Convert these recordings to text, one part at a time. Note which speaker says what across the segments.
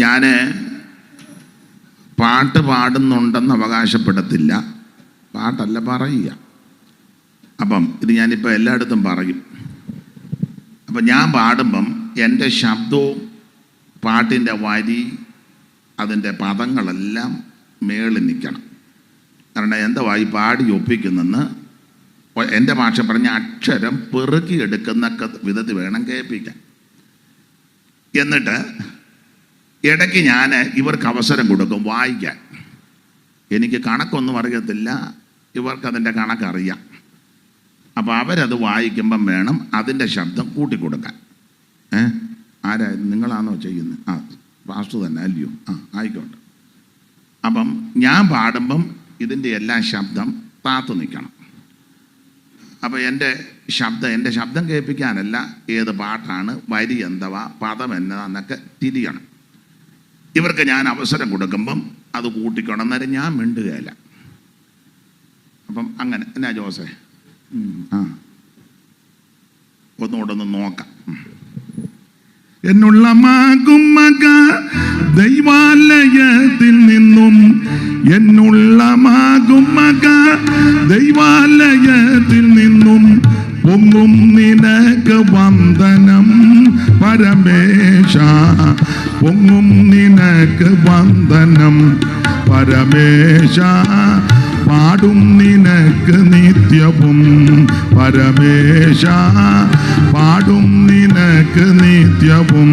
Speaker 1: ഞാൻ പാട്ട് പാടുന്നുണ്ടെന്ന് അവകാശപ്പെടത്തില്ല, പാട്ടല്ല പറയുക. അപ്പം ഇത് ഞാനിപ്പോൾ എല്ലായിടത്തും പറയും. അപ്പം ഞാൻ പാടുമ്പം എൻ്റെ ശബ്ദവും പാട്ടിൻ്റെ വരി അതിൻ്റെ പദങ്ങളെല്ലാം മേളിൽ നിൽക്കണം. കാരണം എന്താ ഈ പാടി ഒപ്പിക്കുന്നെന്ന് എൻ്റെ ഭാഷ പറഞ്ഞ അക്ഷരം പെറുക്കിയെടുക്കുന്ന വിധത്തിൽ വേണം കേൾപ്പിക്കാൻ. എന്നിട്ട് ഇടയ്ക്ക് ഞാൻ ഇവർക്ക് അവസരം കൊടുക്കും വായിക്കാൻ. എനിക്ക് കണക്കൊന്നും അറിയത്തില്ല, ഇവർക്കതിൻ്റെ കണക്കറിയാം. അപ്പോൾ അവരത് വായിക്കുമ്പം വേണം അതിൻ്റെ ശബ്ദം കൂട്ടിക്കൊടുക്കാൻ. ആരാ നിങ്ങളാണോ ചെയ്യുന്നത്? പാസ്റ്റർ തന്നെ അല്ലയോ? ആയിക്കോട്ടെ. അപ്പം ഞാൻ പാടുമ്പം ഇതിൻ്റെ എല്ലാ ശബ്ദം താത്തു നിൽക്കണം. അപ്പോൾ എൻ്റെ ശബ്ദം കേൾപ്പിക്കാനല്ല, ഏത് പാട്ടാണ്, വരി എന്തവാ, പദം എന്നതാന്നൊക്കെ തിരിയണം. ഇവർക്ക് ഞാൻ അവസരം കൊടുക്കുമ്പം അത് കൂട്ടിക്കണം. അന്നേരം ഞാൻ മിണ്ടുകയില്ല. അപ്പം അങ്ങനെ എന്നാ ജോസേ? ഒന്നുകൂടൊന്ന് നോക്കാം. എന്നുള്ള മാകും മക ദൈവാലയത്തിൽ നിന്നും, എന്നുള്ള മാകും മക ദൈവാലയത്തിൽ നിന്നും പൊങ്ങും നിനക്ക് വന്ദനം പരമേശ, പൊങ്ങും നിനക്ക് വന്ദനം പരമേശ, പാടും നിനക്ക് നിത്യവും പരമേശ, പാടും നിനക്ക് നിത്യവും.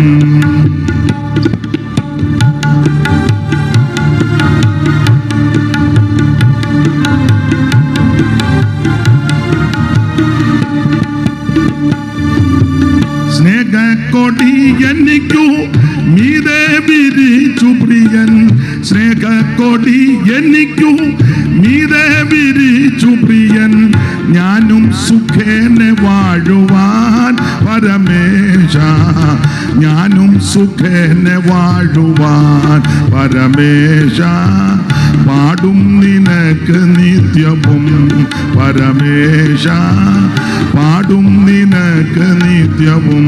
Speaker 1: സ്നേഹക്കൊടി എനിക്കു മീതെ വിരിച്ചു പ്രിയൻ, സ്നേഹക്കൊടി എനിക്കു മീതെ വിരിച്ചു പ്രിയൻ, ഞാനും സുഖേനെ വാഴുവാൻ പരമേശ, ഞാനും സുഖേനെ വാഴുവാൻ പരമേശ, പാടും നിനക്ക് നിത്യവും പരമേശ, പാടും നിനക്ക് നിത്യവും.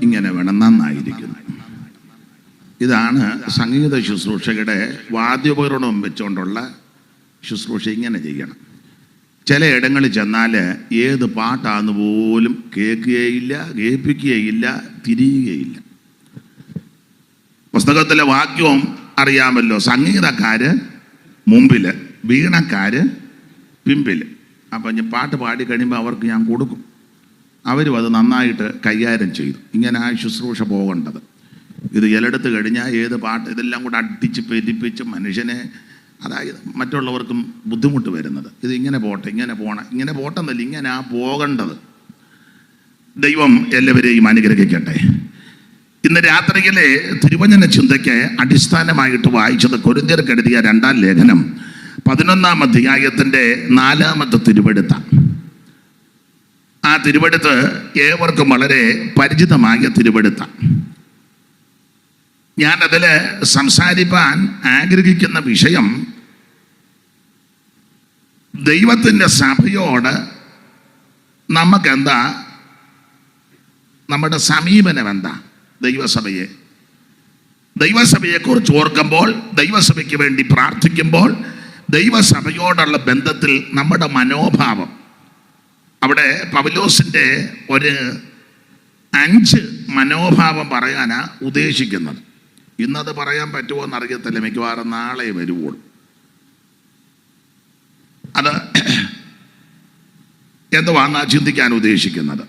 Speaker 1: ഇങ്ങനെ വേണം, നന്നായിരിക്കുന്നു. ഇതാണ് സംഗീത ശുശ്രൂഷയുടെ വാദ്യോപകരണം വെച്ചുകൊണ്ടുള്ള ശുശ്രൂഷ. ഇങ്ങനെ ചെയ്യണം. ചില ഇടങ്ങളിൽ ചെന്നാൽ ഏത് പാട്ടാന്ന് പോലും കേൾക്കുകയില്ല, കേൾപ്പിക്കുകയില്ല, തിരിയുകയില്ല. പുസ്തകത്തിലെ വാക്യവും അറിയാമല്ലോ, സംഗീതക്കാര് മുമ്പിൽ, വീണക്കാര് പിമ്പിൽ. അപ്പം ഞാൻ പാട്ട് പാടി കഴിയുമ്പോൾ അവർക്ക് ഞാൻ കൊടുക്കും. അവരും അത് നന്നായിട്ട് കൈകാര്യം ചെയ്തു. ഇങ്ങനെ ആ ശുശ്രൂഷ പോകേണ്ടത്. ഇത് ചിലയിടത്ത് കഴിഞ്ഞാൽ ഏത് പാട്ട് ഇതെല്ലാം കൂടെ അടിച്ച് പെരിപ്പിച്ച് മനുഷ്യനെ, അതായത് മറ്റുള്ളവർക്കും ബുദ്ധിമുട്ട് വരുന്നത്. ഇത് ഇങ്ങനെ പോട്ടെ, ഇങ്ങനെ പോണം, ഇങ്ങനെ പോട്ടെന്നല്ല, ഇങ്ങനെ ആ പോകേണ്ടത്. ദൈവം എല്ലാവരെയും അനുഗ്രഹിക്കട്ടെ. ഇന്ന് രാത്രിയിലെ തിരുവചന ചിന്തയ്ക്ക് അടിസ്ഥാനമായിട്ട് വായിച്ചത് കൊരിന്ത്യർക്ക് എഴുതിയ 2-ാം ലേഖനം 11-ാം അധ്യായത്തിൻ്റെ 4-ാമത്തെ തിരുവെടുത്ത. ആ തിരുവെടുത്ത് ഏവർക്കും വളരെ പരിചിതമായ തിരുവെടുത്ത. ഞാനതിൽ സംസാരിപ്പാൻ ആഗ്രഹിക്കുന്ന വിഷയം ദൈവത്തിൻ്റെ സഭയോട് നമുക്കെന്താ, നമ്മുടെ സമീപനം എന്താ? ദൈവസഭയെക്കുറിച്ച് ഓർക്കുമ്പോൾ, ദൈവസഭയ്ക്ക് വേണ്ടി പ്രാർത്ഥിക്കുമ്പോൾ, ദൈവസഭയോടുള്ള ബന്ധത്തിൽ നമ്മുടെ മനോഭാവം. അവിടെ പൗലോസിൻ്റെ ഒരു 5 മനോഭാവം പറയാനാണ് ഉദ്ദേശിക്കുന്നത്. ഇന്നത് പറയാൻ പറ്റുമോ എന്നറിയത്തില്ല, മിക്കവാറും നാളെ വരുവുള്ളൂ. അത് എന്തുവാണ് ചിന്തിക്കാൻ ഉദ്ദേശിക്കുന്നത്.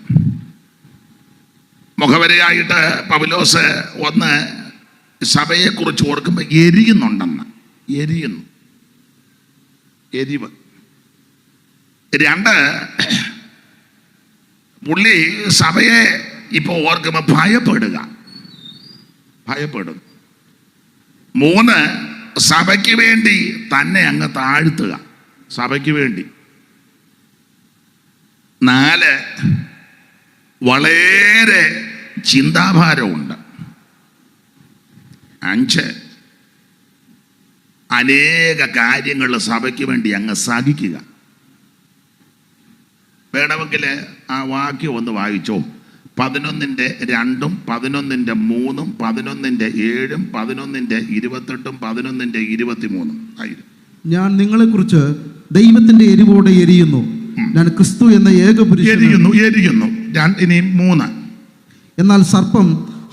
Speaker 1: മുഖവരയായിട്ട് പൗലോസ് ഒന്ന് സഭയെക്കുറിച്ച് ഓർക്കുമ്പോൾ എരിയുന്നുണ്ടെന്ന്, എരിവ്. 2, പുള്ളി സഭയെ ഇപ്പോൾ ഓർക്കുമ്പോൾ ഭയപ്പെടുന്നു. 3, സഭയ്ക്ക് വേണ്ടി തന്നെ അങ്ങ് താഴ്ത്തുക, സഭയ്ക്ക് വേണ്ടി. 4, വളരെ ചിന്താഭാരമുണ്ട്. 5, അനേക കാര്യങ്ങൾ സഭയ്ക്ക് വേണ്ടി അങ്ങ് സാധിക്കുക. വേണമെങ്കിൽ ആ വാക്യം ഒന്ന് വായിച്ചോ. 11:2, 11:3, 11:7, 11:28, 11:23 ആയിരുന്നു.
Speaker 2: ഞാൻ നിങ്ങളെക്കുറിച്ച് ദൈവത്തിന്റെ എരിവോടെ എരിയുന്നു. ഞാൻ ക്രിസ്തു എന്ന ഏകപുരുഷൻ
Speaker 1: എരിയുന്നു. ഇനി 3.
Speaker 2: എന്നാൽ സർപ്പം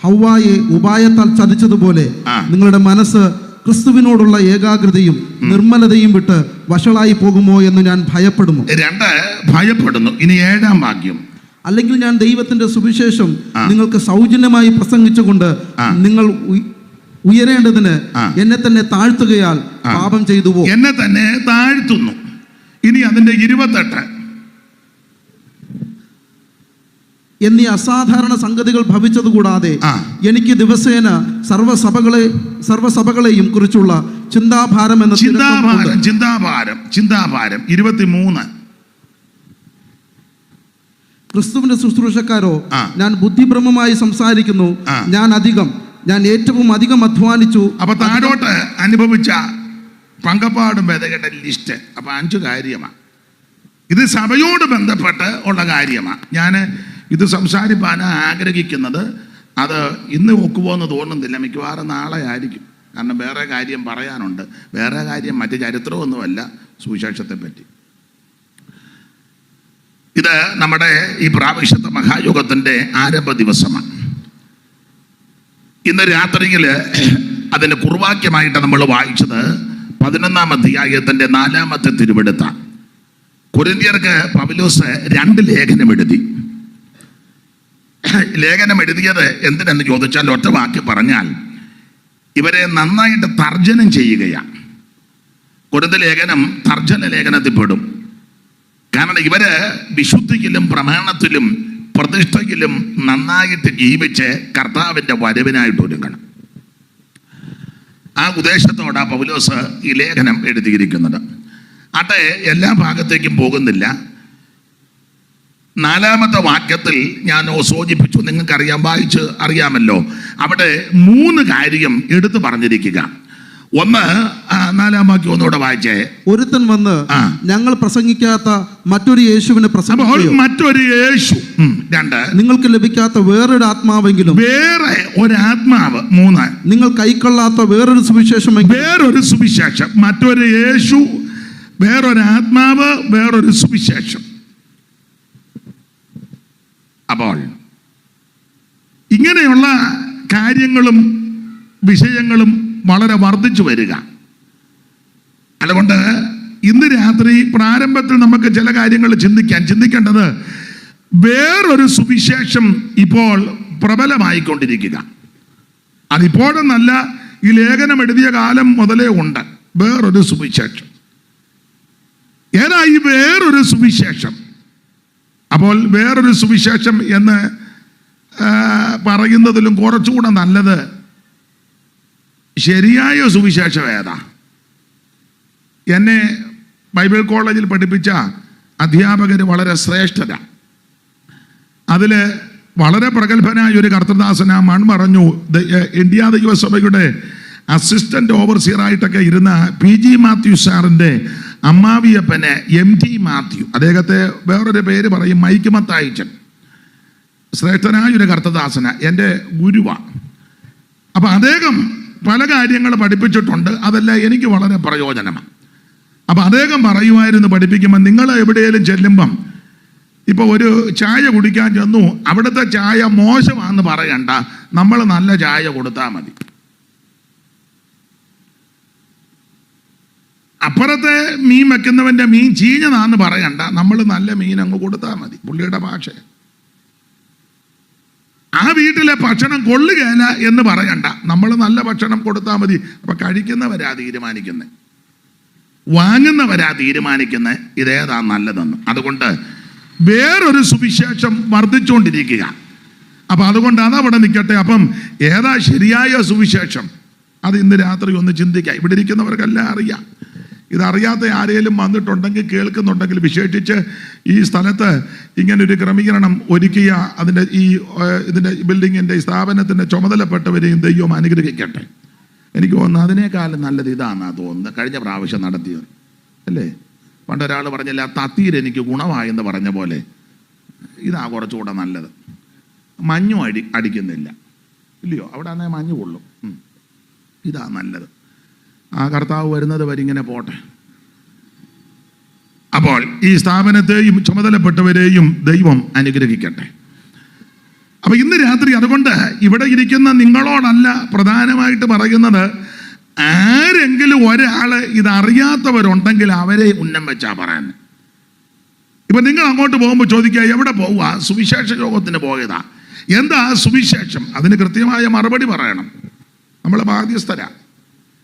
Speaker 2: ഹവ്വായെ ഉപായത്താൽ ചതിച്ചതുപോലെ നിങ്ങളുടെ മനസ്സ് ക്രിസ്തുവിനോടുള്ള ഏകാഗ്രതയും നിർമ്മലതയും വിട്ട് വഷളായി പോകുമോ എന്ന് ഞാൻ ഭയപ്പെടുന്നു.
Speaker 1: 2 ഭയപ്പെടുന്നു. ഇനി 7-ാം വാക്യം.
Speaker 2: അല്ലെങ്കിൽ ഞാൻ ദൈവത്തിന്റെ സുവിശേഷം നിങ്ങൾക്ക് സൗജന്യമായി പ്രസംഗിച്ചുകൊണ്ട് നിങ്ങൾ ഉയരേണ്ടതിന് എന്നെ തന്നെ താഴ്ത്തുകയാൽ പാപം ചെയ്തുവോ?
Speaker 1: എന്നെ തന്നെ താഴ്ത്തുന്നു. ഇനി അതിന്റെ 28.
Speaker 2: എന്നീ അസാധാരണ സംഗതികൾ ഭവിച്ചതുകൂടാതെ എനിക്ക് ദിവസേന സർവസഭകളെയും കുറിച്ചുള്ള ചിന്താഭാരം എന്ന
Speaker 1: ചിന്താഭാരം 23.
Speaker 2: ക്രിസ്തുവിന്റെ ശുശ്രൂഷക്കാരോ ഞാൻ ബുദ്ധിഭ്രമമായി സംസാരിക്കുന്നു. ഞാൻ ഏറ്റവും അധികം അധ്വാനിച്ചു.
Speaker 1: അപ്പൊ താഴോട്ട് അനുഭവിച്ച പങ്കപ്പാടും ഭേദകെട്ട ലിസ്റ്റ്. അപ്പൊ 5 കാര്യമാണ്. ഇത് സഭയോട് ബന്ധപ്പെട്ട് ഉള്ള കാര്യമാണ്. ഞാൻ ഇത് സംസാരിപ്പാൻ ആഗ്രഹിക്കുന്നത്. അത് ഇന്ന് ഒക്കുമോ എന്ന് തോന്നുന്നില്ല. മിക്കവാറും നാളെ ആയിരിക്കും. കാരണം വേറെ കാര്യം പറയാനുണ്ട്. വേറെ കാര്യം മറ്റ് ചരിത്രമൊന്നുമല്ല, സുവിശേഷത്തെ പറ്റി. ഇത് നമ്മുടെ ഈ പ്രാവശ്യത്തെ മഹായുഗത്തിൻ്റെ ആരംഭ ദിവസമാണ്. ഇന്ന് രാത്രിയിൽ അതിന് കുർവാക്യമായിട്ട് നമ്മൾ വായിച്ചത് 11-ാം അധ്യായത്തിൻ്റെ 4-ാമത്തെ തിരുവെടുത്താണ്. കൊരിന്ത്യർക്ക് പൗലോസ് 2 ലേഖനം എഴുതി. ലേഖനം എഴുതിയത് എന്തിനെന്ന് ചോദിച്ചാൽ ഒറ്റ വാക്ക് പറഞ്ഞാൽ ഇവരെ നന്നായിട്ട് തർജ്ജനം ചെയ്യുകയാണ്. കൊരിന്ത്യ ലേഖനം തർജ്ജന ലേഖനത്തിൽ പെടും. കാരണം ഇവര് വിശുദ്ധിയിലും പ്രമാണത്തിലും പ്രതിഷ്ഠയിലും നന്നായിട്ട് ജീവിച്ച് കർത്താവിൻ്റെ വരവിനായിട്ട് ഒരുങ്ങണം. ആ ഉദ്ദേശത്തോടാണ് പൗലോസ് ഈ ലേഖനം എഴുതിയിരിക്കുന്നത്. അതെ, എല്ലാ ഭാഗത്തേക്കും പോകുന്നില്ല. 4-ാമത്തെ വാക്യത്തിൽ ഞാൻ സൂചിപ്പിച്ചു, നിങ്ങൾക്കറിയാം, വായിച്ച് അറിയാമല്ലോ. അവിടെ 3 കാര്യം എടുത്തു പറഞ്ഞിരിക്കുക. 1, 4-ാം വാക്യം ഒന്നുകൂടെ വായിച്ചേ.
Speaker 2: ഒരുത്തൻ വന്ന് ഞങ്ങൾ പ്രസംഗിക്കാത്ത മറ്റൊരു യേശുവിനെ പ്രസംഗിക്കുകയോ,
Speaker 1: മറ്റൊരു യേശു. 2,
Speaker 2: നിങ്ങൾക്ക് ലഭിക്കാത്ത വേറൊരു ആത്മാവെങ്കിലും,
Speaker 1: വേറെ ഒരു ആത്മാവ്. 3,
Speaker 2: നിങ്ങൾ കൈക്കൊള്ളാത്ത വേറൊരു സുവിശേഷം,
Speaker 1: വേറൊരു സുവിശേഷം. മറ്റൊരു യേശു, വേറൊരു ആത്മാവ്, വേറൊരു സുവിശേഷം. അപ്പോൾ ഇങ്ങനെയുള്ള കാര്യങ്ങളും വിഷയങ്ങളും വളരെ വർദ്ധിച്ചു വരിക. അതുകൊണ്ട് ഇന്ന് രാത്രി പ്രാരംഭത്തിൽ നമുക്ക് ചില കാര്യങ്ങൾ ചിന്തിക്കേണ്ടത്, വേറൊരു സുവിശേഷം ഇപ്പോൾ പ്രബലമായിക്കൊണ്ടിരിക്കുക. അതിപ്പോഴെന്നല്ല, ഈ ലേഖനം എഴുതിയ കാലം മുതലേ ഉണ്ട് വേറൊരു സുവിശേഷം. ഏതാ ഈ വേറൊരു സുവിശേഷം? അപ്പോൾ വേറൊരു സുവിശേഷം എന്ന് പറയുന്നതിലും കുറച്ചുകൂടെ നല്ലത് ശരിയായ സുവിശേഷം ഏതാ? എന്നെ ബൈബിൾ കോളേജിൽ പഠിപ്പിച്ച അധ്യാപകർ വളരെ ശ്രേഷ്ഠരാണ്. അതിൽ വളരെ പ്രഗത്ഭനായ ഒരു കർത്തൃദാസൻ മൺമറഞ്ഞു, ഇന്ത്യ ദൈവസഭയുടെ അസിസ്റ്റന്റ് ഓവർസിയറായിട്ടൊക്കെ ഇരുന്ന PG മാത്യു സാറിൻ്റെ അമ്മാവിയപ്പനെ MT മാത്യു, അദ്ദേഹത്തെ വേറൊരു പേര് പറയും മൈക്ക് മത്തായിച്ചൻ, ശ്രേഷ്ഠനായ ഒരു കർത്തദാസന, എൻ്റെ ഗുരുവാണ്. അപ്പം അദ്ദേഹം പല കാര്യങ്ങൾ പഠിപ്പിച്ചിട്ടുണ്ട്. അതെല്ലാം എനിക്ക് വളരെ പ്രയോജനമാണ്. അപ്പം അദ്ദേഹം പറയുമായിരുന്നു പഠിപ്പിക്കുമ്പോൾ, നിങ്ങൾ എവിടെയെങ്കിലും ചെല്ലുമ്പം ഇപ്പോൾ ഒരു ചായ കുടിക്കാൻ ചെന്നു, അവിടുത്തെ ചായ മോശമാണെന്ന് പറയണ്ട, നമ്മൾ നല്ല ചായ കൊടുത്താൽ മതി. അപ്പുറത്തെ മീൻ വെക്കുന്നവൻ്റെ മീൻ ചീഞ്ഞതാന്ന് പറയണ്ട, നമ്മൾ നല്ല മീൻ അങ്ങ് കൊടുത്താൽ മതി. പുള്ളിയുടെ ഭാഷ. ആ വീട്ടിലെ ഭക്ഷണം കൊള്ളുകയില്ല എന്ന് പറയണ്ട, നമ്മൾ നല്ല ഭക്ഷണം കൊടുത്താൽ മതി. അപ്പൊ കഴിക്കുന്നവരാ തീരുമാനിക്കുന്നത്, വാങ്ങുന്നവരാ തീരുമാനിക്കുന്നത് ഇതേതാ നല്ലതെന്ന്. അതുകൊണ്ട് വേറൊരു സുവിശേഷം വർദ്ധിച്ചുകൊണ്ടിരിക്കുക. അപ്പൊ അതുകൊണ്ട് അതവിടെ നിൽക്കട്ടെ. അപ്പം ഏതാ ശരിയായ സുവിശേഷം? അത് ഇന്ന് രാത്രി ഒന്ന് ചിന്തിക്കാം. ഇവിടെ ഇരിക്കുന്നവർക്കെല്ലാം അറിയാം. ഇതറിയാത്ത ആരെങ്കിലും വന്നിട്ടുണ്ടെങ്കിൽ, കേൾക്കുന്നുണ്ടെങ്കിൽ, വിശേഷിച്ച് ഈ സ്ഥലത്ത് ഇങ്ങനൊരു ക്രമീകരണം ഒരുക്കിയ ഇതിൻ്റെ ബിൽഡിങ്ങിൻ്റെ സ്ഥാപനത്തിൻ്റെ ചുമതലപ്പെട്ടവരെയും ദൈവം അനുഗ്രഹിക്കട്ടെ. എനിക്ക് തോന്നുന്നു അതിനേക്കാളും നല്ലത് ഇതാണെന്നാ തോന്നുന്നത്, കഴിഞ്ഞ പ്രാവശ്യം നടത്തിയത് അല്ലേ? പണ്ടൊരാൾ പറഞ്ഞില്ല, തത്തീർ എനിക്ക് ഗുണമായെന്ന് പറഞ്ഞ പോലെ ഇതാ കുറച്ചുകൂടെ നല്ലത്. മഞ്ഞും അടിക്കുന്നില്ല, ഇല്ലയോ? അവിടെ ആണെങ്കിൽ മഞ്ഞ് കൊള്ളും. ഇതാ നല്ലത്. ആ കർത്താവ് വരുന്നത് വരെ ഇങ്ങനെ പോട്ടെ. അപ്പോൾ ഈ സ്ഥാപനത്തെയും ചുമതലപ്പെട്ടവരെയും ദൈവം അനുഗ്രഹിക്കട്ടെ. അപ്പൊ ഇന്ന് രാത്രി അതുകൊണ്ട് ഇവിടെ ഇരിക്കുന്ന നിങ്ങളോടല്ല പ്രധാനമായിട്ട് പറയുന്നത്, ആരെങ്കിലും ഒരാള് ഇതറിയാത്തവരുണ്ടെങ്കിൽ അവരെ ഉന്നം വെച്ചാ പറയാൻ. ഇപ്പൊ നിങ്ങൾ അങ്ങോട്ട് പോകുമ്പോൾ ചോദിക്കുക, എവിടെ പോവുക? സുവിശേഷ യോഗത്തിന് പോയതാ. എന്താ സുവിശേഷം? അതിന് കൃത്യമായ മറുപടി പറയണം. നമ്മൾ ബാധ്യസ്ഥരാ.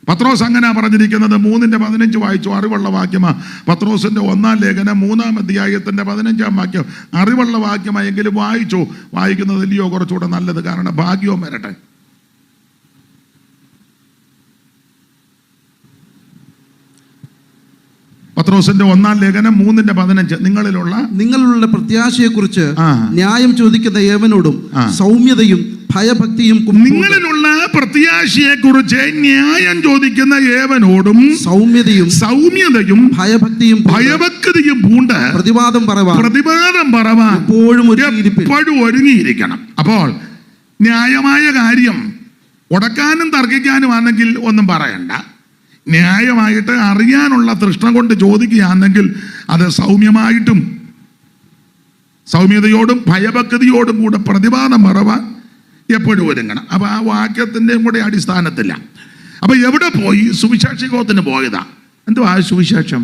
Speaker 1: പത്രോസ് അങ്ങനെ പറഞ്ഞിരിക്കുന്നത്. 3:15 വായിച്ചു, അറിവുള്ള വാക്യമാ. പത്രോസിന്റെ 1-ാം ലേഖനം 3-ാം അധ്യായത്തിന്റെ 15-ാം വാക്യം അറിവുള്ള വാക്യമായെങ്കിലും വായിച്ചു. വായിക്കുന്നതില്ലയോ കുറച്ചുകൂടെ നല്ലത്, കാരണം ഭാഗ്യവും വരട്ടെ. പത്രോസിന്റെ 1-ാം ലേഖനം 3:15 നിങ്ങളിലുള്ള
Speaker 2: പ്രത്യാശയെക്കുറിച്ച് ന്യായം ചോദിക്കുന്ന ഏവനോടും സൗമ്യതയും ഭയഭക്തിയും,
Speaker 1: നിങ്ങളിലുള്ള പ്രത്യാശയെക്കുറിച്ച് ന്യായം ചോദിക്കുന്ന ഏവനോടും സൗമ്യതയും ഭയഭക്തിയും പൂണ്ട് പ്രതിവാദം പറവാൻ എപ്പോഴും ഒരുങ്ങിയിരിക്കണം. അപ്പോൾ ന്യായമായ കാര്യം ഉടക്കാനും തർക്കിക്കാനും ആണെങ്കിൽ ഒന്നും പറയണ്ട. ന്യായമായിട്ട് അറിയാനുള്ള തൃഷ്ണ കൊണ്ട് ചോദിക്കുകയാണെങ്കിൽ അത് സൗമ്യതയോടും ഭയഭക്തിയോടും കൂടെ പ്രതിവാദം പറവാൻ എപ്പോഴും ഒരുങ്ങണം. അപ്പൊ ആ വാക്യത്തിൻ്റെയും കൂടെ അടിസ്ഥാനത്തില്ല. അപ്പൊ എവിടെ പോയി? സുവിശേഷത്തിന് പോയതാ. എന്തുവാ സുവിശേഷം?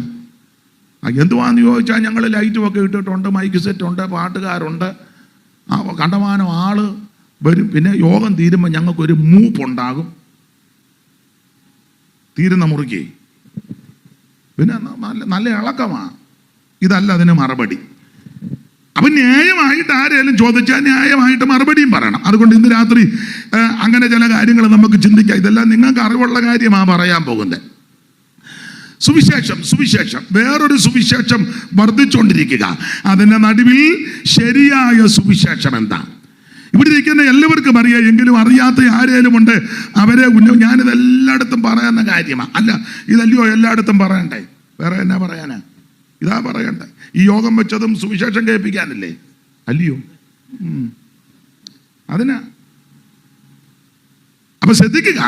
Speaker 1: എന്തുവാന്ന് ചോദിച്ചാൽ, ഞങ്ങൾ ലൈറ്റും ഒക്കെ ഇട്ടിട്ടുണ്ട്, മൈക്ക് സെറ്റ് ഉണ്ട്, പാട്ടുകാരുണ്ട്, കണ്ടമാനം ആള് വരും. പിന്നെ യോഗം തീരുമ്പോൾ ഞങ്ങൾക്കൊരു മൂപ്പുണ്ടാകും, തീരുന്ന മുറിക്ക്. പിന്നെ നല്ല ഇളക്കമാണ്. ഇതല്ല അതിന് മറുപടി. അപ്പൊ ന്യായമായിട്ട് ആരെങ്കിലും ചോദിച്ചാൽ ന്യായമായിട്ട് മറുപടിയും പറയണം. അതുകൊണ്ട് ഇന്ന് രാത്രി അങ്ങനെ ചില കാര്യങ്ങൾ നമുക്ക് ചിന്തിക്കാം. ഇതെല്ലാം നിങ്ങൾക്ക് അറിവുള്ള കാര്യമാണ് പറയാൻ പോകുന്നത്. സുവിശേഷം വേറൊരു സുവിശേഷം വർദ്ധിച്ചുകൊണ്ടിരിക്കുക. അതിൻ്റെ നടുവിൽ ശരിയായ സുവിശേഷം എന്താ? ഇവിടെ ഇരിക്കുന്ന എല്ലാവർക്കും അറിയാം, എങ്കിലും അറിയാത്ത ആരേലും ഉണ്ട് അവരെ ഞാനിത് എല്ലായിടത്തും പറയാവുന്ന കാര്യമാണ്. അല്ല, ഇതല്ലയോ എല്ലായിടത്തും പറയണ്ടേ? വേറെ എന്നാ പറയാനാ? ഇതാ പറയണ്ടേ. ഈ യോഗം വെച്ചതും സുവിശേഷം കേൾപ്പിക്കാനല്ലേ? അല്ലയോ? അതിനാ. അപ്പൊ ശ്രദ്ധിക്കുക.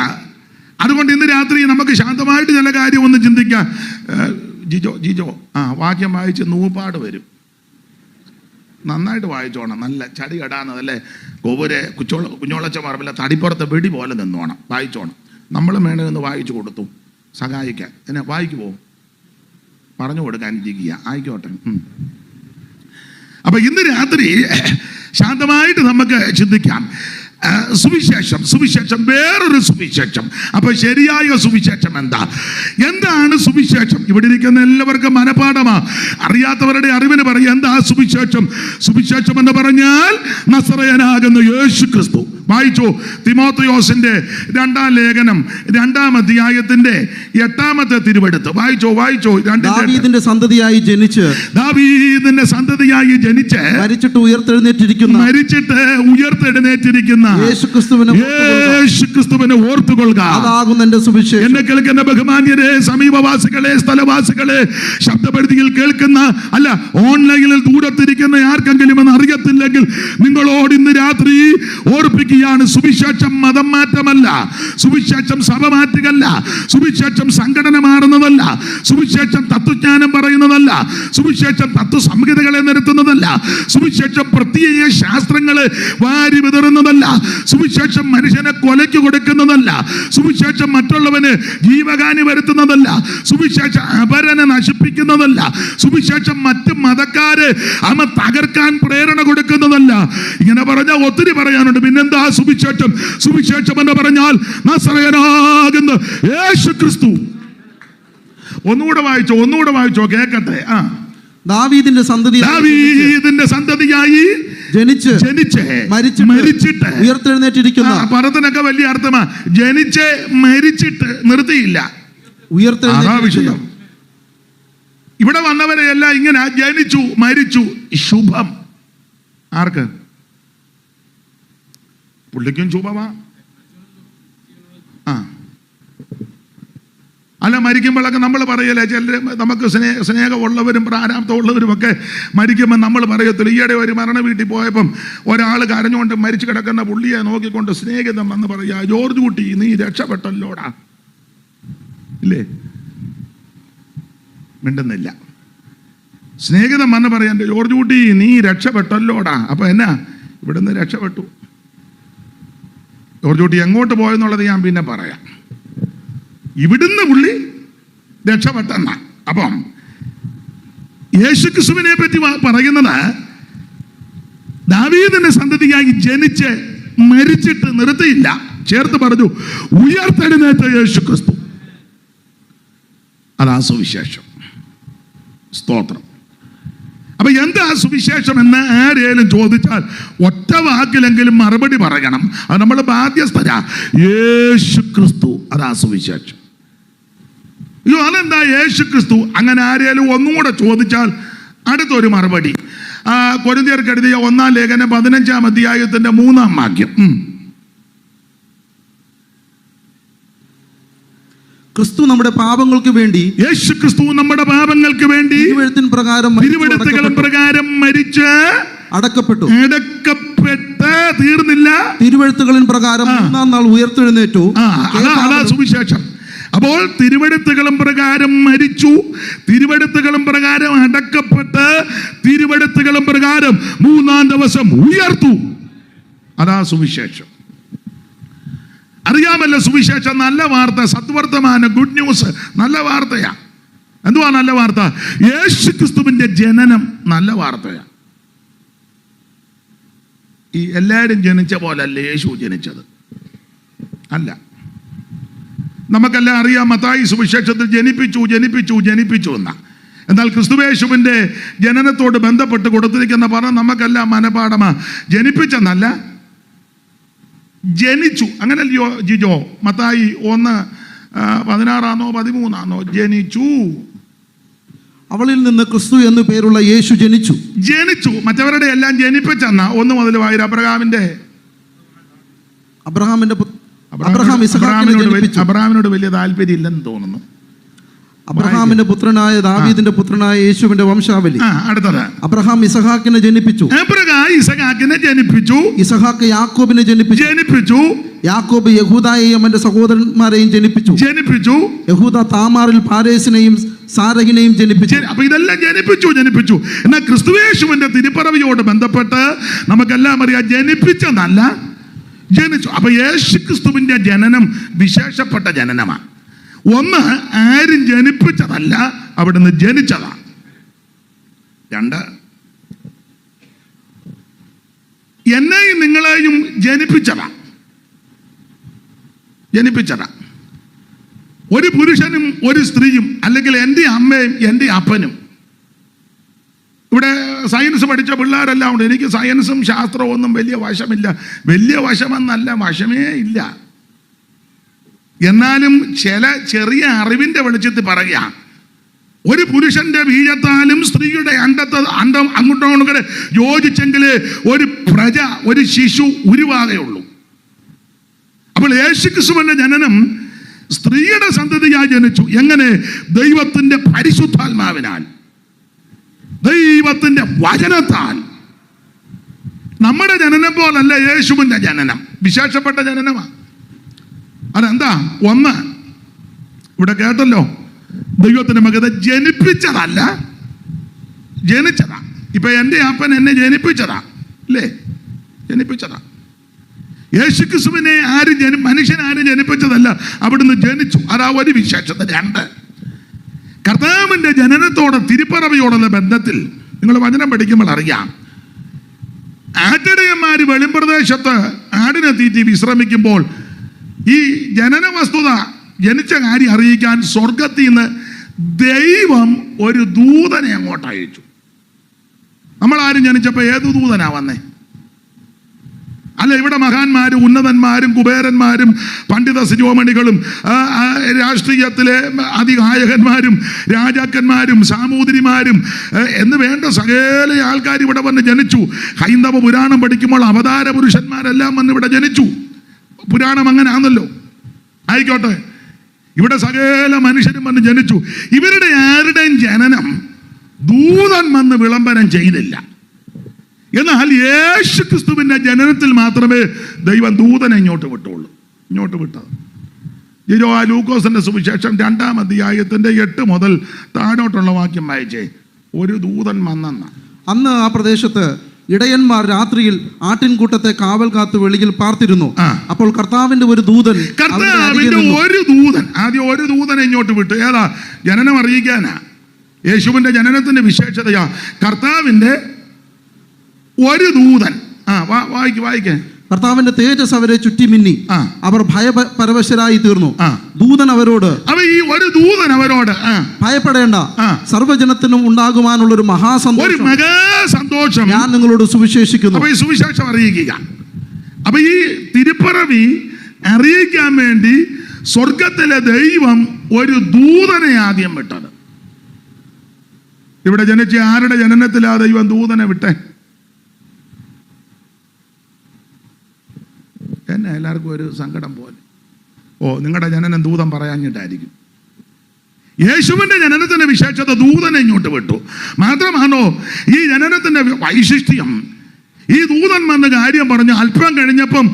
Speaker 1: അതുകൊണ്ട് ഇന്ന് രാത്രി നമുക്ക് ശാന്തമായിട്ട് ചില കാര്യം ഒന്ന് ചിന്തിക്കാം. ജിജോ വാക്യം വായിച്ച് നൂപ്പാട് വരും. നന്നായിട്ട് വായിച്ചോണം. നല്ല ചടി കടാന്നതല്ലേ, കോവൂരെ കുഞ്ഞോളച്ച പറമ്പിലെ തടിപ്പുറത്തെ വെടി പോലെ നിന്നോണം, വായിച്ചോണം. നമ്മൾ വേണമെന്ന് വായിച്ചു കൊടുത്തു സഹായിക്കാൻ. എന്നെ വായിക്കുമോ? പറഞ്ഞു കൊടുക്കാൻ ഇരിക്കുക. ആയിക്കോട്ടെ. അപ്പൊ ഇന്ന് രാത്രി ശാന്തമായിട്ട് നമുക്ക് ചിന്തിക്കാം. സുവിശേഷം വേറൊരു സുവിശേഷം. അപ്പൊ ശരിയായ സുവിശേഷം എന്താണ് സുവിശേഷം? ഇവിടെ ഇരിക്കുന്ന എല്ലാവർക്കും മനപാഠമാ. അറിയാത്തവരുടെ അറിവിന് പറയാം, എന്താ സുവിശേഷം എന്ന് പറഞ്ഞാൽ നസറയനാകുന്ന യേശു ക്രിസ്തു. വായിച്ചു തിമോഥെയോസിന്റെ 2-ാം ലേഖനം 2-ാം അധ്യായത്തിന്റെ 8-ാമത്തെ തിരുവെടുത്ത് വായിച്ചോ.
Speaker 2: ദാവീദിന്റെ സന്തതിയായി ജനിച്ച് മരിച്ചിട്ട് ഉയർത്തെഴുന്നേറ്റിരിക്കുന്ന യേശുക്രിസ്തുവിനെ ഓർത്തുകൊള്ളുക. അതാകുന്നു എന്റെ സുവിശേഷം.
Speaker 1: എന്നെ കേൾക്കുന്ന ബഹുമാന്യരെ, സമീപവാസികളെ, സ്ഥലവാസികളെ, ശബ്ദപരിധിയിൽ കേൾക്കുന്ന അല്ല ഓൺലൈനിൽ ദൂരത്തിരിക്കുന്ന ആർക്കെങ്കിലും എന്ന് അറിയത്തില്ലെങ്കിൽ നിങ്ങളോട് ഇന്ന് രാത്രി ഓർപ്പിക്കുകയാണ്. സുവിശേഷം മതം മാറ്റമല്ല, സുവിശേഷം സഭ മാറ്റുകയല്ല, സുവിശേഷം സംഘടന മാറുന്നതല്ല, സുവിശേഷം തത്വജ്ഞാനം പറയുന്നതല്ല, സുവിശേഷം തത്വസംഹിതകളെ നിരത്തുന്നതല്ല, സുവിശേഷം പ്രത്യേക ശാസ്ത്രങ്ങളെ വാരി വിതറുന്നതല്ല, സുവിശേഷം മനുഷ്യനെ കൊലയ്ക്ക് കൊടുക്കുന്നതല്ല, സുവിശേഷം മറ്റുള്ളവന് ജീവഹാനി വരുത്തുന്നതല്ല, സുവിശേഷം അപരനെ നശിപ്പിക്കുന്നതല്ല, സുവിശേഷം മറ്റ് മതക്കാരെ തകർക്കാൻ പ്രേരണ കൊടുക്കുന്നതല്ല. ഇങ്ങനെ പറഞ്ഞാൽ ഒത്തിരി പറയാനുണ്ട്. പിന്നെന്താ സുവിശേഷം എന്ന് പറഞ്ഞാൽ നസറയനാകുന്ന യേശുക്രിസ്തു. ഒന്നുകൂടെ വായിച്ചോ കേക്കട്ടെ.
Speaker 2: ദാവീദിന്റെ
Speaker 1: സന്തതിയായി ജനിച്ച് മരിച്ചിട്ട്
Speaker 2: ഉയർത്തെഴുന്നേറ്റിരിക്കുന്ന.
Speaker 1: പദത്തിനൊക്കെ വലിയ അർത്ഥമാ. ജനിച്ച് മരിച്ചിട്ട് നിർത്തിയില്ല,
Speaker 2: ഉയർത്തെഴുന്നേറ്റിരിക്കുന്നു.
Speaker 1: ഇവിടെ വന്നവരെ എല്ലാം ഇങ്ങനെ ജനിച്ചു മരിച്ചു. ശുഭം ആർക്ക്? പുള്ളിക്കും ശുഭമാ. അല്ല, മരിക്കുമ്പോഴൊക്കെ നമ്മൾ പറയല്ലേ, ചിലർ നമുക്ക് സ്നേഹമുള്ളവരും പ്രാരാബ്ധമുള്ളവരും ഒക്കെ മരിക്കുമ്പോൾ നമ്മൾ പറയത്തില്ല. ഈയിടെ ഒരു മരണ വീട്ടിൽ പോയപ്പം ഒരാൾ കരഞ്ഞുകൊണ്ട് മരിച്ചു കിടക്കുന്ന പുള്ളിയെ നോക്കിക്കൊണ്ട് സ്നേഹിതം വന്ന് പറയാ, ജോർജ് കുട്ടി നീ രക്ഷപ്പെട്ടല്ലോടാ. ഇല്ലേ? മിണ്ടുന്നില്ല. സ്നേഹിതം വന്ന് പറയാൻ, ജോർജ് കുട്ടി നീ രക്ഷപ്പെട്ടല്ലോടാ. അപ്പൊ എന്നാ, ഇവിടുന്ന് രക്ഷപ്പെട്ടു. ജോർജ് കുട്ടി എങ്ങോട്ട് പോയെന്നുള്ളത് ഞാൻ പിന്നെ പറയാം. ഇവിടുന്ന് പുള്ളി രക്ഷപ്പെട്ടെന്ന. അപ്പം യേശുക്രിസ്തുവിനെ പറ്റി പറയുന്നത്, ദാവീദിന്റെ സന്തതിയായി ജനിച്ച് മരിച്ചിട്ട് നിർത്തിയില്ല, ചേർത്ത് പറഞ്ഞു ഉയർത്തെഴുന്നേറ്റ യേശുക്രിസ്തു. അതാ സുവിശേഷം. സ്തോത്രം. അപ്പൊ എന്താ സുവിശേഷം എന്ന് ആരേലും ചോദിച്ചാൽ ഒറ്റ വാക്കിലെങ്കിലും മറുപടി പറയണം. അത് നമ്മൾ ബാധ്യസ്ഥരാ. യേശുക്രിസ്തു, അതാ സുവിശേഷം. അയ്യോ അതെന്താ യേശുക്രിസ്തു? അങ്ങനെ ആരേലും ഒന്നും കൂടെ ചോദിച്ചാൽ അടുത്തൊരു മറുപടി. കൊരിന്ത്യർക്ക് എഴുതിയ 1-ാം ലേഖനം 15-ാം അധ്യായത്തിന്റെ 3-ാം വാക്യം.
Speaker 2: ക്രിസ്തു നമ്മുടെ പാപങ്ങൾക്ക് വേണ്ടി,
Speaker 1: യേശു ക്രിസ്തു നമ്മുടെ പാപങ്ങൾക്ക് വേണ്ടി തിരുവെഴുത്തുകളും പ്രകാരം മരിച്ച്
Speaker 2: അടക്കപ്പെട്ടു.
Speaker 1: തീർന്നില്ല,
Speaker 2: തിരുവെഴുത്തുകളിൻ പ്രകാരം 3-ാം നാൾ ഉയർത്തെഴുന്നേറ്റു.
Speaker 1: അതാ സുവിശേഷം. അപ്പോൾ തിരുവെഴുത്തുകളും പ്രകാരം മരിച്ചു, തിരുവെഴുത്തുകളും പ്രകാരം അടക്കപ്പെട്ട്, തിരുവെഴുത്തുകളും പ്രകാരം 3-ാം ദിവസം ഉയർത്തു. അതാ സുവിശേഷം. അറിയാമല്ലോ സുവിശേഷം നല്ല വാർത്ത, സദ്വർത്തമാനം, ഗുഡ് ന്യൂസ്, നല്ല വാർത്തയാ. എന്തുവാ നല്ല വാർത്ത? യേശുക്രിസ്തുവിന്റെ ജനനം നല്ല വാർത്തയാ. ഈ എല്ലാവരും ജനിച്ച പോലല്ല യേശു ജനിച്ചത്, അല്ല. നമുക്കെല്ലാം അറിയാം, മത്തായി സുവിശേഷത്തിൽ ജനിപ്പിച്ചു എന്ന. എന്നാൽ ക്രിസ്തുവേശുവിന്റെ ജനനത്തോട് ബന്ധപ്പെട്ട് കൊടുത്തിരിക്കുന്ന പറഞ്ഞ നമുക്കെല്ലാം മനപാഠമാ. ജനിപ്പിച്ചെന്നല്ല, ജനിച്ചു. അങ്ങനല്ലയോ ജിജോ? മത്തായി 1:16 13 ജനിച്ചു.
Speaker 2: അവളിൽ നിന്ന് ക്രിസ്തു എന്ന് പേരുള്ള യേശു ജനിച്ചു. മറ്റവരുടെ എല്ലാം ജനിപ്പിച്ചെന്ന 1 മുതൽ വായിര. അബ്രഹാമിനോട് വലിയ താല്പര്യം ഇല്ലെന്ന് തോന്നുന്നു. അബ്രഹാമിന്റെ പുത്രനായ ദാവീദിന്റെ പുത്രനായ യേശുവിന്റെ വംശാവലി.
Speaker 1: അടുത്തത്,
Speaker 2: അബ്രഹാം ഇസഹാക്കിനെ ജനിപ്പിച്ചു. ഇസഹാക്ക് യാക്കോബിനെ ജനിപ്പിച്ചു. യാക്കോബ് യഹൂദയെയും അവന്റെ സഹോദരന്മാരെയും ജനിപ്പിച്ചു. യഹൂദ താമാറിൽ പാരേസിനെയും സാരഹിനെയും ജനിപ്പിച്ചു.
Speaker 1: അപ്പൊ ഇതെല്ലാം ജനിപ്പിച്ചു. എന്നാൽ ക്രിസ്തുവേശുവിന്റെ തിരുപ്പിറവിയോട് ബന്ധപ്പെട്ട് നമുക്കെല്ലാം അറിയാം, ജനിപ്പിച്ചെന്നല്ല, ജനിച്ചു. അപ്പൊ യേശുക്രിസ്തുവിന്റെ ജനനം വിശേഷപ്പെട്ട ജനനമാണ്. ഒന്ന്, ആരും ജനിപ്പിച്ചതല്ല, അവിടുന്ന് ജനിച്ചതാണ്. 2, എന്നെയും നിങ്ങളെയും ജനിപ്പിച്ചതാ. ഒരു പുരുഷനും ഒരു സ്ത്രീയും, അല്ലെങ്കിൽ എൻ്റെ അമ്മയും എൻ്റെ അപ്പനും. ഇവിടെ സയൻസ് പഠിച്ച പിള്ളേരെല്ലാം ഉണ്ട്. എനിക്ക് സയൻസും ശാസ്ത്രവും ഒന്നും വലിയ വശമില്ല. വലിയ വശമെന്നല്ല, വശമേ ഇല്ല. എന്നാലും ചില ചെറിയ അറിവിന്റെ വെളിച്ചത്തിൽ പറയുക, ഒരു പുരുഷന്റെ ബീജത്താലും സ്ത്രീയുടെ അണ്ടം അങ്ങോട്ടും യോജിച്ചെങ്കിൽ ഒരു പ്രജ, ഒരു ശിശു ഉരുവാകുകയുള്ളൂ. അപ്പോൾ യേശുക്രിസ്തുവിന്റെ ജനനം സ്ത്രീയുടെ സന്തതിയായി ജനിച്ചു. എങ്ങനെ? ദൈവത്തിന്റെ പരിശുദ്ധാത്മാവിനാൽ, ദൈവത്തിന്റെ വചനത്താൽ. നമ്മുടെ ജനനം പോലല്ല യേശുവിന്റെ ജനനം, വിശേഷപ്പെട്ട ജനനമാണ്. അതെന്താ? 1, ഇവിടെ കേട്ടല്ലോ, ദൈവത്തിന്റെ മകനെ ജനിപ്പിച്ചതല്ല, ജനിച്ചതാ. ഇപ്പൊ എൻ്റെ അപ്പൻ എന്നെ ജനിപ്പിച്ചതാ, അല്ലേ? ജനിപ്പിച്ചതാ. യേശുക്രിസ്തുവിനെ മനുഷ്യനാരും ജനിപ്പിച്ചതല്ല, അവിടുന്ന് ജനിച്ചു. അതാ ഒരു വിശേഷത. 2, കർത്താവിന്റെ ജനനത്തോടെ തിരുപ്പിറവിയോടുള്ള ബന്ധത്തിൽ നിങ്ങൾ വചനം പഠിക്കുമ്പോൾ അറിയാം, ആട്ടിടയന്മാര് വെളിമ്പ്രദേശത്ത് ആടിനെ തീറ്റി വിശ്രമിക്കുമ്പോൾ ഈ ജനന വസ്തുത, ജനിച്ച കാര്യം അറിയിക്കാൻ സ്വർഗത്തിൽ നിന്ന് ദൈവം ഒരു ദൂതനെ അങ്ങോട്ട് അയച്ചു. നമ്മളാരും ജനിച്ചപ്പോൾ ഏത് ദൂതനാ വന്നേ? അല്ല, ഇവിടെ മഹാന്മാരും ഉന്നതന്മാരും കുബേരന്മാരും പണ്ഡിത ശിരോമണികളും രാഷ്ട്രീയത്തിലെ അതികായകന്മാരും രാജാക്കന്മാരും സാമൂതിരിമാരും എന്ന് വേണ്ട സകല ആൾക്കാർ ഇവിടെ വന്ന് ജനിച്ചു. ഹൈന്ദവ പുരാണം പഠിക്കുമ്പോൾ അവതാര പുരുഷന്മാരെല്ലാം വന്ന് ഇവിടെ ജനിച്ചു. പുരാണം അങ്ങനെ ആണല്ലോ. ആയിക്കോട്ടെ, ഇവിടെ സകല മനുഷ്യരും വന്ന് ജനിച്ചു. ഇവരുടെ ആരുടെയും ജനനം ദൂതൻ വന്ന് വിളംബരം ചെയ്തില്ല. എന്നാൽ യേശു ക്രിസ്തുവിന്റെ ജനനത്തിൽ മാത്രമേ ദൈവം ദൂതനെ ഇങ്ങോട്ട് വിട്ടത്. ലൂക്കോസിന്റെ സുവിശേഷം 2-ാം അധ്യായത്തിന്റെ 8 മുതൽ താഴോട്ടുള്ള വാക്യം വായിച്ചേ. ഒരു ദൂതൻ വന്നെന്ന.
Speaker 2: അന്ന് ആ പ്രദേശത്ത് ഇടയന്മാർ രാത്രിയിൽ ആട്ടിൻകൂട്ടത്തെ കാവൽ കാത്ത് വെളിയിൽ പാർത്തിരുന്നു. അപ്പോൾ കർത്താവിന്റെ ഒരു ദൂതൻ
Speaker 1: ആദ്യം ഒരു ദൂതനെ ഇങ്ങോട്ട് വിട്ടു. ഏതാ? ജനനം അറിയിക്കാനാ. യേശുവിന്റെ ജനനത്തിന്റെ വിശേഷതയാ കർത്താവിന്റെ ഒരു ദൂതൻ. വായിക്കേ.
Speaker 2: കർത്താവിന്റെ തേജസ് അവരെ ചുറ്റി മിന്നി, അവർ ഭയപരവശരായി തീർന്നു. ദൂതൻ അവരോട്,
Speaker 1: ഈ ഒരു ദൂതൻ അവരോട്,
Speaker 2: ഭയപ്പെടേണ്ട, സർവ്വജനത്തിനും ഉണ്ടാകുവാനുള്ള ഒരു മഹാസന്തോഷം ഞാൻ നിങ്ങളോട് സുവിശേഷിക്കുന്നു.
Speaker 1: അപ്പൊ ഈ സുവിശേഷം അറിയിക്കുക. അപ്പൊ ഈ തിരുപ്പിറവി അറിയിക്കാൻ വേണ്ടി സ്വർഗത്തിലെ ദൈവം ഒരു ദൂതനെ ആദ്യം വിട്ടത്. ഇവിടെ ജനിച്ച ആരുടെ ജനനത്തിലാ ദൈവം ദൂതനെ വിട്ടേ? എന്നെ എല്ലാവർക്കും ഒരു സങ്കടം പോലെ. നിങ്ങളുടെ ജനനം ദൂതൻ പറയാഞ്ഞിട്ടായിരിക്കും. യേശുവിന്റെ ജനനത്തിന്റെ വിശേഷത ദൂതനെ ഇങ്ങോട്ട് വിട്ടു. മാത്രമാണോ ഈ ജനനത്തിന്റെ വൈശിഷ്ട്യം? ഈ ദൂതൻ വന്ന് കാര്യം പറഞ്ഞു. അല്പം കഴിഞ്ഞപ്പം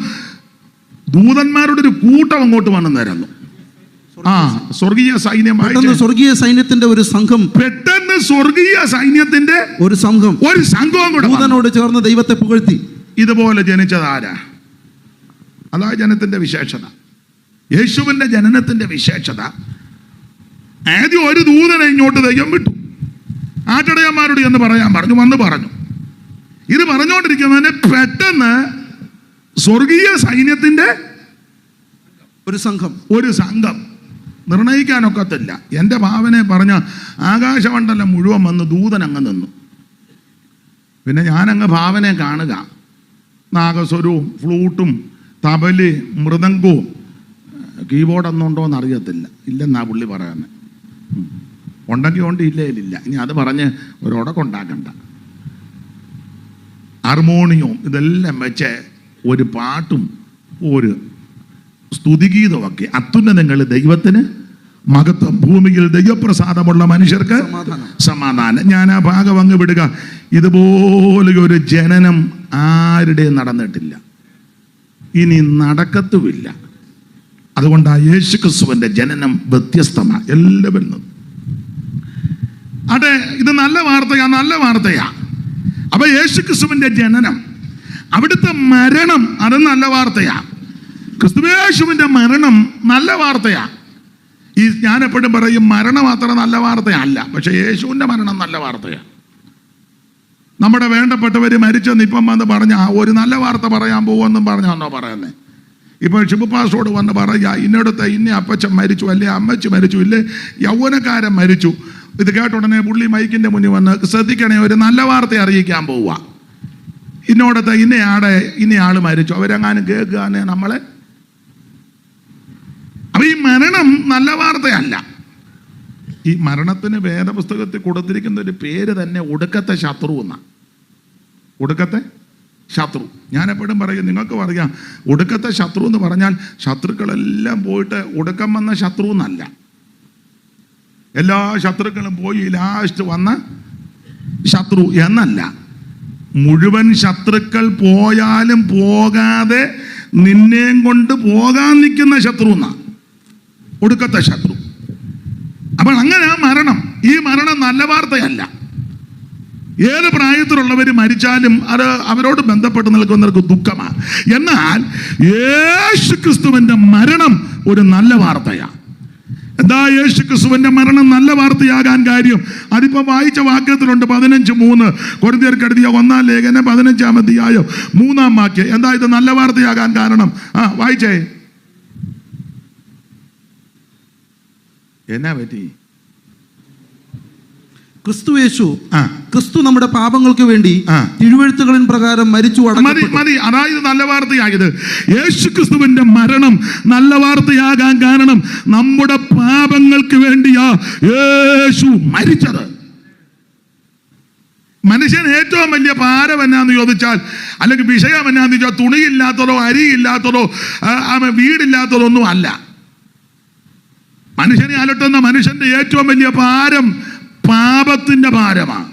Speaker 1: ദൂതന്മാരുടെ ഒരു കൂട്ടം അങ്ങോട്ട് വന്നു നിരന്നു. സ്വർഗീയ
Speaker 2: സൈന്യത്തിന്റെ ഒരു സംഘം,
Speaker 1: പെട്ടെന്ന് സ്വർഗീയ സൈന്യത്തിന്റെ ഒരു സംഘം കൂടെ
Speaker 2: ദൂതനോട് ചേർന്ന് ദൈവത്തെ പുകഴ്ത്തി.
Speaker 1: ഇതുപോലെ ജനിച്ചതാരാ? അതാ ജനത്തിന്റെ വിശേഷത. യേശുവിന്റെ ജനനത്തിന്റെ വിശേഷത ആദ്യം ഒരു ദൂതനെ ഇങ്ങോട്ട് ദൈവം വിട്ടു. ആട്ടിടയന്മാരോട് എന്ന് പറയാൻ പറഞ്ഞു. ഇത് പറഞ്ഞുകൊണ്ടിരിക്കുന്നതിന് പെട്ടെന്ന് സ്വർഗീയ സൈന്യത്തിന്റെ ഒരു സംഘം നിർണയിക്കാനൊക്കത്തില്ല. എൻ്റെ ഭാവനെ പറഞ്ഞ ആകാശമണ്ഡലം മുഴുവൻ വന്ന് ദൂതൻ അങ്ങ് നിന്നു. പിന്നെ ഞാനങ്ങ് ഭാവനെ കാണുക. നാഗസ്വരവും ഫ്ലൂട്ടും തബല് മൃദംഗവും കീബോർഡൊന്നുണ്ടോ എന്ന് അറിയത്തില്ല. ഇല്ലെന്നാ പുള്ളി പറയാന്ന്. ഉണ്ടെങ്കിൽ ഉണ്ട്, ഇല്ല. ഇനി അത് പറഞ്ഞ് ഒരൊടക്കുണ്ടാക്കണ്ട. ഹാർമോണിയവും ഇതെല്ലാം വെച്ച് ഒരു പാട്ടും ഒരു സ്തുതിഗീതമൊക്കെ. അത്യുന്നതങ്ങൾ ദൈവത്തിന് മഹത്വം, ഭൂമിയിൽ ദൈവപ്രസാദമുള്ള മനുഷ്യർക്ക് സമാധാനം. ഞാൻ ആ ഭാഗം അങ്ങ് വിടുക. ഇതുപോലെ ഒരു ജനനം ആരുടെയും നടന്നിട്ടില്ല, ഇനി നടക്കത്തുമില്ല. അതുകൊണ്ടാണ് യേശു ക്രിസ്തുവിന്റെ ജനനം വ്യത്യസ്തമാണ് എല്ലാവരും. അതെ, ഇത് നല്ല വാർത്തയാ. അപ്പൊ യേശു ക്രിസ്തുവിന്റെ ജനനം, അവിടുത്തെ മരണം, അത് നല്ല വാർത്തയാ. ക്രിസ്തുയേശുവിന്റെ മരണം നല്ല വാർത്തയാ. ഞാൻ എപ്പോഴും പറയും മരണം അത്ര നല്ല വാർത്തയല്ല, പക്ഷെ യേശുവിന്റെ മരണം നല്ല വാർത്തയാ. നമ്മുടെ വേണ്ടപ്പെട്ടവർ മരിച്ചെന്ന് ഇപ്പം വന്ന് പറഞ്ഞ ഒരു നല്ല വാർത്ത പറയാൻ പോകുമെന്നും പറഞ്ഞാന്നോ പറയുന്നത്? ഇപ്പോൾ ഷിബുപാസോട് വന്ന് പറയുക, ഇന്നടത്ത് ഇന്ന അപ്പച്ചൻ മരിച്ചു, അല്ലേ അമ്മച്ചി മരിച്ചു, ഇല്ലേ യൗവനക്കാരൻ മരിച്ചു. ഇത് കേട്ട ഉടനെ പുള്ളി മൈക്കിന്റെ മുന്നിൽ വന്ന് ശ്രദ്ധിക്കണേ, ഒരു നല്ല വാർത്ത അറിയിക്കാൻ പോവുക. ഇന്നോടത്ത് ഇന്നയാള് മരിച്ചു, അവരെങ്ങാനും കേൾക്കുകയാണെ നമ്മളെ. അപ്പൊ ഈ മരണം നല്ല വാർത്തയല്ല. ഈ മരണത്തിന് വേദപുസ്തകത്തിൽ കൊടുത്തിരിക്കുന്ന ഒരു പേര് തന്നെ ഒടുക്കത്തെ ശത്രു എന്നാണ്. ഒടുക്കത്തെ ശത്രു. ഞാൻ എപ്പോഴും പറയും, നിങ്ങൾക്ക് പറയാം, ഒടുക്കത്തെ ശത്രു എന്ന് പറഞ്ഞാൽ ശത്രുക്കളെല്ലാം പോയിട്ട് ഒടുക്കം വന്ന ശത്രു എന്നല്ല. എല്ലാ ശത്രുക്കളും പോയി ലാസ്റ്റ് വന്ന ശത്രു എന്നല്ല. മുഴുവൻ ശത്രുക്കൾ പോയാലും പോകാതെ നിന്നെയും കൊണ്ട് പോകാൻ നിൽക്കുന്ന ശത്രു എന്നാ ഒടുക്കത്തെ ശത്രു. അപ്പോൾ അങ്ങനെ മരണം, ഈ മരണം നല്ല വാർത്തയല്ല. ഏത് പ്രായത്തിലുള്ളവർ മരിച്ചാലും അത് അവരോട് ബന്ധപ്പെട്ട് നിൽക്കുന്നവർക്ക് ദുഃഖമാണ്. എന്നാൽ യേശു ക്രിസ്തുവിന്റെ മരണം ഒരു നല്ല വാർത്തയാണ്. എന്താ യേശു ക്രിസ്തുവിന്റെ മരണം നല്ല വാർത്തയാകാൻ കാര്യം? അതിപ്പോ വായിച്ച വാക്യത്തിലുണ്ട് 15:3 കൊരിന്ത്യർക്ക് എഴുതിയ 1-ാം ലേഖനം 15-ാം അധ്യായം 3-ാം വാക്യം. എന്താ ഇത് നല്ല വാർത്തയാകാൻ കാരണം? വായിച്ചേ. എന്നാ പറ്റി?
Speaker 2: ക്രിസ്തു നമ്മുടെ പാപങ്ങൾക്ക് വേണ്ടി തിരുവെഴുത്തുകളിൻ പ്രകാരം മരിച്ചു.
Speaker 1: മതി. അതായത് നല്ല വാർത്തയായത് യേശു ക്രിസ്തുവിന്റെ മരണം നല്ല വാർത്തയാകാൻ കാരണം നമ്മുടെ പാപങ്ങൾക്ക് വേണ്ടിയാ യേശു മരിച്ചത്. മനുഷ്യൻ ഏറ്റവും വലിയ ഭാരം എന്നാന്ന് ചോദിച്ചാൽ, അല്ലെങ്കിൽ വിഷയം എന്നാന്ന് ചോദിച്ചാൽ, തുണിയില്ലാത്തതോ അരിയില്ലാത്തതോ വീടില്ലാത്തതോ ഒന്നും അല്ല. മനുഷ്യനെ അലട്ടുന്ന മനുഷ്യന്റെ ഏറ്റവും വലിയ ഭാരം പാപത്തിന്റെ ഭാരമാണ്.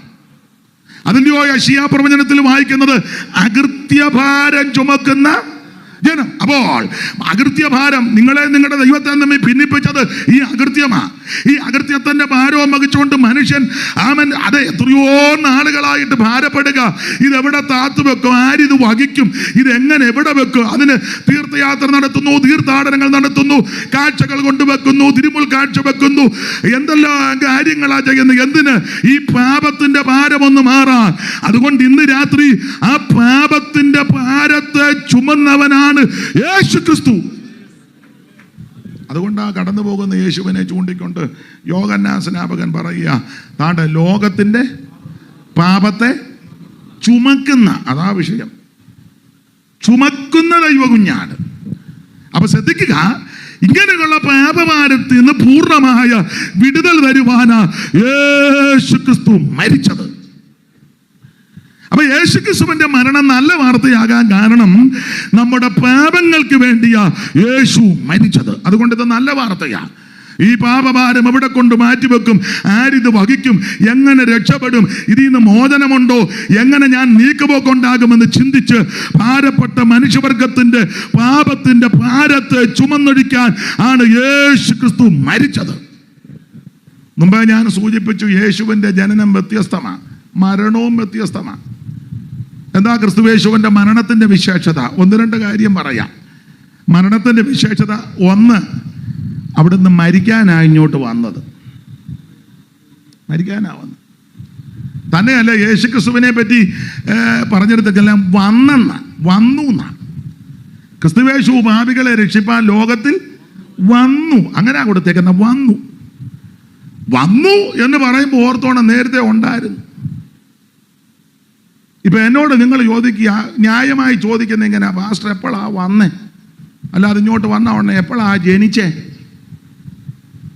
Speaker 1: അതിൻ്റെയോ യെശയ്യാ പ്രവചനത്തിൽ വായിക്കുന്നത് അകൃത്യഭാരം ചുമക്കുന്ന ജനം. അപ്പോൾ അകൃത്യഭാരം, നിങ്ങളെ നിങ്ങളുടെ ദൈവത്തെ തമ്മിൽ ഭിന്നിപ്പിച്ചത് ഈ അകൃത്യമാണ്. ഈ അകൃത്യത്തിന്റെ ഭാരവും വഹിച്ചുകൊണ്ട് മനുഷ്യൻ അത് എത്രയോ നാളുകളായിട്ട് ഭാരപ്പെടുക. ഇതെവിടെ താത്തു വെക്കും, ആരിത് വഹിക്കും, ഇതെങ്ങനെ എവിടെ വെക്കും? അതിന് തീർത്ഥയാത്ര നടത്തുന്നു, തീർത്ഥാടനങ്ങൾ നടത്തുന്നു, കാഴ്ചകൾ കൊണ്ടുവെക്കുന്നു, തിരുമുൽ കാഴ്ച വെക്കുന്നു, എന്തെല്ലാം കാര്യങ്ങളാ ചെയ്യുന്നത്. എന്തിന്? ഈ പാപത്തിന്റെ ഭാരമൊന്ന് മാറാൻ. അതുകൊണ്ട് ഇന്ന് രാത്രി ആ പാപത്തിന്റെ ഭാരത്തെ ചുമന്നവനാണ് യേശു ക്രിസ്തു. അതുകൊണ്ട് ആ കടന്നു പോകുന്ന യേശുവിനെ ചൂണ്ടിക്കൊണ്ട് യോഹന്നാൻ സ്നാപകൻ പറയുക, താണ്ട ലോകത്തിന്റെ പാപത്തെ ചുമക്കുന്ന, അതാ വിഷയം, ചുമക്കുന്ന ദൈവകുഞ്ഞാണ്. അപ്പൊ ശ്രദ്ധിക്കുക, ഇങ്ങനെയുള്ള പാപഭാരത്തിൽ നിന്ന് പൂർണ്ണമായ വിടുതൽ തരുവാനാ യേശു ക്രിസ്തു മരിച്ചത്. അപ്പൊ യേശുക്രിസ്തുവിന്റെ മരണം നല്ല വാർത്തയാകാൻ കാരണം നമ്മുടെ പാപങ്ങൾക്ക് വേണ്ടിയാ യേശു മരിച്ചത്. അതുകൊണ്ട് ഇത് നല്ല വാർത്തയാ. ഈ പാപഭാരം എവിടെ കൊണ്ട് മാറ്റിവെക്കും? ആരിത് വഹിക്കും? എങ്ങനെ രക്ഷപ്പെടും? ഇതിൽ നിന്ന് മോചനമുണ്ടോ? എങ്ങനെ ഞാൻ നീക്കുപോക്കുണ്ടാകുമെന്ന് ചിന്തിച്ച് ഭാരപ്പെട്ട മനുഷ്യവർഗത്തിന്റെ പാപത്തിന്റെ ഭാരത്തെ ചുമന്നൊഴിക്കാൻ ആണ് യേശു ക്രിസ്തു മരിച്ചത്. മുമ്പ് ഞാൻ സൂചിപ്പിച്ചു, യേശുവിന്റെ ജനനം വ്യത്യസ്തമാണ്, മരണവും വ്യത്യസ്തമാണ്. എന്താ ക്രിസ്തുയേശുവിന്റെ മരണത്തിന്റെ വിശേഷത? ഒന്ന് രണ്ട് കാര്യം പറയാം. മരണത്തിന്റെ വിശേഷത ഒന്ന്, അവിടുന്ന് മരിക്കാനാണ് ഇങ്ങോട്ട് വന്നത്. മരിക്കാനാ വന്നത്. തന്നെയല്ല, യേശു ക്രിസ്തുവിനെ പറ്റി പറഞ്ഞെടുത്തെല്ലാം വന്നു എന്നാണ്. ക്രിസ്തുയേശു പാപികളെ രക്ഷിപ്പാൻ ലോകത്തിൽ വന്നു, അങ്ങനെ കൊടുത്തേക്കുന്ന വന്നു എന്ന് പറയുമ്പോൾ ഓർത്തോണം, നേരത്തെ ഉണ്ടായിരുന്നു. ഇപ്പൊ എന്നോട് നിങ്ങൾ ചോദിക്കുക, ന്യായമായി ചോദിക്കുന്ന ഇങ്ങനെ, പാസ്റ്റർ എപ്പോഴാ വന്നേ? അല്ലാതെ ഇങ്ങോട്ട് വന്ന ഉടനെ എപ്പോഴാ ജനിച്ചേ?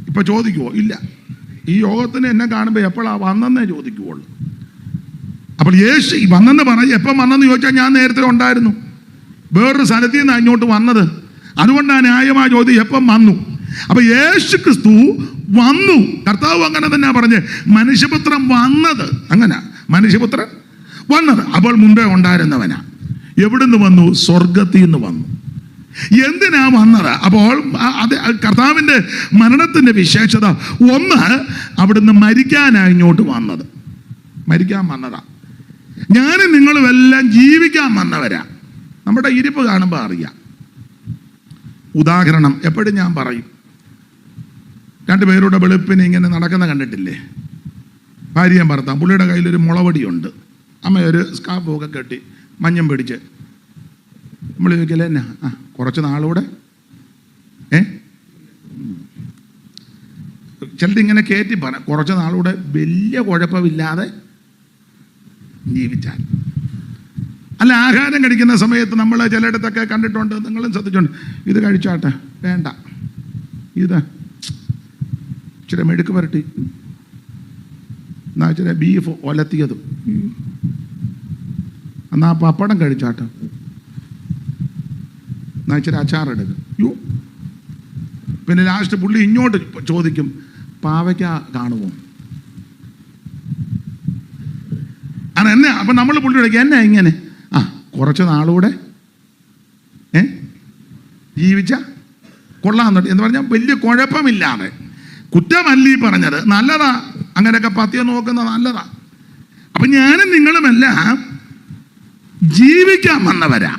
Speaker 1: ഇപ്പൊ ചോദിക്കുവോ? ഇല്ല. ഈ യോഗത്തിന് എന്നെ കാണുമ്പോൾ എപ്പോഴാ വന്നെന്നേ ചോദിക്കുവുള്ളൂ. അപ്പോൾ യേശു വന്നെന്ന് പറയും. എപ്പം വന്നെന്ന് ചോദിച്ചാൽ ഞാൻ നേരത്തെ ഉണ്ടായിരുന്നു, വേറൊരു സ്ഥലത്തിൽ നിന്നാണ് ഇങ്ങോട്ട് വന്നത്. അതുകൊണ്ടാണ് ന്യായമായ ചോദ്യം, എപ്പം വന്നു? അപ്പൊ യേശു ക്രിസ്തു വന്നു. കർത്താവ് അങ്ങനെ തന്നെ പറഞ്ഞ്, മനുഷ്യപുത്രൻ വന്നത്. അങ്ങനെ മനുഷ്യപുത്രൻ വന്നത്. അപ്പോൾ മുമ്പേ ഉണ്ടായിരുന്നവനാ. എവിടുന്ന് വന്നു? സ്വർഗത്തിൽ നിന്ന് വന്നു. എന്തിനാ വന്നത്? അപ്പോൾ അത് കർത്താവിന്റെ മരണത്തിന്റെ വിശേഷത ഒന്ന്, അവിടുന്ന് മരിക്കാനായി ഇങ്ങോട്ട് വന്നത്. മരിക്കാൻ വന്നതാ. ഞാനും നിങ്ങളും എല്ലാം ജീവിക്കാൻ വന്നവരാ. നമ്മുടെ ഇരിപ്പ് കാണുമ്പോൾ അറിയാം. ഉദാഹരണം എപ്പോഴും ഞാൻ പറയും, രണ്ടുപേരുടെ വെളുപ്പിന് ഇങ്ങനെ നടക്കുന്ന കണ്ടിട്ടില്ലേ? ഭാര്യയും ഭർത്താവും. പുള്ളിയുടെ കയ്യിലൊരു മുളവടിയുണ്ട്, അമ്മയൊരു സ്കാർഫൊക്കെ കെട്ടി മഞ്ഞം പിടിച്ച്. നമ്മൾ ചോദിക്കല്ലേ, എന്നാ കുറച്ച് നാളൂടെ ചിലതിങ്ങനെ കയറ്റി പറ, കുറച്ച് നാളൂടെ വലിയ കുഴപ്പമില്ലാതെ ജീവിച്ചാൽ. അല്ല, ആഹാരം കഴിക്കുന്ന സമയത്ത് നമ്മൾ ചിലയിടത്തൊക്കെ കണ്ടിട്ടുണ്ട്, നിങ്ങളും ശ്രദ്ധിച്ചുണ്ട്, ഇത് കഴിച്ചാട്ടെ, വേണ്ട, ഇത് ഇച്ചിരി മെഴുക്ക് പുരട്ടി, എന്നാ ഇച്ചിരി ബീഫ് ഒലത്തിയതും, എന്നാ പപ്പടം കഴിച്ചാട്ടെ, എന്നാ ഇച്ചിരി അച്ചാറെടുക്കും. യോ, പിന്നെ ലാസ്റ്റ് പുള്ളി ഇങ്ങോട്ട് ചോദിക്കും, പാവയ്ക്ക കാണുമോ? എന്നെ. അപ്പം നമ്മൾ പുള്ളി വിളിക്കും, എന്നാ ഇങ്ങനെ? കുറച്ച് നാളൂടെ ജീവിച്ച കൊള്ളാമെന്നുണ്ട് എന്ന് പറഞ്ഞാൽ വലിയ കുഴപ്പമില്ലാതെ. കുറ്റമല്ലീ പറഞ്ഞത്, നല്ലതാ. അങ്ങനെയൊക്കെ പത്യം നോക്കുന്നത് നല്ലതാ. അപ്പം ഞാനും നിങ്ങളുമെല്ലാം ജീവിക്കാൻ വന്നവരാ.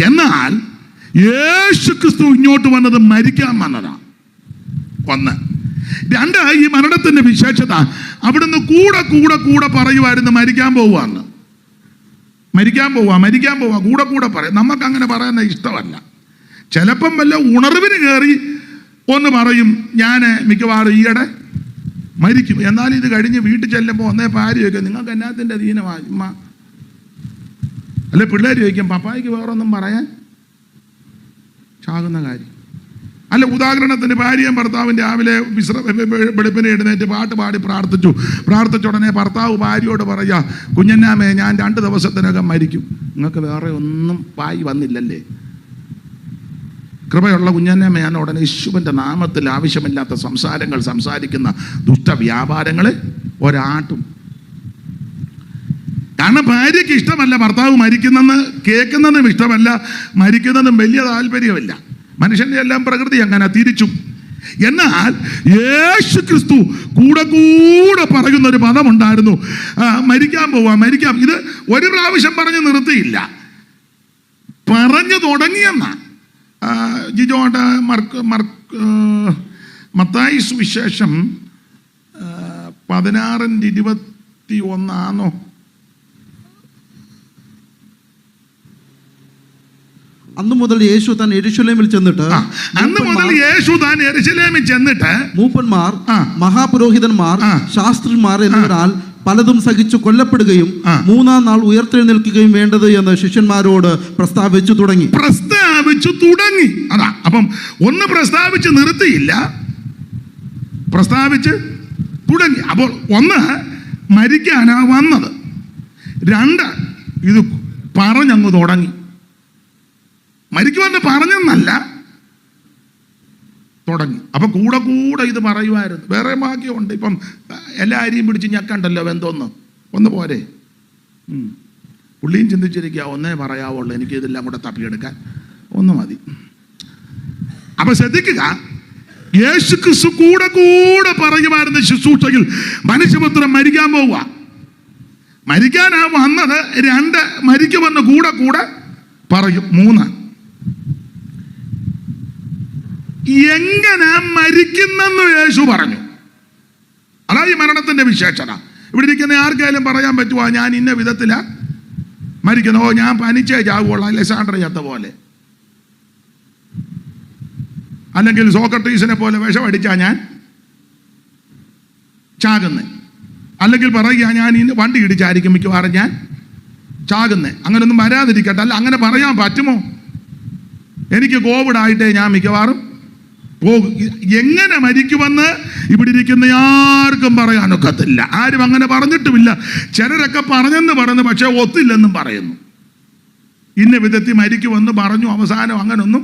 Speaker 1: എന്നാൽ യേശു ക്രിസ്തു ഇങ്ങോട്ട് വന്നത് മരിക്കാൻ വന്നതാ. ഒന്ന്. രണ്ട്, ഈ മരണത്തിന്റെ വിശേഷത അവിടുന്ന് കൂടെ കൂടെ കൂടെ പറയുമായിരുന്നു, മരിക്കാൻ പോവാന്ന്, മരിക്കാൻ പോവാ കൂടെ കൂടെ പറയും. നമുക്ക് അങ്ങനെ പറയുന്ന ഇഷ്ടമല്ല. ചിലപ്പം വല്ല ഉണർവിന് കയറി ഒന്ന് പറയും, ഞാൻ മിക്കവാറും ഈയിടെ മരിക്കും. എന്നാൽ ഇത് കഴിഞ്ഞ് വീട്ടിൽ ചെല്ലുമ്പോൾ ഒന്നേ ഭാര്യ ചോദിക്കും, നിങ്ങൾക്ക് എന്നാത്തിൻ്റെ ദീനമാണ് ഉമ്മ? അല്ലെ പിള്ളേർ ചോദിക്കും, പപ്പായ്ക്ക് വേറൊന്നും പറയാൻ? ചാകുന്ന കാര്യം. അല്ല, ഉദാഹരണത്തിന് ഭാര്യയും ഭർത്താവും രാവിലെ വെളുപ്പിനെ എഴുന്നേറ്റ് പാട്ട് പാടി പ്രാർത്ഥിച്ച ഉടനെ ഭർത്താവ് ഭാര്യയോട് പറയാ, കുഞ്ഞന്നാമേ, ഞാൻ 2 ദിവസത്തിനകം മരിക്കും. നിങ്ങൾക്ക് വേറെ ഒന്നും പായി വന്നില്ലല്ലേ? കൃപയുള്ള കുഞ്ഞമ്മയാണ് ഉടനെ യേശുവിൻ്റെ നാമത്തിൽ ആവശ്യമില്ലാത്ത സംസാരങ്ങൾ സംസാരിക്കുന്ന ദുഷ്ടവ്യാപാരങ്ങളെ ഒരാട്ടും. കാരണം ഭാര്യയ്ക്ക് ഇഷ്ടമല്ല ഭർത്താവ് മരിക്കുന്നെന്ന് കേൾക്കുന്നതും ഇഷ്ടമല്ല, മരിക്കുന്നതും വലിയ താല്പര്യമില്ല. മനുഷ്യൻ്റെ എല്ലാം പ്രകൃതി അങ്ങനെ തിരിച്ചും. എന്നാൽ യേശു ക്രിസ്തു കൂടെ കൂടെ പറയുന്ന ഒരു പദമുണ്ടായിരുന്നു, മരിക്കാൻ പോവാ, മരിക്കാം. ഇത് ഒരു പ്രാവശ്യം പറഞ്ഞ് നിർത്തിയില്ല, പറഞ്ഞു തുടങ്ങിയെന്ന. ജിജോടെ മത്തായി സുവിശേഷം 16:21
Speaker 2: അന്ന് മുതൽ യേശു താൻ യെരൂശലേമിൽ ചെന്നിട്ട് മൂപ്പന്മാർ, മഹാപുരോഹിതന്മാർ, ശാസ്ത്രിമാർ എന്നിവരാൽ പലതും സഹിച്ചു കൊല്ലപ്പെടുകയും 3-ാം നാൾ ഉയർത്തെഴുന്നേൽക്കുകയും വേണ്ടത് എന്ന് ശിഷ്യന്മാരോട് പ്രസ്താവിച്ചു തുടങ്ങി.
Speaker 1: അതാ, അപ്പം ഒന്ന് പ്രസ്താവിച്ച് നിർത്തിയില്ല, പ്രസ്താവിച്ച് തുടങ്ങി. അപ്പോൾ ഒന്ന്, മരിക്കാനാ വന്നത്. 2, ഇത് പറഞ്ഞങ്ങ് തുടങ്ങി. മരിക്കുമെന്ന് പറഞ്ഞെന്നല്ല, തുടങ്ങി. അപ്പൊ കൂടെ കൂടെ ഇത് പറയുമായിരുന്നു. വേറെ ഭാഗ്യമുണ്ട്. ഇപ്പം എല്ലാ അരിയും പിടിച്ച് ഞെക്കണ്ടല്ലോ, ഒന്ന് പോരെ. പുള്ളിയും ചിന്തിച്ചിരിക്കുക, ഒന്നേ പറയാവുള്ളൂ, എനിക്ക് ഇതെല്ലാം കൂടെ തപ്പിയെടുക്കാൻ ഒന്ന് മതി. അപ്പൊ ശ്രദ്ധിക്കുക, യേശു ക്രിസ്തു കൂടെ കൂടെ പറയുമായിരുന്നു ശുശ്രൂഷയിൽ, മനുഷ്യപുത്രൻ മരിക്കാൻ പോവുക. മരിക്കാനാ വന്നത്. 2, മരിക്കുമെന്ന് കൂടെ കൂടെ പറയും. 3, എങ്ങനെ മരിക്കുന്നെന്ന് യേശു പറഞ്ഞു. അതാ ഈ മരണത്തിന്റെ വിശേഷത. ഇവിടെ ഇരിക്കുന്ന ആർക്കായാലും പറയാൻ പറ്റുമോ, ഞാൻ ഇന്ന വിധത്തില മരിക്കുന്നു? ഞാൻ പനിച്ചേ ചാവുള്ള അലക്സാണ്ടർ ചത്ത പോലെ, അല്ലെങ്കിൽ സോക്രട്ടീസിനെ പോലെ വിഷമടിച്ചാ ഞാൻ ചാകുന്നേ, അല്ലെങ്കിൽ പറയുക ഞാൻ ഇന്ന് വണ്ടി ഇടിച്ചായിരിക്കും മിക്കവാറും ഞാൻ ചാകുന്നേ. അങ്ങനൊന്നും വരാതിരിക്കട്ടെ. അല്ല, അങ്ങനെ പറയാൻ പറ്റുമോ? എനിക്ക് കോവിഡ് ആയിട്ടേ ഞാൻ മിക്കവാറും പോകും. എങ്ങനെ മരിക്കുമെന്ന് ഇവിടെ ഇരിക്കുന്ന ആർക്കും പറയാനൊക്കത്തില്ല. ആരും അങ്ങനെ പറഞ്ഞിട്ടുമില്ല. ചിലരൊക്കെ പറഞ്ഞെന്ന് പറയുന്നു, പക്ഷെ ഒത്തില്ലെന്നും പറയുന്നു. ഇന്ന വിധത്തിൽ മരിക്കുമെന്ന് പറഞ്ഞു, അവസാനം അങ്ങനൊന്നും.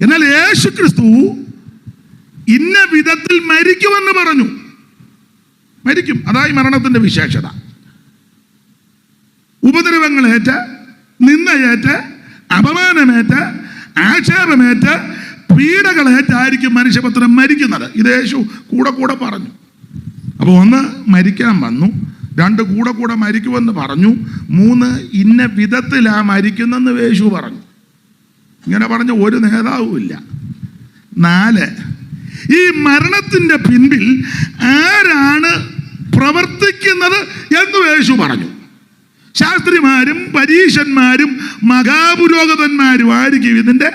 Speaker 1: എന്നാൽ യേശു ക്രിസ്തു ഇന്ന വിധത്തിൽ മരിക്കുമെന്ന് പറഞ്ഞു. മരിക്കും. അതായി മരണത്തിന്റെ വിശേഷത. ഉപദ്രവങ്ങളേറ്റ്, നിന്ദയേറ്റ്, അപമാനമേറ്റ്, ആക്ഷേപമേറ്റ്, പീഡകളേറ്റായിരിക്കും മനുഷ്യപുത്രൻ മരിക്കുന്നത്. ഇത് യേശു കൂടെ കൂടെ പറഞ്ഞു. അപ്പോൾ 1, മരിക്കാൻ വന്നു. 2, കൂടെ കൂടെ മരിക്കുമെന്ന് പറഞ്ഞു. 3, ഇന്ന വിധത്തിലാ മരിക്കുന്നെന്ന് യേശു പറഞ്ഞു. ഇങ്ങനെ പറഞ്ഞ ഒരു നേതാവുമില്ല. 4, ഈ മരണത്തിന്റെ പിൻപിൽ ആരാണ് പ്രവർത്തിക്കുന്നത് എന്ന് യേശു പറഞ്ഞു. ശാസ്ത്രിമാരും പരീശന്മാരും മഹാപുരോഹിതന്മാരും ആയിരിക്കും ഇതിന്റെ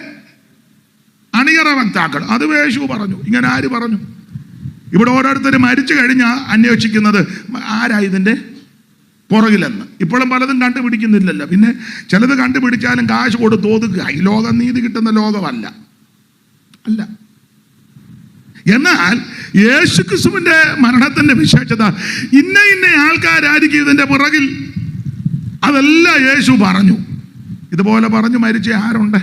Speaker 1: അണിയറ വക്താക്കൾ. അത് യേശു പറഞ്ഞു. ഇങ്ങനെ ആര് പറഞ്ഞു? ഇവിടെ ഓരോരുത്തർ മരിച്ചു കഴിഞ്ഞാൽ അന്വേഷിക്കുന്നത് ആരാ ഇതിന്റെ പുറകിലെന്ന്. ഇപ്പോഴും പലതും കണ്ടുപിടിക്കുന്നില്ലല്ലോ. പിന്നെ ചിലത് കണ്ടുപിടിച്ചാലും കാശ് കൊടുത്ത് ഒതുക്കുക. ഈ ലോകം നീതി കിട്ടുന്ന ലോകമല്ല. അല്ല. എന്നാൽ യേശുക്രിസ്തുവിന്റെ മരണത്തിന്റെ വിശേഷത, ഇന്ന ആൾക്കാരായിരിക്കും ഇതിന്റെ പുറകിൽ. അതെല്ലാം യേശു പറഞ്ഞു. ഇതുപോലെ പറഞ്ഞു മരിച്ച ആരുണ്ട്?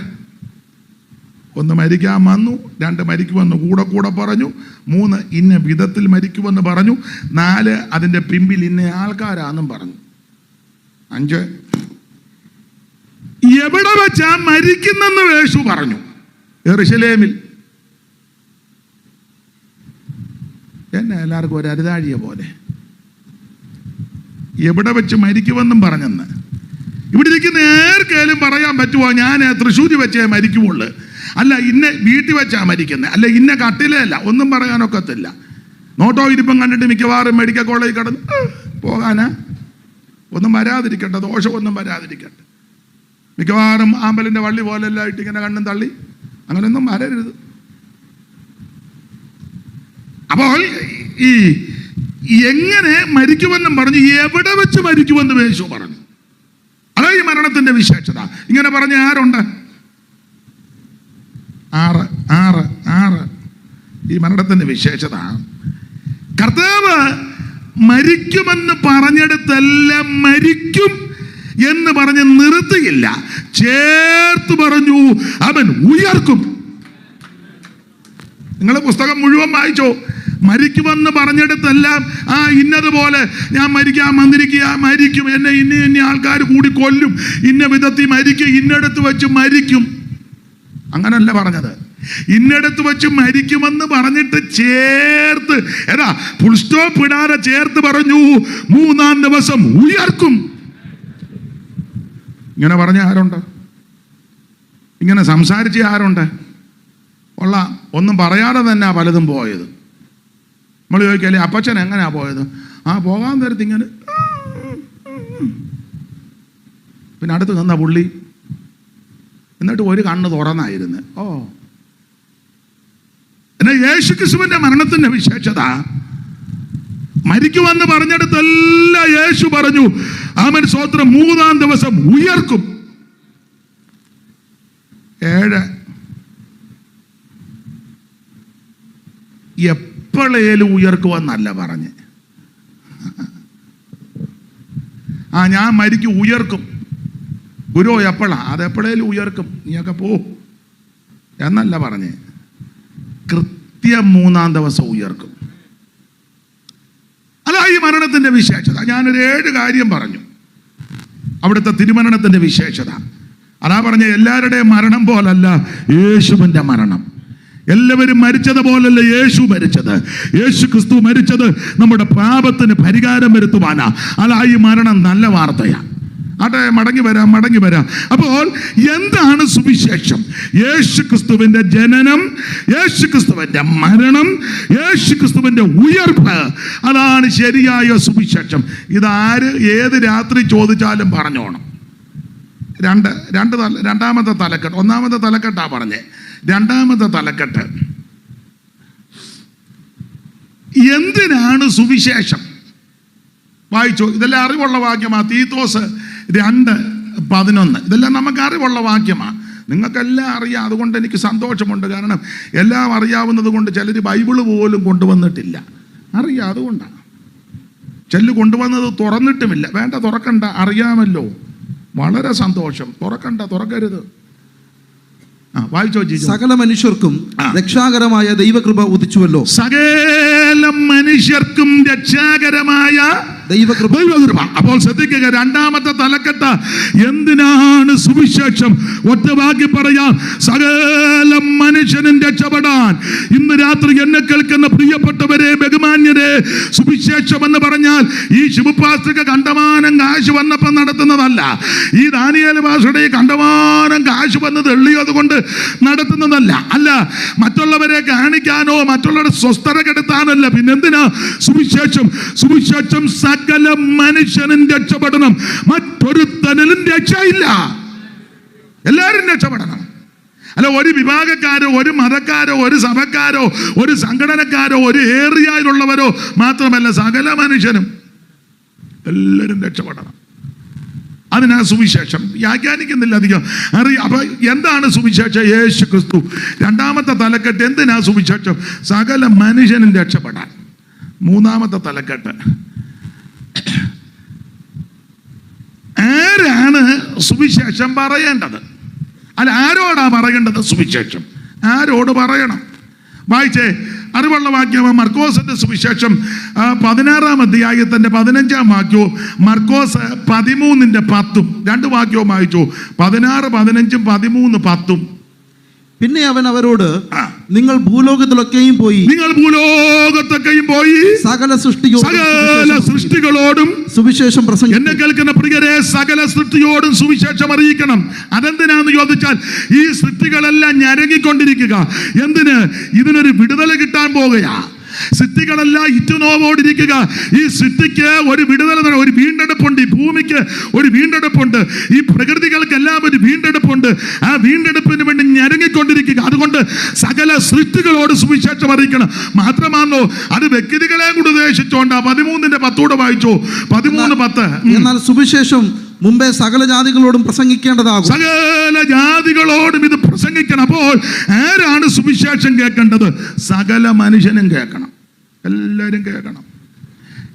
Speaker 1: 1, മരിക്കാൻ വന്നു. 2, മരിക്കുമെന്ന് കൂടെ കൂടെ പറഞ്ഞു. 3, ഇന്ന വിധത്തിൽ മരിക്കുമെന്ന് പറഞ്ഞു. 4, അതിന്റെ പിമ്പിൽ ഇന്ന ആൾക്കാരാന്നും പറഞ്ഞു. 5, എവിടെ വെച്ചാ മരിക്കുന്നെന്ന് യേശു പറഞ്ഞു. യെരൂശലേമിൽ. എന്നെ എല്ലാവർക്കും ഒരു അരുതാഴിയ പോലെ എവിടെ വെച്ച് മരിക്കുമെന്നും പറഞ്ഞെന്ന്. ഇവിടെ ഇരിക്കുന്ന ഏർക്കേലും പറയാൻ പറ്റുമോ, ഞാൻ തൃശ്ശൂർ വെച്ചേ മരിക്കുമുള്ളൂ, അല്ല ഇന്ന വീട്ടിൽ വെച്ചാ മരിക്കുന്നത്, അല്ല ഇന്ന കട്ടിലല്ല, ഒന്നും പറയാനൊക്കത്തില്ല. നോട്ടോ ഇരിപ്പം കണ്ടിട്ട് മിക്കവാറും മെഡിക്കൽ കോളേജിൽ കിടന്ന് പോകാനാ. ഒന്നും വരാതിരിക്കട്ടെ, ദോഷമൊന്നും വരാതിരിക്കട്ടെ. മിക്കവാറും ആമ്പലിന്റെ വള്ളി പോലെല്ലാം ഇട്ട് ഇങ്ങനെ കണ്ണും തള്ളി അങ്ങനെയൊന്നും വരരുത്. അപ്പോൾ ഈ എങ്ങനെ മരിക്കുമെന്നും പറഞ്ഞു, എവിടെ വെച്ച് മരിക്കുമെന്ന് യേശു പറഞ്ഞു. അതാ ഈ മരണത്തിന്റെ വിശേഷത. ഇങ്ങനെ പറഞ്ഞ ആരുണ്ട്? 6 ഈ മരണത്തിന്റെ വിശേഷത. കർത്താവ് മരിക്കുമെന്ന് പറഞ്ഞെടുത്തെല്ലാം മരിക്കും എന്ന് പറഞ്ഞ് നിർത്തിയില്ല, ചേർത്ത് പറഞ്ഞു അവൻ ഉയർക്കും. നിങ്ങൾ പുസ്തകം മുഴുവൻ വായിച്ചോ. മരിക്കുമെന്ന് പറഞ്ഞെടുത്തെല്ലാം ഇന്നതുപോലെ ഞാൻ മരിക്കാൻ വന്നിരിക്കുക, മരിക്കും, എന്നെ ഇന്ന ആൾക്കാർ കൂടി കൊല്ലും, ഇന്ന വിധത്തിൽ മരിക്കും, ഇന്നടത്ത് വെച്ച് മരിക്കും. അങ്ങനല്ല പറഞ്ഞത്. ഇന്നടത്ത് വെച്ച് മരിക്കുമെന്ന് പറഞ്ഞിട്ട് ചേർത്ത് ഫുൾ സ്റ്റോപ്പ് ഇടാതെ ചേർത്ത് പറഞ്ഞു 3-ാം ദിവസം ഉയർക്കും. ഇങ്ങനെ പറഞ്ഞ ആരുണ്ട്? ഇങ്ങനെ സംസാരിച്ച ആരുണ്ട്? ഒന്നും പറയാതെ തന്നെ പലതും പോയത്. നമ്മൾ ചോദിക്കല്ലേ അപ്പച്ചൻ എങ്ങനെയാ പോയത്? പോകാൻ നേരത്ത് ഇങ്ങനെ, പിന്നെ അടുത്ത് നിന്ന പുള്ളി, എന്നിട്ട് ഒരു കണ്ണ് തുറന്നായിരുന്നു. എന്നാൽ യേശു ക്രിസ്തുവിന്റെ മരണത്തിന്റെ വിശേഷത, മരിക്കുമെന്ന് പറഞ്ഞെടുത്തെല്ലാം യേശു പറഞ്ഞു ആമേൻ സ്തോത്രം 3-ാം ദിവസം ഉയർക്കും. 7 എപ്പോഴേലും ഉയർക്കുമെന്നല്ല പറഞ്ഞ്. ഞാൻ മരിക്കും, ഉയർക്കും. ഗുരു എപ്പോഴാ? അതെപ്പോഴേലും ഉയർക്കും, നീയൊക്കെ പോ എന്നല്ല പറഞ്ഞ്. കൃത്യം 3-ാം ദിവസം ഉയർക്കും. അല്ല ഈ മരണത്തിന്റെ വിശേഷത. ഞാനൊരു 7 കാര്യം പറഞ്ഞു അവിടുത്തെ തിരുമരണത്തിന്റെ വിശേഷത. അതാ പറഞ്ഞ എല്ലാവരുടെയും മരണം പോലല്ല യേശുവിന്റെ മരണം. എല്ലാവരും മരിച്ചതുപോലല്ല യേശു മരിച്ചത്. യേശു ക്രിസ്തു മരിച്ചത് നമ്മുടെ പാപത്തിന് പരിഹാരം വരുത്തുവാനാ. അല്ല ഈ മരണം നല്ല വാർത്തയാ. മടങ്ങി വരാം. അപ്പോൾ എന്താണ് സുവിശേഷം? യേശു ക്രിസ്തുവിന്റെ ജനനം, യേശു ക്രിസ്തുവിന്റെ മരണം, യേശു ക്രിസ്തുവിന്റെ ഉയർപ്പ്, അതാണ് ശരിയായ സുവിശേഷം. ഇതാര് ഏത് രാത്രി ചോദിച്ചാലും പറഞ്ഞോണം. രണ്ടാമത്തെ തലക്കെട്ട്. ഒന്നാമത്തെ തലക്കെട്ടാ പറഞ്ഞേ. രണ്ടാമത്തെ തലക്കെട്ട്, എന്തിനാണ് സുവിശേഷം? വായിച്ചോ. ഇതെല്ലാം അറിവുള്ള വാക്യമാണ്. തീത്തോസ് 2:11. ഇതെല്ലാം നമുക്ക് അറിവുള്ള വാക്യമാണ്. നിങ്ങൾക്കെല്ലാം അറിയാം. അതുകൊണ്ട് എനിക്ക് സന്തോഷമുണ്ട്. കാരണം എല്ലാം അറിയാവുന്നത് കൊണ്ട് ചിലർ ബൈബിള് പോലും കൊണ്ടുവന്നിട്ടില്ല. അറിയാം, അതുകൊണ്ടാണ്. ചെല്ല് കൊണ്ടുവന്നത് തുറന്നിട്ടുമില്ല. വേണ്ട, തുറക്കണ്ട, അറിയാമല്ലോ. വളരെ സന്തോഷം. തുറക്കരുത്. വായിച്ചോ.
Speaker 2: സകല മനുഷ്യർക്കും രക്ഷാകരമായ ദൈവകൃപ ഉദിച്ചുവല്ലോ.
Speaker 1: സകല മനുഷ്യർക്കും രക്ഷാകരമായ ദൈവകൃപ. അപ്പോൾ ശ്രദ്ധിക്കുക, രണ്ടാമത്തെ തലക്കെട്ട് എന്തിനാണ് സുവിശേഷം? ഒറ്റ വാക്കി പറയാം, സകല മനുഷ്യനും രക്ഷപ്പെടാൻ. ഇന്ന് രാത്രി എന്നെ കേൾക്കുന്ന പ്രിയപ്പെട്ടവരെ, ബഹുമാന്യരെ, സുവിശേഷം എന്ന് പറഞ്ഞാൽ ഈ ശിവപാസ്ത്രിക കണ്ടമാനം കാശ് വന്നപ്പം നടത്തുന്നതല്ല. ഈ ദാനിയേൽ ഭാഷയുടെ കണ്ടമാനം കാശ് വന്ന് തെള്ളിയത് കൊണ്ട് നടത്തുന്നതല്ല. അല്ല, മറ്റുള്ളവരെ കാണിക്കാനോ മറ്റുള്ളവരുടെ സ്വസ്ഥത കെടുത്താനല്ല. പിന്നെന്തിനാ സുവിശേഷം? സുവിശേഷം സകല മനുഷ്യനും രക്ഷപ്പെടണം. മറ്റൊരുത്തനിലും രക്ഷയില്ല. എല്ലാവരും രക്ഷപ്പെടണം. അല്ല, ഒരു വിഭാഗക്കാരോ ഒരു മതക്കാരോ ഒരു സഭക്കാരോ ഒരു സംഘടനക്കാരോ ഒരു ഏരിയയിലുള്ളവരോ മാത്രമല്ല, സകല മനുഷ്യനും എല്ലാവരും രക്ഷപ്പെടണം. അതിനാ സുവിശേഷം. വ്യാഖ്യാനിക്കുന്നില്ല അധികം. അപ്പൊ എന്താണ് സുവിശേഷം? യേശു ക്രിസ്തു. രണ്ടാമത്തെ തലക്കെട്ട് എന്തിനാ സുവിശേഷം? സകല മനുഷ്യനും രക്ഷപ്പെടാൻ. മൂന്നാമത്തെ തലക്കെട്ട്, ആരാണ് സുവിശേഷം പറയേണ്ടത്? അല്ല, ആരോടാ പറയേണ്ടത് സുവിശേഷം? ആരോട് പറയണം? വായിച്ചേ, അറിവുള്ള വാക്യമാണ് മർക്കോസിന്റെ സുവിശേഷം 16-ാം അധ്യായത്തിന്റെ 15-ാം വാക്യവും മർക്കോസ് 13:10. 2 വാക്യവും വായിച്ചു. 16, 15, 13, 10.
Speaker 2: പിന്നെ അവൻ അവരോട്, നിങ്ങൾ ഭൂലോകത്തിലൊക്കെയും പോയി സകല സൃഷ്ടികളോടും സുവിശേഷം പ്രസംഗിക്കണം.
Speaker 1: എന്നെ കേൾക്കുന്ന പ്രിയരെ, സകല സൃഷ്ടിയോടും സുവിശേഷം അറിയിക്കണം. അതെന്തിനാന്ന് ചോദിച്ചാൽ, ഈ സൃഷ്ടികളെല്ലാം ഞരങ്ങിക്കൊണ്ടിരിക്കുക. എന്തിന്? ഇതിനൊരു വിടുതൽ കിട്ടാൻ പോകുകയാ. സൃഷ്ടികളെല്ലാം ഇറ്റുനോവോടിരിക്കുക. ഈ സൃഷ്ടിക്ക് ഒരു വിടുതൽ, ഒരു വീണ്ടെടുപ്പുണ്ട്. ഈ ഭൂമിക്ക് ഒരു വീണ്ടെടുപ്പുണ്ട്. ഈ പ്രകൃതികൾക്കെല്ലാം ഒരു വീണ്ടെടുപ്പുണ്ട്. ആ വീണ്ടെടുപ്പിന് വേണ്ടി ഞരങ്ങിക്കൊണ്ടിരിക്കുക. അതുകൊണ്ട് സകല സൃഷ്ടികളോട് സുവിശേഷം അറിയിക്കണം. മാത്രമാണോ, അത് വ്യക്തികളെ കൂടി ഉദ്ദേശിച്ചോണ്ട് 13:10 വായിച്ചു. 13:10.
Speaker 2: എന്നാൽ സുവിശേഷം മുമ്പേ സകല ജാതികളോടും പ്രസംഗിക്കേണ്ടതാകും.
Speaker 1: സകല ജാതികളോടും ഇത് പ്രസംഗിക്കണം. അപ്പോൾ ആരാണ് സുവിശേഷം കേൾക്കേണ്ടത്? സകല മനുഷ്യനും കേൾക്കണം. എല്ലാവരും കേൾക്കണം.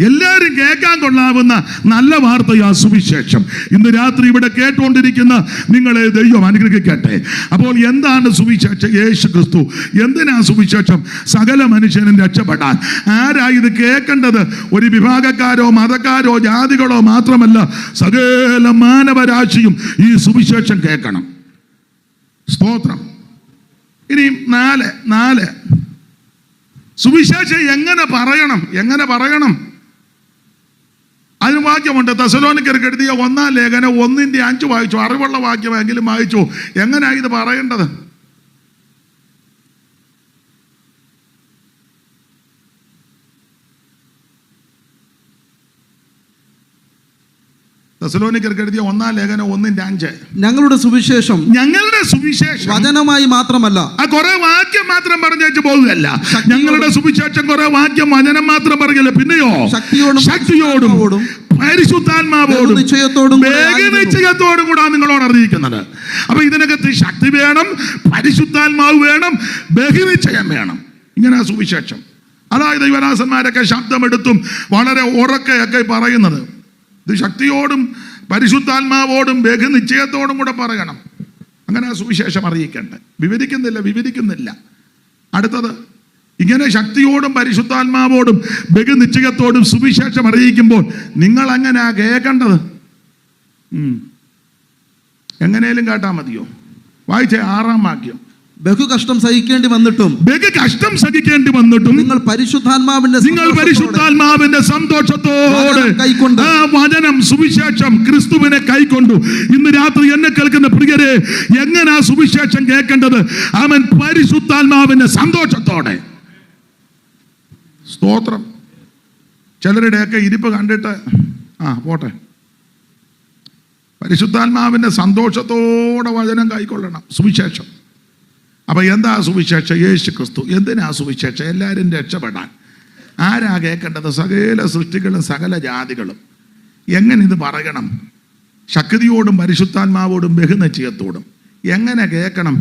Speaker 1: എല്ലാവരും കേൾക്കാൻ കൊള്ളാവുന്ന നല്ല വാർത്തയാ സുവിശേഷം. ഇന്ന് രാത്രി ഇവിടെ കേട്ടുകൊണ്ടിരിക്കുന്ന നിങ്ങളെ ദൈവം അനുഗ്രഹിക്കട്ടെ. അപ്പോൾ എന്താണ് സുവിശേഷം? യേശു ക്രിസ്തു. എന്തിനാ സുവിശേഷം? സകല മനുഷ്യനും രക്ഷപ്പെടാൻ. ആരാ ഇത് കേൾക്കേണ്ടത്? ഒരു വിഭാഗക്കാരോ മതക്കാരോ ജാതികളോ മാത്രമല്ല, സകല മാനവരാശിയും ഈ സുവിശേഷം കേൾക്കണം. സ്തോത്രം. ഇനി നാല് സുവിശേഷം എങ്ങനെ പറയണം? അതിന് വാക്യമുണ്ട്. തെസ്സലോനിക്കർക്ക് എഴുതിയ 1-ാം ലേഖനം 1:5 വായിച്ചു. അറിവുള്ള വാക്യമെങ്കിലും വായിച്ചു. എങ്ങനെയാ ഇത് പറയേണ്ടത്? തെസ്സലോനിക്കർക്ക് എഴുതിയ 1-ാം ലേഖനം 1:5.
Speaker 2: ഞങ്ങളുടെ സുവിശേഷം
Speaker 1: വചനമായി മാത്രമല്ല, കുറെ വാക്യം മാത്രം പറഞ്ഞു പോകുകയല്ല. ഞങ്ങളുടെ സുവിശേഷം കുറെ വാക്യം വചനം മാത്രം പറയല്ല, പിന്നെയോ ശക്തിയോടും പരിശുദ്ധാത്മാവോടും നിശ്ചയത്തോടും കൂടെ നിങ്ങളോട് അറിയിക്കുന്നത്. അപ്പൊ ഇതിനകത്ത് ശക്തി വേണം, പരിശുദ്ധാത്മാവ് വേണം, ബഹുനിശ്ചയം വേണം. ഇങ്ങനെ സുവിശേഷം. അതായത് യുവരാസന്മാരൊക്കെ ശബ്ദമെടുത്തും വളരെ ഉറക്കെയൊക്കെ പറയുന്നത്. ഇത് ശക്തിയോടും പരിശുദ്ധാത്മാവോടും ബഹുനിശ്ചയത്തോടും കൂടെ പറയണം. അങ്ങനെ സുവിശേഷം അറിയിക്കണ്ടേ. വിവരിക്കുന്നില്ല. അടുത്തത്, ഇങ്ങനെ ശക്തിയോടും പരിശുദ്ധാത്മാവോടും ബഹുനിശ്ചയത്തോടും സുവിശേഷം അറിയിക്കുമ്പോൾ നിങ്ങൾ അങ്ങനെയാ കേൾക്കേണ്ടത്. എങ്ങനെയും കേട്ടാ മതിയോ? വായിച്ചേ 6-ാം വാക്യം.
Speaker 2: ബഹു കഷ്ടം സഹിക്കേണ്ടി വന്നിട്ടും നിങ്ങൾ പരിശുദ്ധാത്മാവിന്റെ സന്തോഷത്തോടെ
Speaker 1: ആ വചനം സുവിശേഷം ക്രിസ്തുവിനെ കൈക്കൊണ്ടു. ഇന്ന് രാത്രി എന്നെ കേൾക്കുന്ന പ്രിയരെ, എങ്ങനാ സുവിശേഷം കേൾക്കേണ്ടത്? അവൻ പരിശുദ്ധാത്മാവിന്റെ സന്തോഷത്തോടെ. സ്തോത്രം. ചിലരുടെയൊക്കെ ഇരിപ്പ് കണ്ടിട്ട് പോട്ടെ. പരിശുദ്ധാത്മാവിന്റെ സന്തോഷത്തോടെ വചനം കൈക്കൊള്ളണം. സുവിശേഷം. അപ്പൊ എന്താ സുവിശേഷം? യേശു ക്രിസ്തു. എന്തിനാ സുവിശേഷം? എല്ലാവരും രക്ഷപ്പെടാൻ. ആരാ കേൾക്കേണ്ടത്? സകല സൃഷ്ടികളും സകല ജാതികളും. എങ്ങനെ ഇത് പറയണം? ശക്തിയോടും പരിശുദ്ധാത്മാവോടും ബഹുനിശ്ചയത്തോടും. എങ്ങനെ കേൾക്കണം?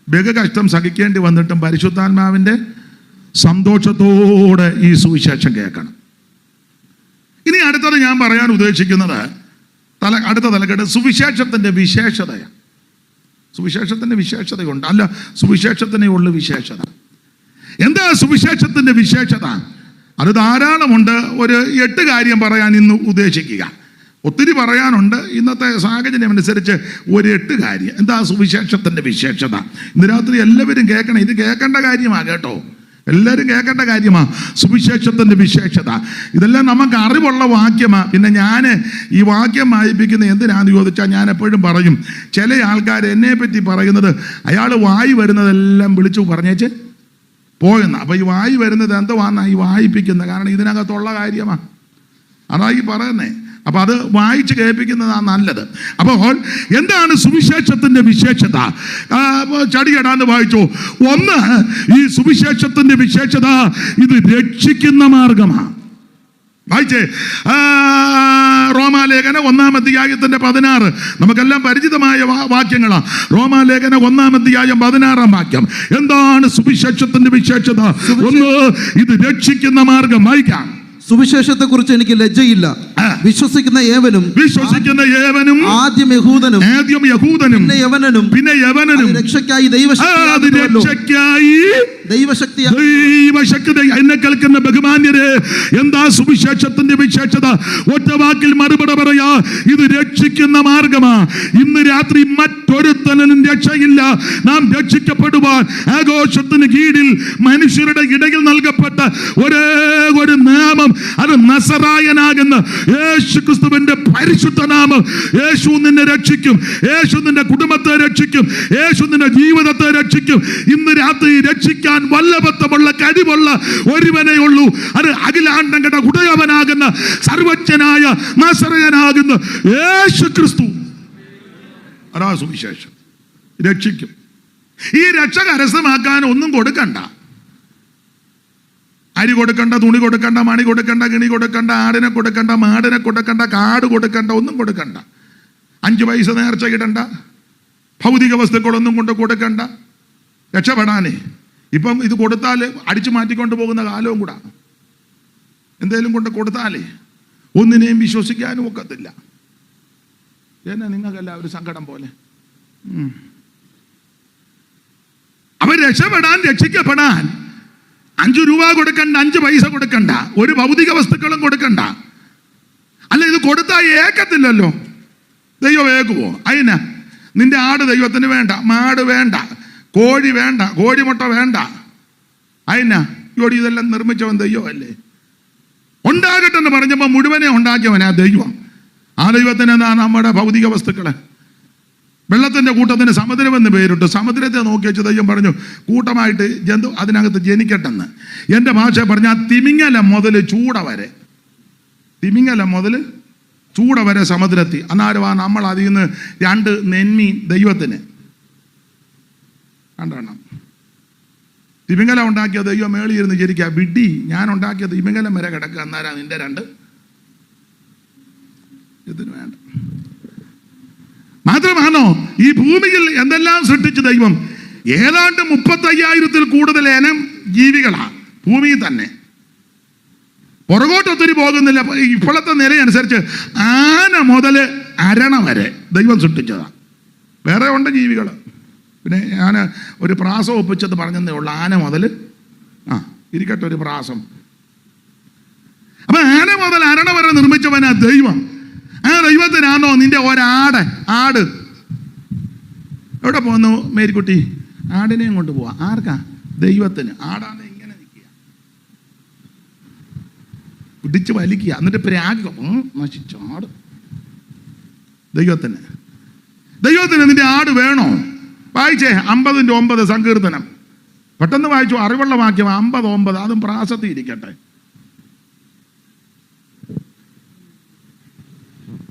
Speaker 1: ബഹുകഷ്ടം സഹിക്കേണ്ടി വന്നിട്ടും പരിശുദ്ധാത്മാവിന്റെ സന്തോഷത്തോടെ ഈ സുവിശേഷം കേൾക്കണം. ഇനി അടുത്തത് ഞാൻ പറയാൻ ഉദ്ദേശിക്കുന്നത് അടുത്ത തലക്കെട്ട് സുവിശേഷത്തിന്റെ വിശേഷതയാണ്. സുവിശേഷത്തിന്റെ വിശേഷതയുണ്ട്. അല്ല, സുവിശേഷത്തിനേ ഉള്ളു വിശേഷത. എന്താ സുവിശേഷത്തിന്റെ വിശേഷത? അത് ധാരാളമുണ്ട്. ഒരു 8 കാര്യം പറയാൻ ഇന്ന് ഉദ്ദേശിക്കുക. ഒത്തിരി പറയാനുണ്ട്. ഇന്നത്തെ സാഹചര്യം അനുസരിച്ച് ഒരു 8 കാര്യം. എന്താ സുവിശേഷത്തിന്റെ വിശേഷത? ഇന്ന് രാത്രി എല്ലാവരും കേൾക്കണം. ഇത് കേൾക്കേണ്ട കാര്യമാണ് കേട്ടോ. എല്ലാവരും കേൾക്കേണ്ട കാര്യമാണ് സുവിശേഷത്തിന്റെ വിശേഷത. ഇതെല്ലാം നമുക്ക് അറിവുള്ള വാക്യമാണ്. പിന്നെ ഞാൻ ഈ വാക്യം വായിപ്പിക്കുന്ന എന്തിനാന്ന് ചോദിച്ചാൽ, ഞാൻ എപ്പോഴും പറയും, ചില ആൾക്കാർ എന്നെ പറ്റി പറയുന്നത് അയാൾ വായി വരുന്നതെല്ലാം വിളിച്ചു പറഞ്ഞേച്ച് പോയെന്ന. അപ്പൊ ഈ വായി വരുന്നത് എന്തുവാന്നാ ഈ വായിപ്പിക്കുന്നത്? കാരണം ഇതിനകത്തുള്ള കാര്യമാണ്. അതാ ഈ പറയുന്നേ. അപ്പൊ അത് വായിച്ച് കേൾപ്പിക്കുന്നതാണ് നല്ലത്. അപ്പോൾ എന്താണ് സുവിശേഷത്തിന്റെ വിശേഷത? ചടികടാന്ന് വായിച്ചു. 1, ഈ സുവിശേഷത്തിന്റെ വിശേഷത ഇത് രക്ഷിക്കുന്ന മാർഗമാണ്. വായിച്ചേ. റോമാലേഖന 1-ാം അധ്യായത്തിന്റെ 16. നമുക്കെല്ലാം പരിചിതമായ വാക്യങ്ങളാ. റോമാലേഖന 1-ാം അധ്യായം 16-ാം വാക്യം. എന്താണ് സുവിശേഷത്തിന്റെ വിശേഷത? 1, ഇത് രക്ഷിക്കുന്ന മാർഗം. വായിക്കാം.
Speaker 2: സുവിശേഷത്തെ കുറിച്ച് എനിക്ക് ലജ്ജയില്ല. വിശ്വസിക്കുന്ന ഏവനും ആദ്യം യഹൂദനും പിന്നെ യവനനും രക്ഷയ്ക്കായി ദൈവശക്തി.
Speaker 1: എന്നെ കേൾക്കുന്ന ബഹുമാന്യരെ, എന്താ സുവിശേഷത്തിന്റെ വിശേഷത? ഒറ്റ വാക്കിൽ മറുപടി പറയാ, ഇത് രക്ഷിക്കുന്ന മാർഗമാ. ഇന്ന് രാത്രി മറ്റൊരുത്തനും രക്ഷയില്ല. നാം രക്ഷിക്കപ്പെടുവാൻ ആഘോഷത്തിന് കീഴിൽ മനുഷ്യരുടെ ഇടയിൽ നൽകപ്പെട്ട ഒരേ ഒരു നാമം, അത് നസറായനാകുന്ന യേശു ക്രിസ്തുവിന്റെ പരിശുദ്ധ നാമം. യേശു നിന്നെ രക്ഷിക്കും. യേശു നിന്റെ കുടുംബത്തെ രക്ഷിക്കും. യേശു നിന്റെ ജീവിതത്തെ രക്ഷിക്കും. ഇന്ന് രാത്രി രക്ഷിക്കാൻ വല്ലഭത്വമുള്ള കഴിവുള്ള ഒരുവനേ ഉള്ളൂ. അത് അഖിലാണ്ടങ്ങളുടെ ഉടയവനാകുന്ന സർവജ്ഞനായ നസറായനാകുന്ന യേശു ക്രിസ്തു. അതാ സുവിശേഷം. രക്ഷിക്കും. ഈ രക്ഷ കരസ്ഥമാക്കാൻ ഒന്നും കൊടുക്കണ്ട. അരി കൊടുക്കണ്ട, തുണി കൊടുക്കണ്ട, മണി കൊടുക്കണ്ട, കിണി കൊടുക്കണ്ട, ആടിനെ കൊടുക്കണ്ട, മാടിനെ കൊടുക്കണ്ട, കാട് കൊടുക്കണ്ട, ഒന്നും കൊടുക്കണ്ട. 5 പൈസ നേർച്ച ഇടണ്ട. ഭൗതിക വസ്തുക്കളൊന്നും കൊണ്ട് കൊടുക്കണ്ട. രക്ഷപ്പെടാനേ. ഇപ്പം ഇത് കൊടുത്താൽ അടിച്ചു മാറ്റിക്കൊണ്ട് പോകുന്ന കാലവും കൂടാ. എന്തെങ്കിലും കൊണ്ട് കൊടുത്താലേ ഒന്നിനെയും വിശ്വസിക്കാനും ഒക്കത്തില്ല. എന്നാ നിങ്ങൾക്കെല്ലാവരും സങ്കടം പോലെ. അവർ രക്ഷപ്പെടാൻ 5 രൂപ കൊടുക്കണ്ട, 5 പൈസ കൊടുക്കണ്ട, ഒരു ഭൗതിക വസ്തുക്കളും കൊടുക്കണ്ട. അല്ല, ഇത് കൊടുത്താൽ ഏക്കത്തില്ലല്ലോ. ദൈവം ഏക്കുവോ? അതിനാ നിന്റെ ആട് ദൈവത്തിന് വേണ്ട, മാട് വേണ്ട, കോഴി വേണ്ട, കോഴിമുട്ട വേണ്ട. അതിനാ ഇവിടെ ഇതെല്ലാം നിർമ്മിച്ചവൻ ദൈവമല്ലേ? ഉണ്ടാകട്ടെ എന്ന് പറഞ്ഞപ്പോൾ മുഴുവനെ ഉണ്ടാക്കിയവനാ ദൈവം. ആ ദൈവത്തിന് എന്താ നമ്മുടെ ഭൗതിക വസ്തുക്കളെ? വെള്ളത്തിൻ്റെ കൂട്ടത്തിന് സമുദ്രമെന്ന് പേരിട്ടു. സമുദ്രത്തെ നോക്കി വെച്ച് ദൈവം പറഞ്ഞു കൂട്ടമായിട്ട് ജന്തു അതിനകത്ത് ജനിക്കട്ടെന്ന്. എൻ്റെ ഭാഷ പറഞ്ഞാൽ തിമിങ്ങലം മുതൽ ചൂട വരെ, തിമിങ്ങലം മുതൽ ചൂട വരെ സമുദ്രത്തിൽ. അന്നാരുവാ നമ്മൾ അതിൽ നിന്ന് 2 നെന്മി ദൈവത്തിന് കണ്ടോണം. തിമിങ്ങലം ഉണ്ടാക്കിയ ദൈവം മേളിയിരുന്ന് ജനിക്കുക. വിഡി, ഞാൻ ഉണ്ടാക്കിയ തിമിങ്ങലം വരെ കിടക്കുക. അന്നേരം നിന്റെ 2 ഇതിന് വേണ്ട. മാത്രമാണോ ഈ ഭൂമിയിൽ എന്തെല്ലാം സൃഷ്ടിച്ചു ദൈവം? ഏതാണ്ട് 35,000-ൽ കൂടുതൽ ഇനം ജീവികളാണ് ഭൂമിയിൽ തന്നെ. പുറകോട്ടൊത്തിരി പോകുന്നില്ല. ഇപ്പോഴത്തെ നിലയനുസരിച്ച് ആന മുതൽ അരണ വരെ ദൈവം സൃഷ്ടിച്ചതാണ്. വേറെ ഉണ്ട് ജീവികൾ. പിന്നെ ഞാൻ ഒരു പ്രാസം ഒപ്പിച്ചത് പറഞ്ഞതേ ഉള്ളൂ. ആന മുതൽ ഇരിക്കട്ടെ ഒരു പ്രാസം. അപ്പൊ ആന മുതൽ അരണ വരെ നിർമ്മിച്ചവനാ ദൈവം. ആ ദൈവത്തിനാണോ നിന്റെ ആട് എവിടെ പോകുന്നു? മേരിക്കുട്ടി, ആടിനെയും കൊണ്ട് പോവാ. ആർക്കാ? ദൈവത്തിന്. ആടാണ് ഇങ്ങനെ നിൽക്കുക, പിടിച്ച് വലിക്കുക, എന്നിട്ട് നശിച്ചാട്. ദൈവത്തിന് നിന്റെ ആട് വേണോ? വായിച്ചേ 50-9 സങ്കീർത്തനം. പെട്ടെന്ന് വായിച്ചു. അറിവുള്ള വാക്യം 50-9. അതും പ്രാസത്തിൽ ഇരിക്കട്ടെ.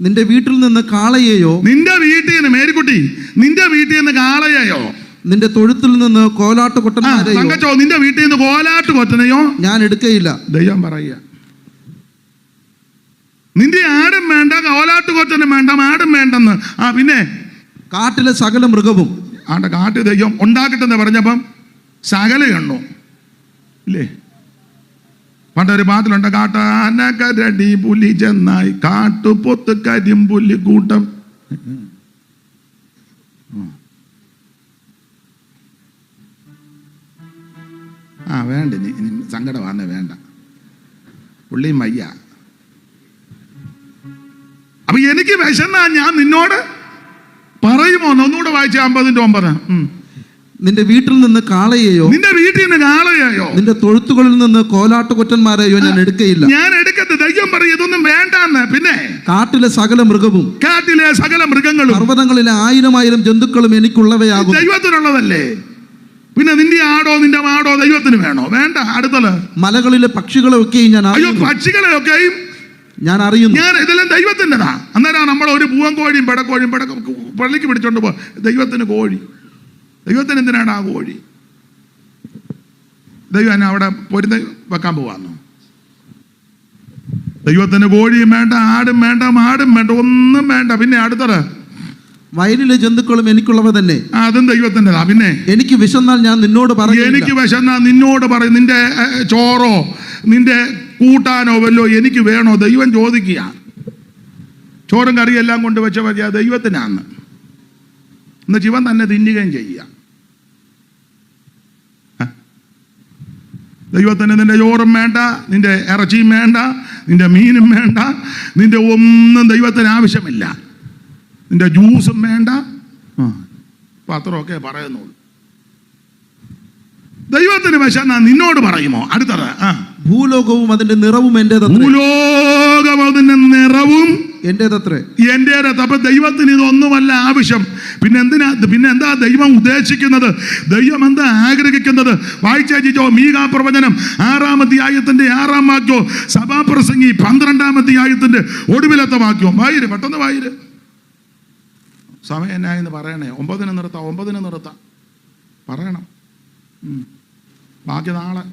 Speaker 2: നിന്റെ വീട്ടിൽ നിന്ന് കാളയെയോ,
Speaker 1: നിന്റെ വീട്ടിൽ നിന്ന് മേരിക്കുട്ടി, നിന്റെ വീട്ടിൽ നിന്ന് കാളയെയോ,
Speaker 2: നിന്റെ തൊഴുത്തിൽ നിന്ന് കോലാട്ട് കൊറ്റനെയോ,
Speaker 1: നിന്റെ വീട്ടിൽ നിന്ന് കോലാട്ട് കൊറ്റനെയോ
Speaker 2: ഞാൻ എടുക്കയില്ല.
Speaker 1: ദൈവം പറയുക. നിന്റെ ആടും വേണ്ട, കോലാട്ട് കൊറ്റനും വേണ്ട, മാടും വേണ്ടെന്ന്. പിന്നെ
Speaker 2: കാട്ടിലെ സകല മൃഗവും.
Speaker 1: കാട്ട് ദൈവം ഉണ്ടാക്കട്ടെന്ന് പറഞ്ഞപ്പം സകല എണ്ണു ഇല്ലേ? പണ്ടൊരു പാട്ടിലുണ്ട്, കാട്ടാനക്കരടി പുലി ചെന്നായി കാട്ടുപൊത്ത് കരിമ്പുലി കൂട്ടം. വേണ്ട, ഇനി സങ്കടമാണ്, വേണ്ട. പുള്ളിയും വയ്യ. അപ്പൊ എനിക്ക് വിശന്നാ ഞാൻ നിന്നോട് പറയുമോ? ഒന്നുകൂടെ വായിച്ച 50-9.
Speaker 2: നിന്റെ വീട്ടിൽ നിന്ന് കാളയെയോ,
Speaker 1: നിന്റെ വീട്ടിൽ നിന്ന് കാളയെയോ,
Speaker 2: നിന്റെ തൊഴുത്തുകളിൽ നിന്ന് കോലാട്ട് കൊറ്റന്മാരെയോ ഞാൻ എടുക്കയില്ല.
Speaker 1: ഞാൻ എടുക്കത്തില്ല. ദൈവം പറയും ഇതൊന്നും വേണ്ടാന്ന്. പിന്നെ
Speaker 2: കാട്ടിലെ സകല മൃഗവും,
Speaker 1: കാട്ടിലെ സകല മൃഗങ്ങളും,
Speaker 2: പർവ്വതങ്ങളിലെ 1000 ജന്തുക്കളും എനിക്കുള്ളവയാകും.
Speaker 1: ദൈവത്തിനുള്ളതല്ലേ? പിന്നെ നിന്റെ ആടോ നിന്റെ മാടോ ദൈവത്തിന് വേണോ? വേണ്ട. അടുത്തത്
Speaker 2: മലകളിലെ പക്ഷികളെ ഒക്കെയും ഞാൻ അറിയുന്നു.
Speaker 1: പക്ഷികളെ ഒക്കെയും
Speaker 2: ഞാൻ അറിയുന്നു.
Speaker 1: ഇതെല്ലാം ദൈവത്തിൻ്റെതാ. അന്നേരം നമ്മൾ ഒരു പൂവൻ കോഴിയും പെടക്കോഴിയും പള്ളിക്ക് പിടിച്ചോണ്ട് പോ. ദൈവത്തിന് കോഴി. ദൈവത്തിന് എന്തിനാണ് ആ കോഴി? ദൈവം എന്നെ അവിടെ പൊരുന്ന് വെക്കാൻ പോവാന്നോ? ദൈവത്തിന് കോഴിയും വേണ്ട, ആടും വേണ്ട, മാടും വേണ്ട, ഒന്നും വേണ്ട. പിന്നെ അടുത്തത്
Speaker 2: വയലിലെ ജന്തുക്കളും എനിക്കുള്ളവ തന്നെ.
Speaker 1: അതും ദൈവത്തിൻ്റെതാ. പിന്നെ
Speaker 2: എനിക്ക് വിശന്നാൽ ഞാൻ നിന്നോട് പറയും.
Speaker 1: എനിക്ക് വിശന്നാൽ നിന്നോട് പറയും. നിന്റെ ചോറോ നിന്റെ കൂട്ടാനോ വല്ലോ എനിക്ക് വേണോ? ദൈവം ചോദിക്കുക. ചോറും കറിയും എല്ലാം കൊണ്ട് വെച്ച മതിയാ ദൈവത്തിനാന്ന്. എന്ന് ജീവൻ തന്നെ തിന്നുകയും ചെയ്യുക. ദൈവത്തിന് നിന്റെ ചോറും വേണ്ട, നിന്റെ ഇറച്ചിയും വേണ്ട, നിന്റെ മീനും വേണ്ട, നിന്റെ ഒന്നും ദൈവത്തിന് ആവശ്യമില്ല. നിന്റെ ജ്യൂസും വേണ്ട. പത്രമൊക്കെ പറയുന്നുള്ളൂ. ദൈവത്തിന് വിശന്നാ നിന്നോട് പറയുമോ? അടുത്തത്
Speaker 2: ഭൂലോകവും അതിന്റെ നിറവും എന്റേതത്രേ.
Speaker 1: ഭൂലോകം അതിന്റെ നിറവും
Speaker 2: എന്റേതത്രേ.
Speaker 1: അപ്പൊ ദൈവത്തിന് ഇതൊന്നുമല്ല ആവശ്യം. പിന്നെ എന്താ ദൈവം ഉദ്ദേശിക്കുന്നത്? ദൈവം എന്താ ആഗ്രഹിക്കുന്നത്? വായിച്ചോ മീകാ പ്രവചനം 6-ാം അധ്യായത്തിന്റെ 6-ാം വാക്യോ, സഭാപ്രസംഗി 12-ാം അധ്യായത്തിന്റെ ഒടുവിലത്തെ വാക്യോ. വായിര്, പെട്ടെന്ന് വായിര്. സമയം എന്നായെന്ന് പറയണേ. 9-ന് നിർത്താം. പറയണം. ബാക്കി നാളെ.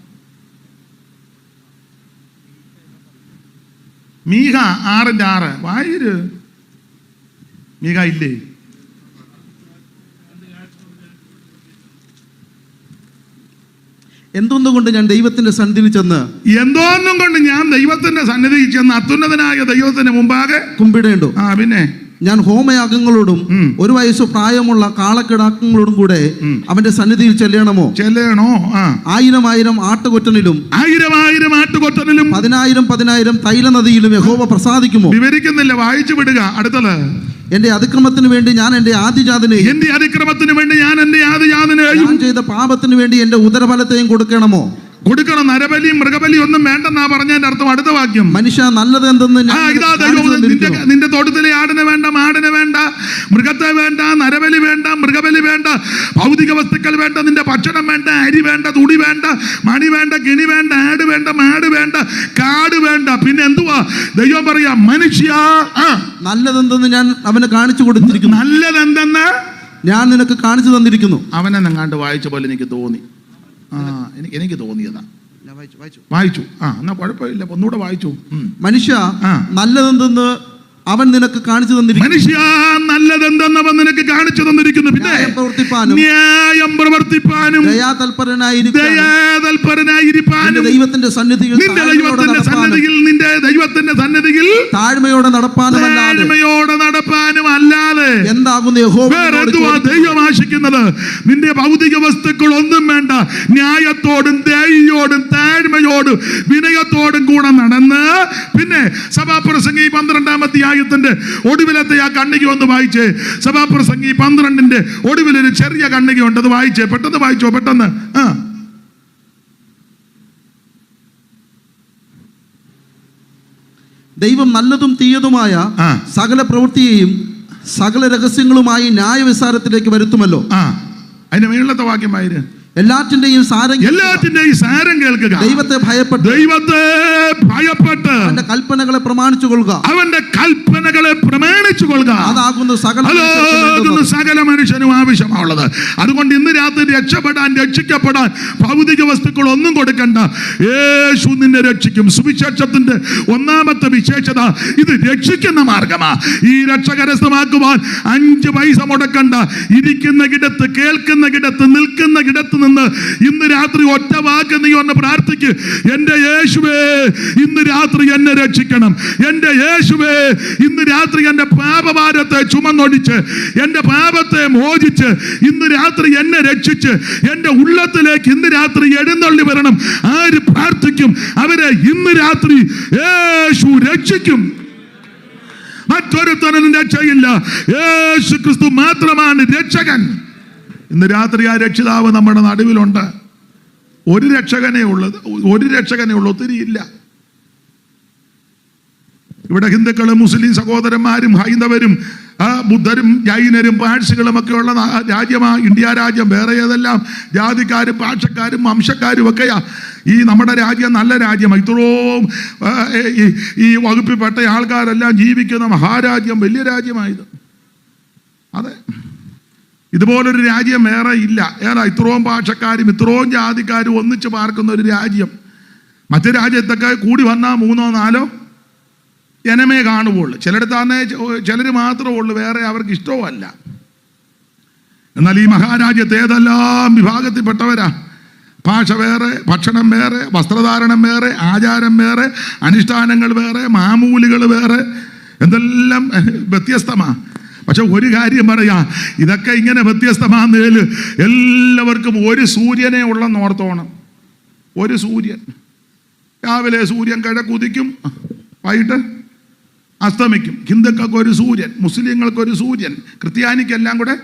Speaker 1: മീക 6-6 വായിര്. മീക ഇല്ലേ?
Speaker 2: എന്തുകൊണ്ട് ഞാൻ ദൈവത്തിന്റെ സന്നിധിയിൽ ചെന്ന്
Speaker 1: എന്തോന്നും കൊണ്ട് ഞാൻ ദൈവത്തിന്റെ സന്നിധിയിൽ ചെന്ന് അത്യുന്നതനായ ദൈവത്തിന്റെ മുമ്പാകെ
Speaker 2: കുമ്പിടേണ്ടു.
Speaker 1: പിന്നെ
Speaker 2: ഞാൻ ഹോമയാഗങ്ങളോടും 1 വയസ്സ് പ്രായമുള്ള കാളക്കിടാക്കങ്ങളോടും കൂടെ അവന്റെ സന്നിധിയിൽ ചെല്ലണോ? 1000 ആട്ടുകൊറ്റനിലും 10,000 തൈലനദിയിലും യഹോവ പ്രസാദിക്കുമോ?
Speaker 1: വിവരിക്കുന്നില്ല, വായിച്ചു വിടുക. അടുത്തത്,
Speaker 2: എന്റെ അതിക്രമത്തിന് വേണ്ടി ഞാൻ എന്റെ ആദിജാതനെയും ഞാൻ ചെയ്ത പാപത്തിന് വേണ്ടി എന്റെ ഉദരഫലത്തെയും കൊടുക്കണമോ?
Speaker 1: കൊടുക്കണം. നരബലിയും മൃഗബലിയും ഒന്നും വേണ്ടെന്നാ പറഞ്ഞതിന്റെ അർത്ഥം. അടുത്ത വാക്യം,
Speaker 2: മനുഷ്യ നല്ലത് എന്തെന്ന്
Speaker 1: നിന്റെ തോട്ടത്തിലെ ആടിനെ വേണ്ട, മാടിനെ വേണ്ട, മൃഗത്തെ വേണ്ട, നരബലി വേണ്ട, മൃഗബലി വേണ്ട, ഭൗതിക വസ്തുക്കൾ വേണ്ട, നിന്റെ ഭക്ഷണം വേണ്ട, അരി വേണ്ട, തുണി വേണ്ട, മണി വേണ്ട, കിണി വേണ്ട, ആട് വേണ്ട, മാട് വേണ്ട, കാട് വേണ്ട. പിന്നെ എന്തുവാ ദൈവം പറയാ? മനുഷ്യ
Speaker 2: നല്ലതെന്തെന്ന് ഞാൻ അവന് കാണിച്ചു കൊടുത്തിരിക്കുന്നു.
Speaker 1: നല്ലതെന്തെന്ന്
Speaker 2: ഞാൻ നിനക്ക് കാണിച്ചു തന്നിരിക്കുന്നു.
Speaker 1: അവനെ നിങ്ങാണ്ട് വായിച്ച പോലെ എനിക്ക് തോന്നി. എനിക്ക് തോന്നിയതാ. വായിച്ചു. എന്നാ കുഴപ്പമില്ല, ഒന്നുകൂടെ വായിച്ചു.
Speaker 2: മനുഷ്യ നല്ലതെന്തെന്ന് അവൻ നിനക്ക് കാണിച്ചു തന്നിരിക്കുന്നു.
Speaker 1: മനുഷ്യ നല്ലതെന്തെന്ന് അവൻ നിനക്ക് കാണിച്ചു തന്നിരിക്കുന്നു. പിന്നെ ന്യായം പ്രവർത്തിപ്പാനും ദയാതൽപരനായിരിക്കാനും
Speaker 2: ദൈവത്തിന്റെ സന്നിധിയിൽ താഴ്മയോടെ നടപ്പാനും
Speaker 1: അല്ലാതെ
Speaker 2: എന്താകുന്നു
Speaker 1: ദൈവം ആശിക്കുന്നത്? നിന്റെ ഭൗതിക വസ്തുക്കൾ ഒന്നും വേണ്ട, ന്യായത്തോടും ദയോടും താഴ്മയോടും വിനയത്തോടും കൂടെ നടന്ന്. പിന്നെ സഭാപ്രസംഗി 12-ാമത്തെ ഒടുവിലത്തെ ആ കണ്ണിക ഒന്ന് വായിച്ചേ. സഭാപ്രസംഗി 12-ന്റെ ഒടുവിലൊരു ചെറിയ കണ്ണികയുണ്ട്, അത് വായിച്ചേ. പെട്ടെന്ന് വായിച്ചോ, പെട്ടെന്ന്.
Speaker 2: ദൈവം നല്ലതും തീയതുമായ സകല പ്രവൃത്തിയെയും സകല രഹസ്യങ്ങളുമായി ന്യായവിസ്താരത്തിലേക്ക് വരുത്തുമല്ലോ.
Speaker 1: അതിന്റെ മേളത്തെ വാക്യമായിര്.
Speaker 2: എല്ലാറ്റിന്റെയും
Speaker 1: സാരം കേൾക്കുക.
Speaker 2: ദൈവത്തെ ഭയപ്പെട്ട് അവന്റെ കൽപ്പനകളെ പ്രമാണിച്ചു കൊള്ളുക. അതാകുന്നു
Speaker 1: സകല മനുഷ്യനും ആവശ്യമുള്ളത്. അതുകൊണ്ട് ഇന്ന് രാത്രി രക്ഷപ്പെടാൻ ഭൗതിക വസ്തുക്കൾ ഒന്നും കൊടുക്കണ്ട. യേശു നിന്നെ രക്ഷിക്കും. സുവിശേഷത്തിന്റെ 1-ാമത്തെ വിശേഷത ഇത് രക്ഷിക്കുന്ന മാർഗമാ. ഈ രക്ഷ കരസ്ഥമാക്കുവാൻ 5 പൈസ മുടക്കണ്ട. ഇരിക്കുന്ന കിടത്ത്, കേൾക്കുന്ന കിടത്ത്, നിൽക്കുന്ന കിടത്ത് നിന്ന് ഇന്ന് രാത്രി ഒറ്റ വാക്ക് നീ ഒന്ന് പ്രാർത്ഥിക്ക്. എന്റെ യേശുവേ, ഇന്ന് രാത്രി എന്നെ രക്ഷിക്കണം. എന്റെ യേശുവേ, ഇന്ന് രാത്രി എന്റെ പാപഭാരത്തെ ചുമന്നൊടിച്ച് എന്റെ പാപത്തെ മോചിച്ച് ഇന്ന് രാത്രി എന്നെ രക്ഷിച്ച് എന്റെ ഉള്ളത്തിലേക്ക് ഇന്ന് രാത്രി എഴുന്നള്ളി വരണം. ആര് പ്രാർത്ഥിക്കും അവരെ ഇന്ന് രാത്രി യേശു രക്ഷിക്കും. മറ്റൊരുത്തനും രക്ഷയില്ല. യേശു ക്രിസ്തു മാത്രമാണ് രക്ഷകൻ. ഇന്ന് രാത്രി ആ രക്ഷിതാവ് നമ്മുടെ നടുവിലുണ്ട്. ഒരു രക്ഷകനേ ഉള്ളത്, ഒത്തിരി ഇല്ല. ഇവിടെ ഹിന്ദുക്കളും മുസ്ലിം സഹോദരന്മാരും ഹൈന്ദവരും ബുദ്ധരും ജൈനരും പാഴ്സികളും ഒക്കെ ഉള്ള രാജ്യമാണ് ഇന്ത്യ രാജ്യം. വേറെ ഏതെല്ലാം ജാതിക്കാരും ഭാഷക്കാരും വംശക്കാരും ഒക്കെയാ. ഈ നമ്മുടെ രാജ്യം നല്ല രാജ്യമാണ്. ഇത്രയും ഈ വകുപ്പിൽപ്പെട്ട ആൾക്കാരെല്ലാം ജീവിക്കുന്ന മഹാരാജ്യം, വലിയ രാജ്യമായത്. അതെ, ഇതുപോലൊരു രാജ്യം വേറെ ഇല്ല. ഇത്രയും ഭാഷക്കാരും ഇത്രയും ജാതിക്കാരും ഒന്നിച്ച് പാർക്കുന്ന ഒരു രാജ്യം. മറ്റു രാജ്യത്തൊക്കെ കൂടി വന്നാൽ 3-4 ജനമേ കാണുകയുള്ളൂ. ചിലയിടത്താന്നെ ചിലർ മാത്രമേ ഉള്ളൂ, വേറെ അവർക്ക് ഇഷ്ടവുമല്ല. എന്നാൽ ഈ മഹാരാജ്യത്ത് ഏതെല്ലാം വിഭാഗത്തിൽപ്പെട്ടവരാ. ഭാഷ വേറെ, ഭക്ഷണം വേറെ, വസ്ത്രധാരണം വേറെ, ആചാരം വേറെ, അനുഷ്ഠാനങ്ങൾ വേറെ, മാമൂലികൾ വേറെ, എന്തെല്ലാം വ്യത്യസ്തമാണ്. പക്ഷെ ഒരു കാര്യം പറയാ, ഇതൊക്കെ ഇങ്ങനെ വ്യത്യസ്തമാകുന്നതിൽ എല്ലാവർക്കും ഒരു സൂര്യനെ ഉള്ളെന്ന് ഓർത്തോണം. ഒരു സൂര്യൻ. രാവിലെ സൂര്യൻ കിഴക്കുദിക്കും, വൈകിട്ട് അസ്തമിക്കും. ഹിന്ദുക്കൾക്ക് ഒരു സൂര്യൻ, മുസ്ലിങ്ങൾക്കൊരു സൂര്യൻ, ക്രിസ്ത്യാനിക്കെല്ലാം കൂടെ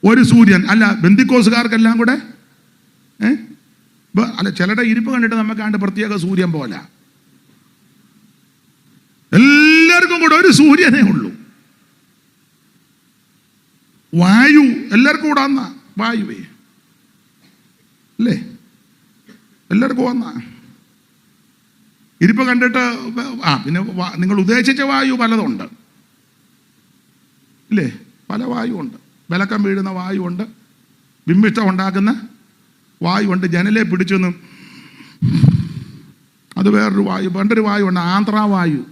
Speaker 1: ഒരു സൂര്യൻ. അല്ല, ബന്ധിക്കോസുകാർക്കെല്ലാം കൂടെ അല്ല, ചിലരുടെ ഇരിപ്പ് കണ്ടിട്ട് നമുക്കാണ്ട് പ്രത്യേക സൂര്യൻ പോലെ. എല്ലാവർക്കും കൂടെ ഒരു സൂര്യനേ ഉള്ളൂ. വായു എല്ലാവർക്കും കൂടെ വന്ന വായുവേ അല്ലേ, എല്ലാവർക്കും വന്ന ഇരിപ്പ് കണ്ടിട്ട്. പിന്നെ നിങ്ങൾ ഉദ്ദേശിച്ച വായു പലതുണ്ട് ഇല്ലേ, പല വായു ഉണ്ട്. വിലക്കം വീഴുന്ന വായു ഉണ്ട്, ബിംബിഷ്ടം ഉണ്ടാക്കുന്ന വായു ഉണ്ട്, ജനലെ പിടിച്ചൊന്ന് അത് വേറൊരു വായു. പണ്ടൊരു വായു ഉണ്ട്, ആന്ധ്രാവായു,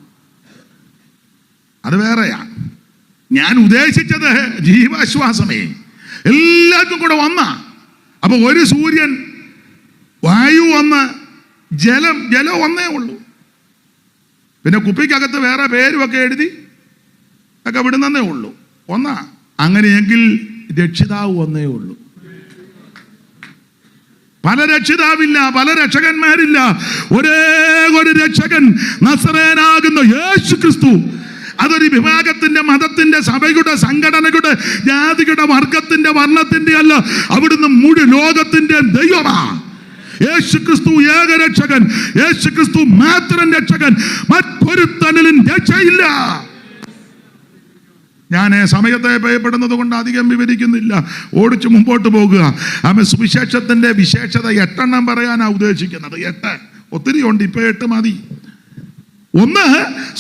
Speaker 1: അത് വേറെയാ. ഞാൻ ഉദ്ദേശിച്ചത് ജീവാശ്വാസമേ എല്ലാവർക്കും കൂടെ വന്ന. അപ്പൊ ഒരു സൂര്യൻ വായു ഒന്ന്, ജലം ഒന്നേ ഉള്ളൂ. പിന്നെ കുപ്പിക്കകത്ത് വേറെ പേരുമൊക്കെ എഴുതി ഒക്കെ വിടുന്നേ ഉള്ളൂ. ഒന്നാ. അങ്ങനെയെങ്കിൽ രക്ഷിതാവ് ഒന്നേ ഉള്ളൂ. പല രക്ഷിതാവില്ല, പല രക്ഷകന്മാരില്ല. ഒരേ ഒരു രക്ഷകൻ, നസറേയനാകുന്ന യേശു ക്രിസ്തു. അതൊരു വിഭാഗത്തിന്റെ, മതത്തിന്റെ, സഭയുടെ, സംഘടനയുടെ, ജാതിയുടെ, വർഗത്തിന്റെ, വർണ്ണത്തിന്റെ അല്ല. അവിടുന്ന് മുഴു ലോകത്തിന്റെ ദൈവമാണ്. യേശു ക്രിസ്തു ഏകരക്ഷകൻ, യേശു ക്രിസ്തു മാത്രം രക്ഷകൻ, മറ്റൊരുത്തനിലും രക്ഷയില്ല. ഞാൻ സമയത്തെ ഭയപ്പെടുന്നത് കൊണ്ട് അധികം വിവരിക്കുന്നില്ല, ഓടിച്ചു മുമ്പോട്ട് പോകുക. ആമേൻ. സുവിശേഷത്തിന്റെ വിശേഷത 8 പറയാനാണ് ഉദ്ദേശിക്കുന്നത്. 8 ഒത്തിരി ഉണ്ട്, ഇപ്പൊ 8 മതി. 1,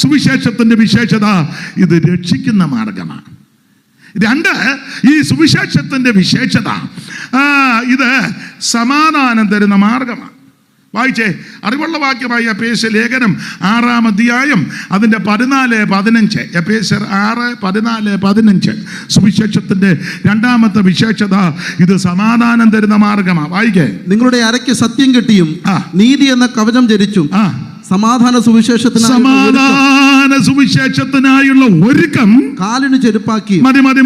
Speaker 1: സുവിശേഷത്തിന്റെ വിശേഷത ഇത് രക്ഷിക്കുന്ന മാർഗമാണ്. 2, ഈ സുവിശേഷത്തിന്റെ വിശേഷത ഇത് സമാധാനം തരുന്ന മാർഗമാണ്. വായിച്ചേ, അറിവുള്ള വാക്യമായി എഫേസ്യ ലേഖനം 6-ാം അധ്യായം അതിന്റെ 14-15. എഫേസ്യർ 6:14-15. സുവിശേഷത്തിന്റെ 2ാമത്തെ വിശേഷത ഇത് സമാധാനം തരുന്ന മാർഗമാണ്. വായിക്കേ.
Speaker 2: നിങ്ങളുടെ അരയ്ക്ക് സത്യം കെട്ടിയും നീതി എന്ന കവചം ധരിച്ചും സമാധാന സുവിശേഷത്തിനായുള്ള ഒരുക്കം കാലിന് ചെരുപ്പാക്കി.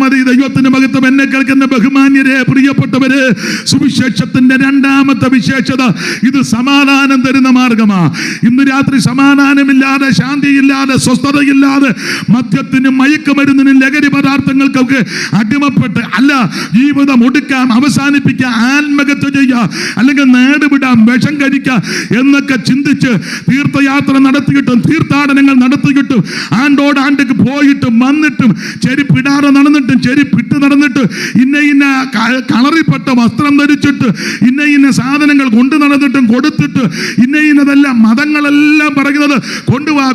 Speaker 2: മതി. ദൈവത്തിന്റെ മഹത്വം. എന്നെ കേൾക്കുന്ന ബഹുമാന്യരെ, പ്രിയപ്പെട്ടവര്, സുവിശേഷത്തിന്റെ 2ാമത്തെ വിശേഷത ഇത് സമാധാനം തരുന്ന മാർഗമാണ്. ഇന്ന് രാത്രി സമാധാനമില്ലാതെ, ശാന്തിയില്ലാതെ, സ്വസ്ഥതയില്ലാതെ, മദ്യത്തിനും മയക്കുമരുന്നിനും ലഹരി പദാർത്ഥങ്ങൾക്കൊക്കെ അടിമപ്പെട്ട് അല്ല ജീവിതം ഒടുക്കാം, അവസാനിപ്പിക്കാം, ആത്മഹത്യ ചെയ്യാം, അല്ലെങ്കിൽ നേടുവിടാം, വിഷം കഴിക്കാം എന്നൊക്കെ ചിന്തിച്ച് തീർത്ഥയാത്ര നടത്തിയിട്ടും തീർത്ഥാടനങ്ങൾ നടത്തിയിട്ടും ആണ്ടോടാണ്ടേക്ക് പോയിട്ടും വന്നിട്ടും ചെരുപ്പിടാതെ നടന്നിട്ടും ചെരുപ്പിട്ട് നടന്നിട്ട് ഇന്ന കളറിപ്പെട്ട വസ്ത്രം ധരിച്ചിട്ട് ഇന്ന സാധനങ്ങൾ കൊണ്ടു നടന്നിട്ടും കൊടുത്തിട്ട് ഇന്നതെല്ലാം മതങ്ങളെല്ലാം പറയുന്നത് കൊണ്ടുവാ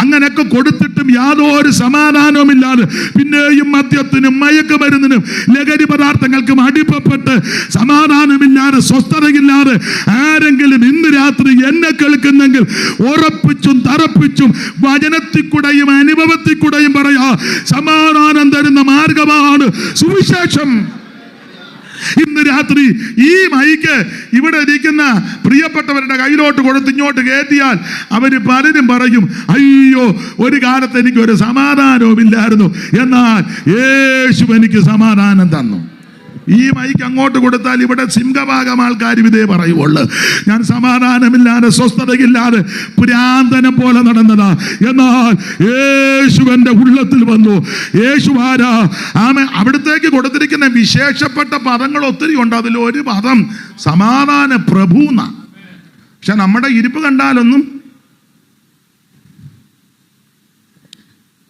Speaker 2: അങ്ങനെയൊക്കെ കൊടുത്തിട്ടും യാതൊരു സമാധാനവുമില്ലാതെ പിന്നെയും മദ്യത്തിനും മയക്കുമരുന്നിനും ലഹരി പദാർത്ഥങ്ങൾക്കും അടിമപ്പെട്ട് സമാധാനമില്ലാതെ, സ്വസ്ഥതയില്ലാതെ ആരെങ്കിലും ഇന്ന് രാത്രി എന്നെ കേൾക്കുന്നെങ്കിൽ ഉറപ്പിച്ചും തറപ്പിച്ചും വചനത്തിൽ കൂടെയും അനുഭവത്തിൽ കൂടെയും പറയാ, സമാധാനം തരുന്ന മാർഗമാണ് സുവിശേഷം. ഇന്ന് രാത്രി ഈ മൈക്ക് ഇവിടെ ഇരിക്കുന്ന പ്രിയപ്പെട്ടവരുടെ കയ്യിലോട്ട് കൊടുത്ത് ഇങ്ങോട്ട് കയറ്റിയാൽ അവര് പലരും പറയും, അയ്യോ ഒരു കാലത്ത് എനിക്കൊരു സമാധാനവും ഇല്ലായിരുന്നു, എന്നാൽ യേശു എനിക്ക് സമാധാനം തന്നു. ഈ മൈക്ക് അങ്ങോട്ട് കൊടുത്താൽ ഇവിടെ സിംഹഭാഗം ആൾക്കാരും ഇതേ പറയുള്ളൂ, ഞാൻ സമാധാനമില്ലാതെ, സ്വസ്ഥതയില്ലാതെ, പുരാന്തനെ പോലെ നടന്നതാ, എന്നാൽ യേശു എൻ്റെ ഉള്ളത്തിൽ വന്നു. യേശു ആരാ? അവിടത്തേക്ക് കൊടുത്തിരിക്കുന്ന വിശേഷപ്പെട്ട പദങ്ങൾ ഒത്തിരി ഉണ്ട്. അതിലൊരു പദം സമാധാന പ്രഭു എന്നാ. പക്ഷെ നമ്മുടെ ഇരിപ്പ് കണ്ടാലൊന്നും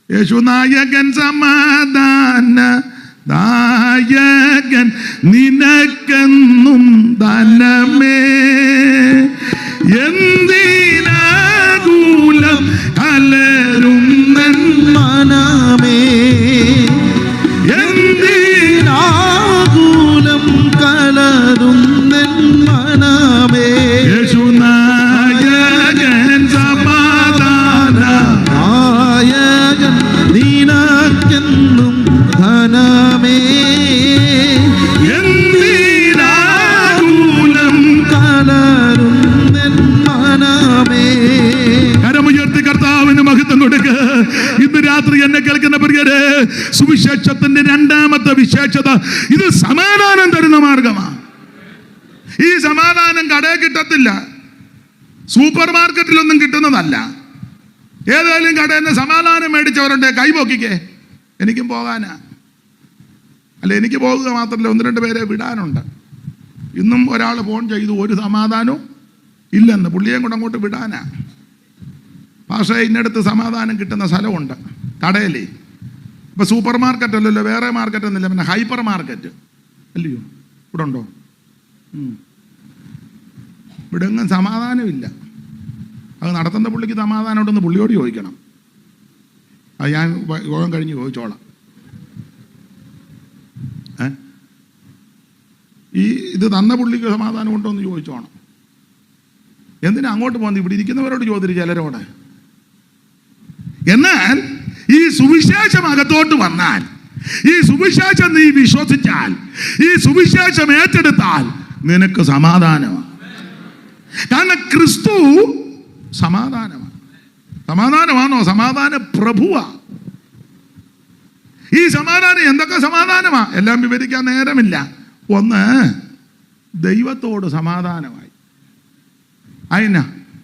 Speaker 2: യേശു നായകൻ, സമാധാന ദായകൻ, നിനക്കെന്നും ധനമേ, എന്തിനാകുലം കലരും മനമേ, എന്തിനാകുലം കലരും മനമേ. യേശു നായകൻ, സമാധാന നായകൻ, നിനക്കെന്നും ധനമേ, എന്തിനാകുലം കലരും മനമേ. കരമുയർത്തി കർത്താവിന് മഹത്വം കൊടുക്കുക. ഇന്ന് രാത്രി എന്നെ കേൾക്കുന്ന പ്രിയരെ, സുവിശേഷത്തിന്റെ 2ാമത്തെ വിശേഷത ഇത് സമാധാനം തരുന്ന മാർഗമാണ്. ഈ സമാധാനം കടയിൽ കിട്ടത്തില്ല, സൂപ്പർ മാർക്കറ്റിലൊന്നും കിട്ടുന്നതല്ല. ഏതായാലും കടയിൽ നിന്ന് സമാധാനം മേടിച്ചവരുണ്ട്, കൈപോക്കിക്കേ, എനിക്കും പോകാനാ. അല്ല, എനിക്ക് പോകുക മാത്രമല്ല, 1-2 പേരെ വിടാനുണ്ട്. ഇന്നും ഒരാൾ ഫോൺ ചെയ്തു, ഒരു സമാധാനവും ഇല്ലെന്ന്, പുള്ളിയെ കൂടെ അങ്ങോട്ട് വിടാനാ. പക്ഷേ ഇന്നടുത്ത് സമാധാനം കിട്ടുന്ന സ്ഥലമുണ്ട്, കടയിലേ. ഇപ്പം സൂപ്പർ മാർക്കറ്റ് അല്ലല്ലോ, വേറെ മാർക്കറ്റ് ഒന്നുമില്ല, പിന്നെ ഹൈപ്പർ മാർക്കറ്റ് അല്ലയോ ഇവിടെ ഉണ്ടോ? ഇവിടെ ഒന്നും സമാധാനമില്ല. അത് നടത്തുന്ന പുള്ളിക്ക് സമാധാനം ഉണ്ടെന്ന് പുള്ളിയോട് ചോദിക്കണം. അത് ഞാൻ യോഗം കഴിഞ്ഞ് ചോദിച്ചോളാം. ഇത് തന്ന പുള്ളിക്ക് സമാധാനം ഉണ്ടോ എന്ന് ചോദിച്ചോണം. എന്തിനാ അങ്ങോട്ട് പോകുന്നത്? ഇവിടെ ഇരിക്കുന്നവരോട് ചോദിച്ചു, ചിലരോട്. എന്നാൽ ഈ സുവിശേഷം അകത്തോട്ട് വന്നാൽ, ഈ സുവിശേഷം നീ വിശ്വസിച്ചാൽ, ഈ സുവിശേഷം ഏറ്റെടുത്താൽ നിനക്ക് സമാധാനമാണ്. കാരണം ക്രിസ്തു സമാധാനമാണ്. സമാധാനമാണോ? സമാധാന പ്രഭുവാ. ഈ സമാധാനം എന്തൊക്കെ സമാധാനമാ എല്ലാം വിവരിക്കാൻ നേരമില്ല. ഒന്ന്, ദൈവത്തോട് സമാധാനമായി. അതിനാ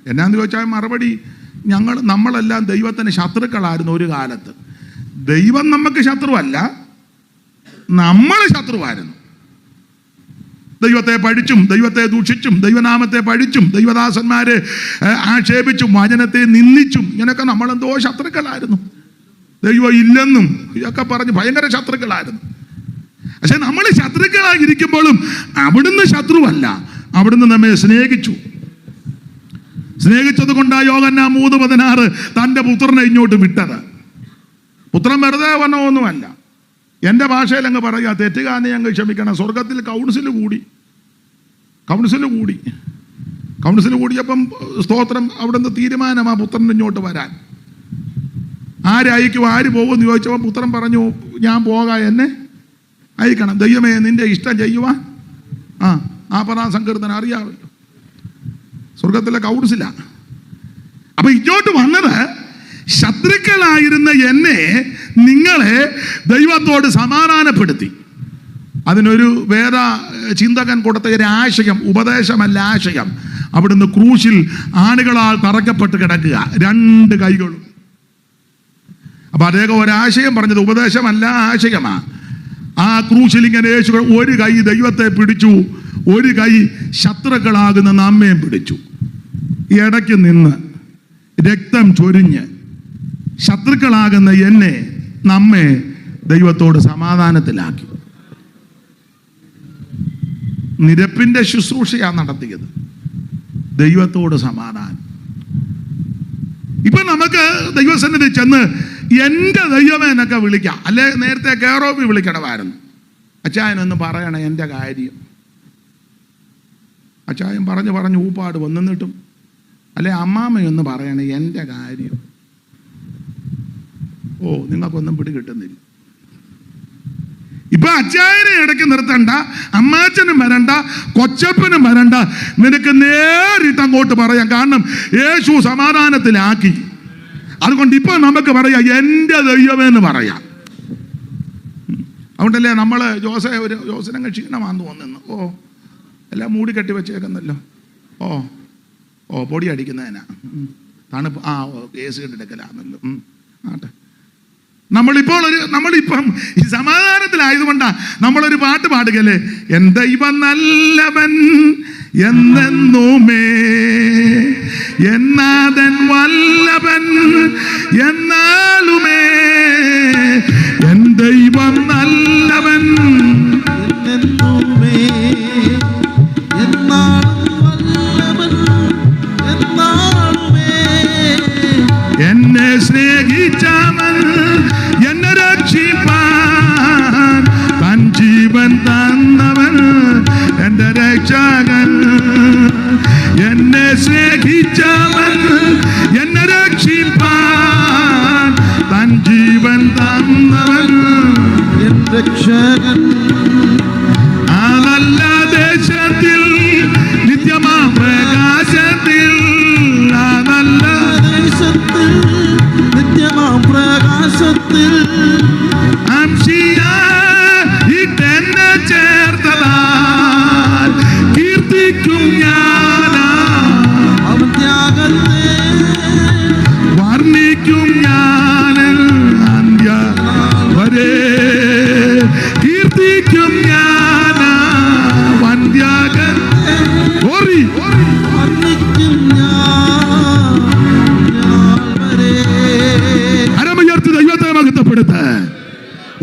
Speaker 2: എന്നാന്ന് ചോദിച്ചാൽ മറുപടി, നമ്മളെല്ലാം ദൈവത്തിന് ശത്രുക്കളായിരുന്നു ഒരു കാലത്ത്. ദൈവം നമുക്ക് ശത്രുവല്ല, നമ്മൾ ശത്രുവായിരുന്നു. ദൈവത്തെ പഴിച്ചും ദൈവത്തെ ദൂഷിച്ചും ദൈവനാമത്തെ പഴിച്ചും ദൈവദാസന്മാരെ ആക്ഷേപിച്ചും വചനത്തെ നിന്ദിച്ചും ഇങ്ങനെയൊക്കെ നമ്മളെന്തോ ശത്രുക്കളായിരുന്നു. ദൈവം ഇല്ലെന്നും ഇതൊക്കെ പറഞ്ഞ് ഭയങ്കര ശത്രുക്കളായിരുന്നു. പക്ഷെ നമ്മൾ ശത്രുക്കളായിരിക്കുമ്പോഴും അവിടുന്ന് ശത്രുവല്ല, അവിടുന്ന് നമ്മെ സ്നേഹിച്ചു. സ്നേഹിച്ചത് കൊണ്ടാ യോഹന്നാൻ 3:16 തൻ്റെ പുത്രനെ ഇങ്ങോട്ട് വിട്ടത്. പുത്രൻ വെറുതെ വന്നതൊന്നുമല്ല. എൻ്റെ ഭാഷയിൽ അങ്ങ് പറയുക, തെറ്റുകാരനെ അങ്ങ് ക്ഷമിക്കണം. സ്വർഗത്തിൽ കൗൺസിൽ കൂടിയപ്പം സ്തോത്രം, അവിടുന്ന് തീരുമാനമാ പുത്രൻ ഇങ്ങോട്ട് വരാൻ. ആര് അയക്കും, ആര് പോകുമെന്ന് ചോദിച്ചപ്പോൾ പുത്രൻ പറഞ്ഞു, ഞാൻ പോകാം, എന്നെ അയക്കണം. ദൈവമേ നിന്റെ ഇഷ്ടം ചെയ്യുവാൻ. ആ സങ്കീർത്തനം അറിയാമല്ലോ, സ്വർഗത്തിലെ കൗൺസിലാ. അപ്പൊ ഇങ്ങോട്ട് വന്നത് ശത്രുക്കളായിരുന്ന എന്നെ, നിങ്ങളെ ദൈവത്തോട് സമാധാനപ്പെടുത്തി. അതിനൊരു വേദ ചിന്തകൻ കൊടുത്ത ഒരു ആശയം, ഉപദേശമല്ല ആശയം. അവിടുന്ന് ക്രൂശിൽ ആണികളാൽ തറയ്ക്കപ്പെട്ട് കിടക്കുക, 2 കൈകളും. അപ്പൊ അദ്ദേഹം ഒരാശയം പറഞ്ഞത് ഉപദേശമല്ല ആശയമാ. ആ ക്രൂശിൽ ഇങ്ങനെ യേശു ഒരു കൈ ദൈവത്തെ പിടിച്ചു, ഒരു കൈ ശത്രുക്കളാകുന്ന നമ്മെ പിടിച്ചു. ഇടയ്ക്ക് നിന്ന് രക്തം ചൊരിഞ്ഞ് ശത്രുക്കളാകുന്ന എന്നെ, നമ്മെ ദൈവത്തോട് സമാധാനത്തിലാക്കി. നിരപ്പിന്റെ ശുശ്രൂഷയാണ് നടത്തിയത്. ദൈവത്തോട് സമാധാനം. ഇപ്പൊ നമുക്ക് ദൈവസന്നിധി ചെന്ന് എൻ്റെ ദൈവമേ എന്നൊക്കെ വിളിക്കാം. അല്ലെ നേരത്തെ കേറോബി വിളിക്കണമായിരുന്നു. അച്ചായനൊന്ന് പറയണേ എൻ്റെ കാര്യം. അച്ചായൻ പറഞ്ഞു ഊപ്പാട് വന്നിട്ടും, അല്ലെ അമ്മാമ്മയൊന്ന് പറയണേ എൻ്റെ കാര്യം. നിങ്ങൾക്കൊന്നും പിടികിട്ടുന്നില്ല. ഇപ്പൊ അച്ചായനെ ഇടയ്ക്ക് നിർത്തണ്ട, അമ്മാച്ചനും വരണ്ട, കൊച്ചപ്പനും വരണ്ട, നിനക്ക് നേരിട്ട് അങ്ങോട്ട് പറയാം. കാരണം യേശു സമാധാനത്തിലാക്കി. അതുകൊണ്ട് ഇപ്പൊ നമുക്ക് പറയാം എൻ്റെ ദൈവമെന്ന് പറയാം. അതുകൊണ്ടല്ലേ നമ്മള് ജോസനങ്ങ് ക്ഷീണമാന്ന് തോന്നുന്നു. എല്ലാം മൂടി കെട്ടി വെച്ചേക്കുന്നല്ലോ. പൊടി അടിക്കുന്നതിനാ, തണുപ്പ്. കേസ് കെട്ടിടക്കലാന്നല്ലോ. ആട്ടെ, നമ്മളിപ്പം ഈ സമാധാനത്തിലായതുകൊണ്ടാ നമ്മളൊരു പാട്ട് പാടുകല്ലേ, എൻ ദൈവം നല്ലവൻ എന്നെന്നുമേ, എന്നാഥൻ വല്ലവൻ എന്നാലുമേ, എൻ ദൈവം നല്ലവൻ എന്നെന്നുമേ, എന്നെ സ്നേഹിച്ചവൻ എന്നെ രക്ഷിപ്പാൻ തൻ ജീവൻ തന്നവൻ എന്റെ രക്ഷകൻ. എന്നെ സ്നേഹിച്ചവൻ എന്നെ രക്ഷിപ്പാൻ തൻ ജീവൻ തന്നവൻ എന്റെ രക്ഷകൻ. ആ നല്ല ദേശത്തിൽ നിത്യമാ പ്രകാശത്തിൽ, ആ നല്ല ദേശത്തിൽ നിത്യമാ പ്രകാശത്തിൽ ഇട്ടെന്നെ ചേർത്തതാൽ കീർത്തിക്കും ഞാൻ അവൻ ത്യാഗത്തെ, വർണ്ണിക്കും ഞാൻ അന്ത്യ വരെ, കീർത്തിക്കും ഞാൻ വൻ ത്യാഗത്തെ, വർണ്ണിക്കും ഞാൻ വരെ. അരമയർത്തി ദൈവത്തെ മഹത്വപ്പെടുത്ത്.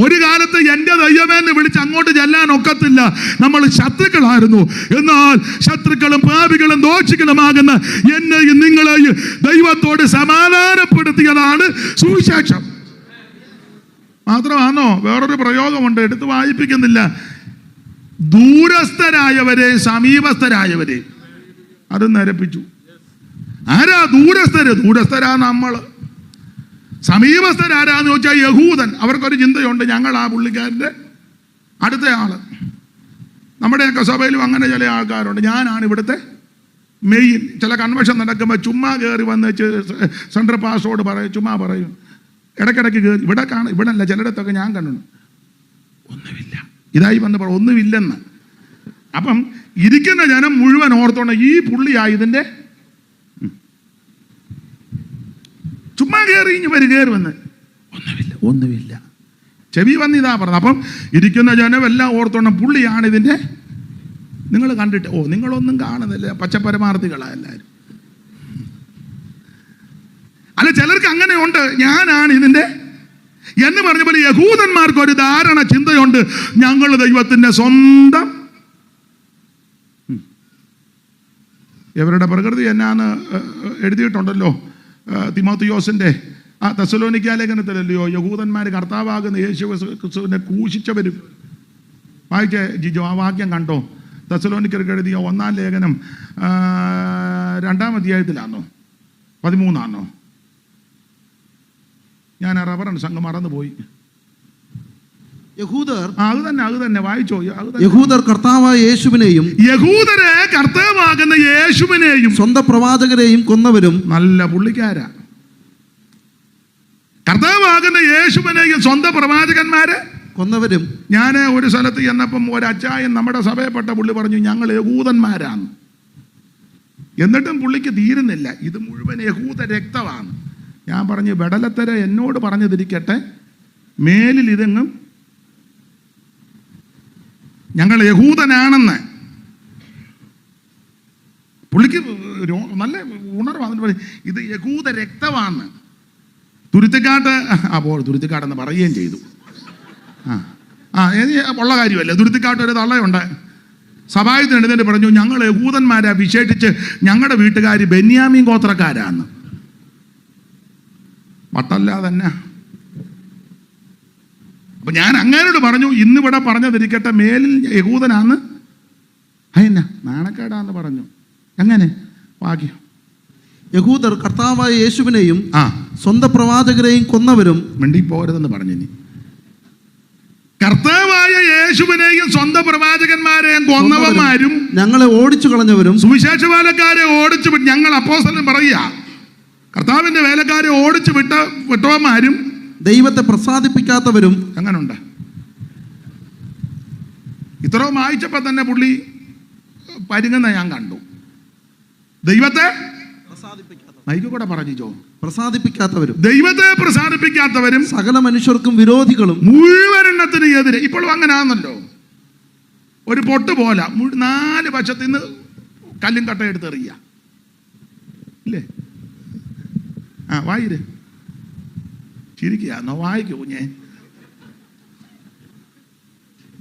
Speaker 2: ഒരു കാലത്ത് എൻ്റെ ദൈവമേന്ന് വിളിച്ച് അങ്ങോട്ട് ചെല്ലാൻ ഒക്കത്തില്ല. നമ്മൾ ശത്രുക്കളായിരുന്നു. എന്നാൽ ശത്രുക്കളും പാപികളും ദോഷികളുമാകുന്ന എന്നെയും നിങ്ങളെയും ദൈവത്തോട് സമാധാനപ്പെടുത്തിയതാണ് സുവിശേഷം. മാത്രമാണോ? വേറൊരു പ്രയോഗമുണ്ട്, എടുത്ത് വായിപ്പിക്കുന്നില്ല. ദൂരസ്ഥരായവരെ സമീപസ്ഥരായവരെ അത് നരപ്പിച്ചു. ആരാ ദൂരസ്ഥരാ നമ്മള്. സമീപസ്ഥരാരാന്ന് ചോദിച്ചാൽ യഹൂദൻ. അവർക്കൊരു ചിന്തയുണ്ട്, ഞങ്ങൾ ആ പുള്ളിക്കാരൻ്റെ അടുത്ത ആള്. നമ്മുടെയൊക്കെ സഭയിലും അങ്ങനെ ചില ആൾക്കാരുണ്ട്. ഞാനാണ് ഇവിടുത്തെ മെയിൻ. ചില കൺവെൻഷൻ നടക്കുമ്പോൾ ചുമ്മാ കയറി വന്ന് സെൻട്രൽ പാസ്റ്ററോട് പറയും, ചുമ്മാ പറയും, ഇടയ്ക്കിടയ്ക്ക് കയറി ഇവിടെ കാണും. ഇവിടെ അല്ല, ചിലയിടത്തൊക്കെ ഞാൻ കണ്ടു ഒന്നുമില്ല, ഇതായി വന്ന് പറ ഒന്നുമില്ലെന്ന്. അപ്പം ഇരിക്കുന്ന ജനം മുഴുവൻ ഓർത്തോണ്ട് ഈ പുള്ളിയായതിൻ്റെ ചുമ്മാ കയറി കയറി വന്ന് ഒന്നുമില്ല ചെവി വന്നിതാ പറഞ്ഞത്. അപ്പം ഇരിക്കുന്ന ജനം എല്ലാം ഓർത്തോണം പുള്ളിയാണ് ഇതിൻ്റെ. നിങ്ങൾ കണ്ടിട്ട് നിങ്ങളൊന്നും കാണുന്നില്ല, പച്ചപ്പരമാർത്ഥികളാ എല്ലാവരും. അല്ല, ചിലർക്ക് അങ്ങനെ ഉണ്ട്, ഞാനാണ് ഇതിൻ്റെ എന്ന് പറഞ്ഞ പോലെ യഹൂദന്മാർക്ക് ഒരു ധാരണ ചിന്തയുണ്ട്, ഞങ്ങൾ ദൈവത്തിൻ്റെ സ്വന്തം. ഇവരുടെ പ്രകൃതി എന്നാന്ന് എഴുതിയിട്ടുണ്ടല്ലോ തിമോത്തിയോസിൻ്റെ ആ തെസ്സലോനിക്ക ലേഖനത്തിലല്ലയോ, യഹൂദന്മാർ കർത്താവാകുന്ന യേശുവിനെ ക്രൂശിച്ചവരും. വായിച്ചേ ജിജോ, ആ വാക്യം കണ്ടോ? തെസ്സലോനിക്കർക്ക് എഴുതിയ 1-ാം ലേഖനം 2-ാം അധ്യായത്തിലാണോ 13 ഞാൻ ആ റവറൻസ് അങ്ങ് മറന്നുപോയി.
Speaker 3: യഹൂദർ
Speaker 2: അത് തന്നെ വായിച്ചോ.
Speaker 3: യഹൂദർ കർത്താവായ യേശുവിനെയും
Speaker 2: യഹൂദരെ കർത്താവാകുന്ന യേശുവിനെയും
Speaker 3: സ്വന്തം പ്രവാചകരെയും കൊന്നവരും.
Speaker 2: നല്ല പുള്ളിക്കാരാ. കർത്താവാകുന്ന യേശുവിനെയും സ്വന്തം പ്രവാചകന്മാരെ
Speaker 3: കൊന്നവരും.
Speaker 2: ഞാൻ ഒരു സ്ഥലത്ത് ചെന്നപ്പം ഒരു അച്ചായൻ നമ്മുടെ സഭയപ്പെട്ട പുള്ളി പറഞ്ഞു, ഞങ്ങൾ യഹൂദന്മാരാണ്. എന്നിട്ടും പുള്ളിക്ക് തീരുന്നില്ല, ഇത് മുഴുവൻ യഹൂദ രക്തമാണ്. ഞാൻ പറഞ്ഞു, വെടലത്തര എന്നോട് പറഞ്ഞതിരിക്കട്ടെ, മേലിൽ ഇതെങ്ങും ഞങ്ങൾ യഹൂദനാണെന്ന്. പുള്ളിക്ക് നല്ല ഉണർവ്. ഇത് യഹൂദ രക്തമാണ്. തുരുത്തിക്കാട്ട് തുരുത്തിക്കാട്ടെന്ന് പറയുകയും ചെയ്തു. ഉള്ള കാര്യമല്ലേ. തുരുത്തിക്കാട്ട് ഒരു തള്ളയുണ്ട്, സഭായത്തിന് എഴുന്നേറ്റ് പറഞ്ഞു, ഞങ്ങൾ യഹൂദന്മാരാ, വിശേഷിച്ച് ഞങ്ങളുടെ വീട്ടുകാർ ബെന്യാമീൻ ഗോത്രക്കാരാണ്. വട്ടല്ല തന്നെ. അപ്പൊ ഞാൻ അങ്ങനോട് പറഞ്ഞു, ഇന്നിവിടെ പറഞ്ഞതിരിക്കട്ടെ, മേലിൽ യഹൂദനാന്ന്. അതെന്നാ നാണക്കേടാന്ന് പറഞ്ഞു. എങ്ങനെ ഭാഗ്യം.
Speaker 3: യഹൂദർ കർത്താവായ യേശുവിനെയും സ്വന്തം പ്രവാചകരെയും കൊന്നവരും.
Speaker 2: മിണ്ടിപ്പോരുതെന്ന് പറഞ്ഞു. ഇനി കർത്താവായ യേശുവിനെയും സ്വന്തം പ്രവാചകന്മാരെയും കൊന്നവന്മാരും
Speaker 3: ഞങ്ങളെ ഓടിച്ചു കളഞ്ഞവരും.
Speaker 2: സുവിശേഷ വേലക്കാരെ ഓടിച്ചു വിട്ട്, ഞങ്ങൾ അപ്പോസ്തലൻ പറയുക, കർത്താവിന്റെ വേലക്കാരെ ഓടിച്ചു വിട്ടവന്മാരും
Speaker 3: ദൈവത്തെ പ്രസാദിപ്പിക്കാത്തവരും.
Speaker 2: അങ്ങനുണ്ട്. ഇത്രയും വായിച്ചപ്പോ തന്നെ പുള്ളി പരുങ്ങുന്ന ഞാൻ കണ്ടു. ദൈവത്തെ മൈക്ക് കൂടെ പറഞ്ഞോ,
Speaker 3: പ്രസാദിപ്പിക്കാത്തവരും.
Speaker 2: ദൈവത്തെ പ്രസാദിപ്പിക്കാത്തവരും
Speaker 3: സകല മനുഷ്യർക്കും വിരോധികളും.
Speaker 2: മുഴുവനെണ്ണത്തിന് എതിരെ. ഇപ്പോഴും അങ്ങനെ ആണല്ലോ. ഒരു പൊട്ട് പോലെ 4 വശത്തിൽ നിന്ന് കല്ലും കട്ട എടുത്തെറിയ ഇല്ലേ? വായിര് ചിരിക്കുക, വായിക്കൂ. ഞാൻ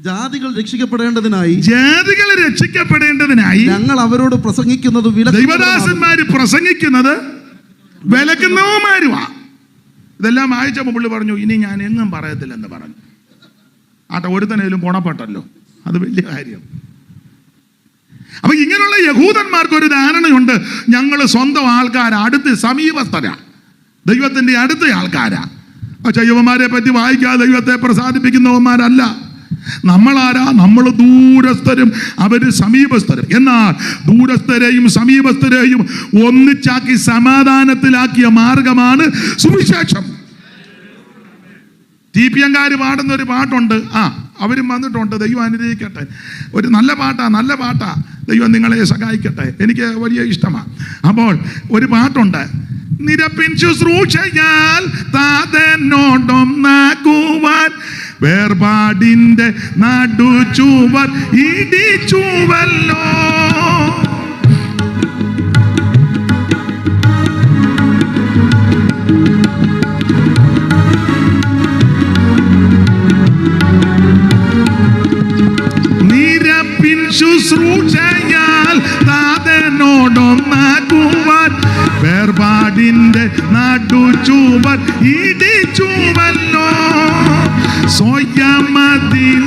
Speaker 3: ജാതികൾ രക്ഷിക്കപ്പെടേണ്ടതിനായി
Speaker 2: ഞങ്ങൾ
Speaker 3: അവരോട് പ്രസംഗിക്കുന്നത്
Speaker 2: ദൈവദാസന്മാര് പ്രസംഗിക്കുന്നത് വിലക്കുന്നവന്മാരുമാ. ഇതെല്ലാം വായിച്ചപ്പോൾ പുള്ളി പറഞ്ഞു, ഇനി ഞാൻ എങ്ങും പറയത്തില്ലെന്ന് പറഞ്ഞു. ഒരുത്തനേലും ഗുണപ്പെട്ടല്ലോ, അത് വലിയ കാര്യം. അപ്പൊ ഇങ്ങനെയുള്ള യഹൂദന്മാർക്ക് ഒരു ധാരണയുണ്ട്, ഞങ്ങൾ സ്വന്തം ആൾക്കാരാ, അടുത്ത് സമീപസ്ഥരാ, ദൈവത്തിന്റെ അടുത്ത ആൾക്കാരാ. പക്ഷെ യവന്മാരെ പറ്റി വായിക്കാതെ ദൈവത്തെ പ്രസാദിപ്പിക്കുന്നവന്മാരല്ല. നമ്മളാരാ? നമ്മൾ ദൂരസ്ഥരും അവര് സമീപസ്ഥരും. എന്നാൽ ദൂരസ്ഥരെയും സമീപസ്ഥരെയും ഒന്നിച്ചാക്കി സമാധാനത്തിലാക്കിയ മാർഗമാണ് സുവിശേഷം. TPM-കാർ പാടുന്ന ഒരു പാട്ടുണ്ട്, അവരും വന്നിട്ടുണ്ട്. ദൈവം അനുഗ്രഹിക്കട്ടെ. ഒരു നല്ല പാട്ടാ. ദൈവം നിങ്ങളെ സഹായിക്കട്ടെ. എനിക്ക് വലിയ ഇഷ്ടമാണ്. അപ്പോൾ ഒരു പാട്ടുണ്ട്, നിരപ്പിൻ ശുശ്രൂഷയാൽ താതനോടൊന്നാക്കുവാൻ വേർപാടിന്റെ നടുചുവർ ഇടിച്ചുവല്ലോ. നിരപ്പിൻ ശുശ്രൂഷയാൽ താതനോടൊന്നാക്കുവാൻ വേർപാടിന്റെ നടുചുവർ ഇടിച്ചുവല്ലോ. സ്വയമതിലില്ല